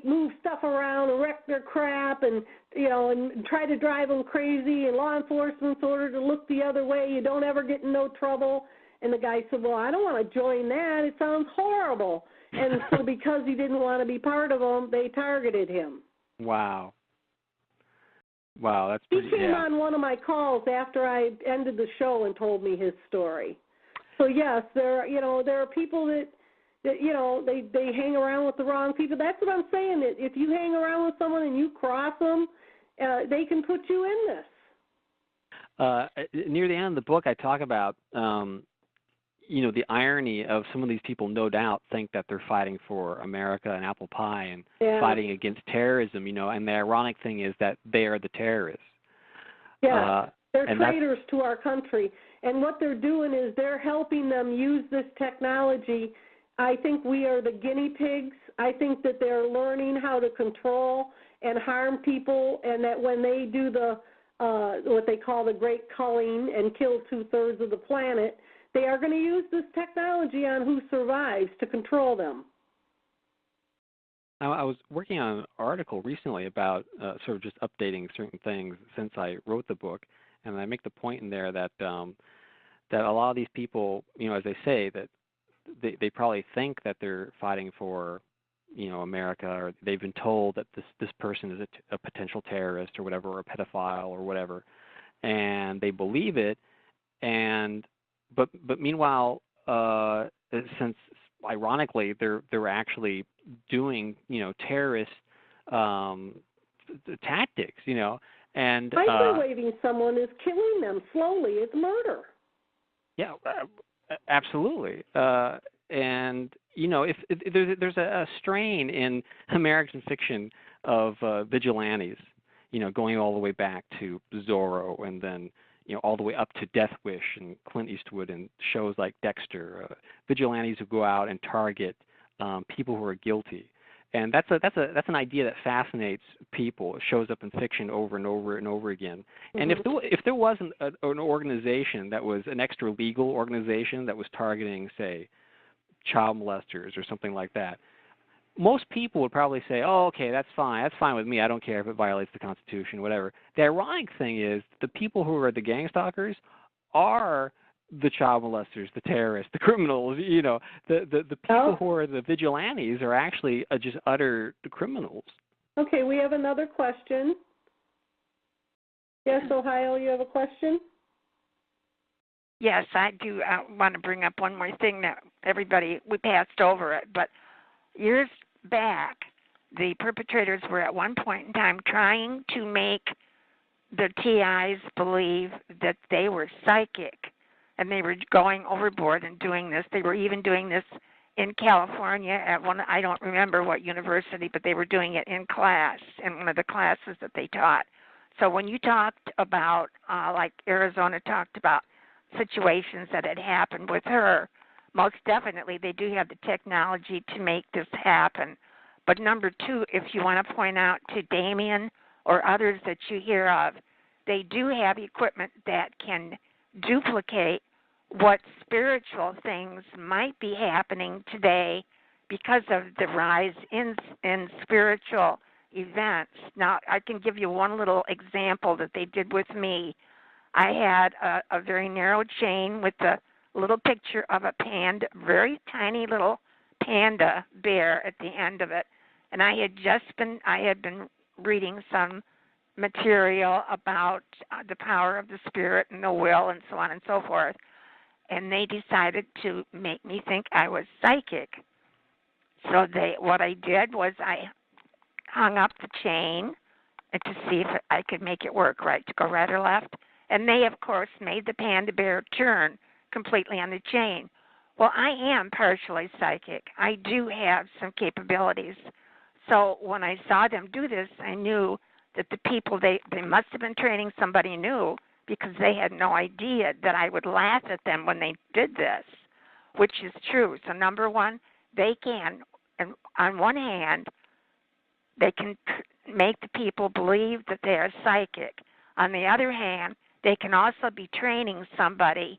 move stuff around and wreck their crap and, and try to drive them crazy, and law enforcement's ordered to look the other way. You don't ever get in no trouble. And the guy said, well, I don't want to join that. It sounds horrible. And so because he didn't want to be part of them, they targeted him. Wow. Wow, that's pretty, He came on one of my calls after I ended the show and told me his story. So yes, there are people that they hang around with the wrong people. That's what I'm saying. That if you hang around with someone and you cross them, they can put you in this. Near the end of the book, I talk about the irony of some of these people, no doubt, think that they're fighting for America and apple pie and fighting against terrorism, and the ironic thing is that they are the terrorists. Yeah, they're traitors to our country. And what they're doing is they're helping them use this technology. I think we are the guinea pigs. I think that they're learning how to control and harm people, and that when they do the what they call the great culling and kill 2/3 of the planet, they are going to use this technology on who survives to control them. I was working on an article recently about sort of just updating certain things since I wrote the book, and I make the point in there that that a lot of these people, as they say, that they probably think that they're fighting for, America, or they've been told that this person is a potential terrorist or whatever, or a pedophile or whatever, and they believe it, but meanwhile, since ironically they're actually doing terrorist tactics, and microwaving someone is killing them slowly. It's murder. Yeah, absolutely. And if there's a strain in American fiction of vigilantes, going all the way back to Zorro, and then all the way up to Death Wish and Clint Eastwood and shows like Dexter, vigilantes who go out and target people who are guilty. And that's an idea that fascinates people. It shows up in fiction over and over and over again. And if there wasn't an organization that was an extra legal organization that was targeting, say, child molesters or something like that, most people would probably say, oh, okay, that's fine. That's fine with me. I don't care if it violates the Constitution, whatever. The ironic thing is the people who are the gang stalkers are the child molesters, the terrorists, the criminals. The people who are the vigilantes are actually just utter criminals. Okay, we have another question. Yes, Ohio, you have a question? Yes, I do. I want to bring up one more thing that we passed over it, but years back, the perpetrators were at one point in time trying to make the TIs believe that they were psychic, and they were going overboard and doing this. They were even doing this in California at I don't remember what university, but they were doing it in class, in one of the classes that they taught. So when you talked about, like Arizona talked about situations that had happened with her, most definitely they do have the technology to make this happen. But number two, if you want to point out to Damien or others that you hear of, they do have equipment that can duplicate what spiritual things might be happening today because of the rise in spiritual events. Now, I can give you one little example that they did with me. I had a very narrow chain with a little picture of a panda, very tiny little panda bear at the end of it. And I had been reading some material about the power of the spirit and the will and so on and so forth. And they decided to make me think I was psychic. So what I did was I hung up the chain and to see if I could make it work right, to go right or left. And they, of course, made the panda bear turn completely on the chain. Well, I am partially psychic. I do have some capabilities. So when I saw them do this, I knew that the people, they must have been training somebody new, because they had no idea that I would laugh at them when they did this, which is true. So number one, they can, and on one hand, they can make the people believe that they are psychic. On the other hand, they can also be training somebody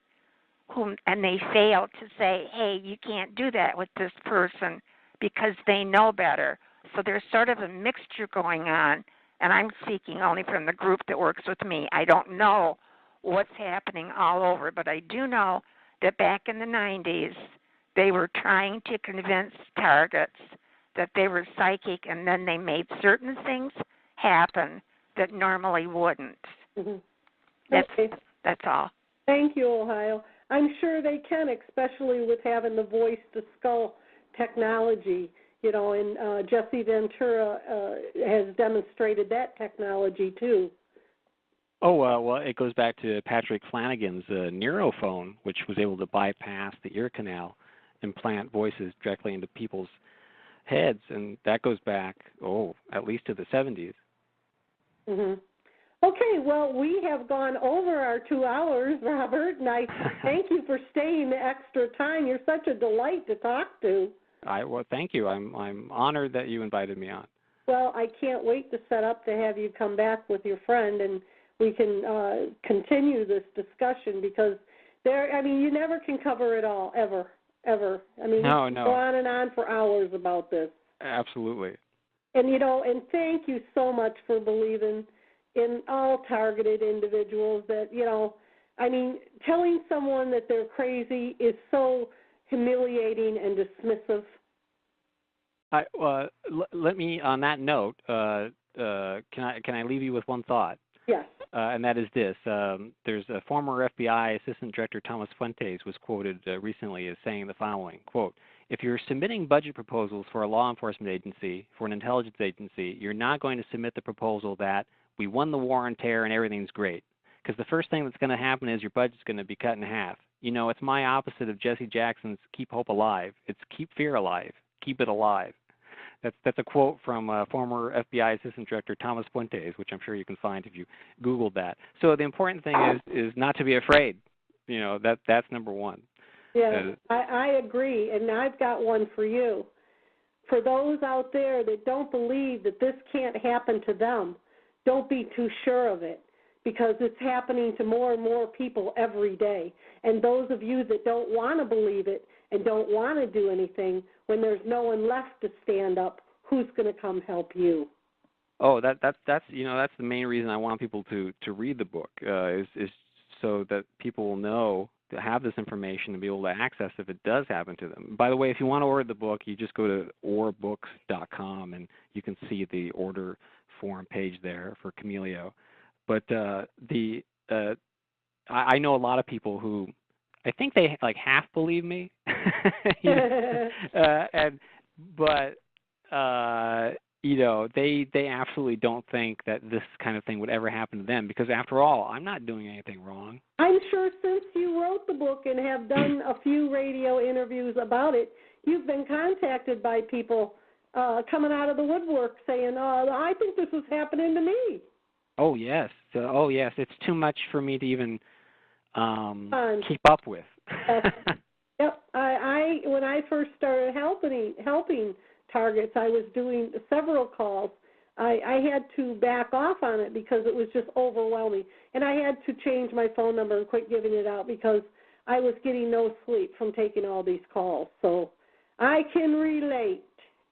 and they fail to say, hey, you can't do that with this person because they know better. So there's sort of a mixture going on, and I'm speaking only from the group that works with me. I don't know what's happening all over, but I do know that back in the 90s, they were trying to convince targets that they were psychic, and then they made certain things happen that normally wouldn't. Mm-hmm. Okay. That's all. Thank you, Ohio. I'm sure they can, especially with having the voice-to-skull technology. You know, and Jesse Ventura has demonstrated that technology, too. Oh, well, it goes back to Patrick Flanagan's neurophone, which was able to bypass the ear canal and plant voices directly into people's heads, and that goes back, at least to the 70s. Mm-hmm. Okay, well, we have gone over our 2 hours, Robert, and I thank you for staying the extra time. You're such a delight to talk to. Well, thank you. I'm honored that you invited me on. Well, I can't wait to set up to have you come back with your friend, and we can continue this discussion, because you never can cover it all, ever. I mean, no. Go on and on for hours about this. Absolutely. And, and thank you so much for believing in all targeted individuals that, telling someone that they're crazy is so humiliating and dismissive. Let me, on that note, can I leave you with one thought? Yes. And that is this. There's a former FBI Assistant Director Thomas Fuentes was quoted recently as saying the following, quote, "If you're submitting budget proposals for a law enforcement agency, for an intelligence agency, you're not going to submit the proposal that we won the war on terror and everything's great. Because the first thing that's going to happen is your budget's going to be cut in half. It's my opposite of Jesse Jackson's keep hope alive. It's keep fear alive. Keep it alive." That's a quote from former FBI Assistant Director Thomas Fuentes, which I'm sure you can find if you Googled that. So the important thing is not to be afraid. That's number one. Yeah, I agree, and I've got one for you. For those out there that don't believe that this can't happen to them, don't be too sure of it, because it's happening to more and more people every day. And those of you that don't want to believe it and don't want to do anything, when there's no one left to stand up, who's going to come help you? Oh, that's the main reason I want people to read the book is so that people will know to have this information and be able to access if it does happen to them. By the way, if you want to order the book, you just go to orbooks.com and you can see the order form page there for Camilio. But I know a lot of people who I think they half believe me, they absolutely don't think that this kind of thing would ever happen to them, because after all, I'm not doing anything wrong. I'm sure since you wrote the book and have done a few radio interviews about it, you've been contacted by people coming out of the woodwork saying, I think this is happening to me. Oh, yes. It's too much for me to even keep up with. Yep. I when I first started helping targets. I was doing several calls. I had to back off on it because it was just overwhelming. And I had to change my phone number and quit giving it out because I was getting no sleep from taking all these calls. So I can relate.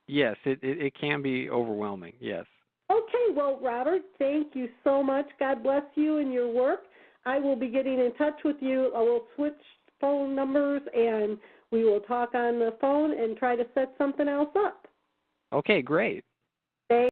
Yes, it can be overwhelming, yes. Okay, well, Robert, thank you so much. God bless you and your work. I will be getting in touch with you. I will switch phone numbers, and we will talk on the phone and try to set something else up. Okay, great. Thank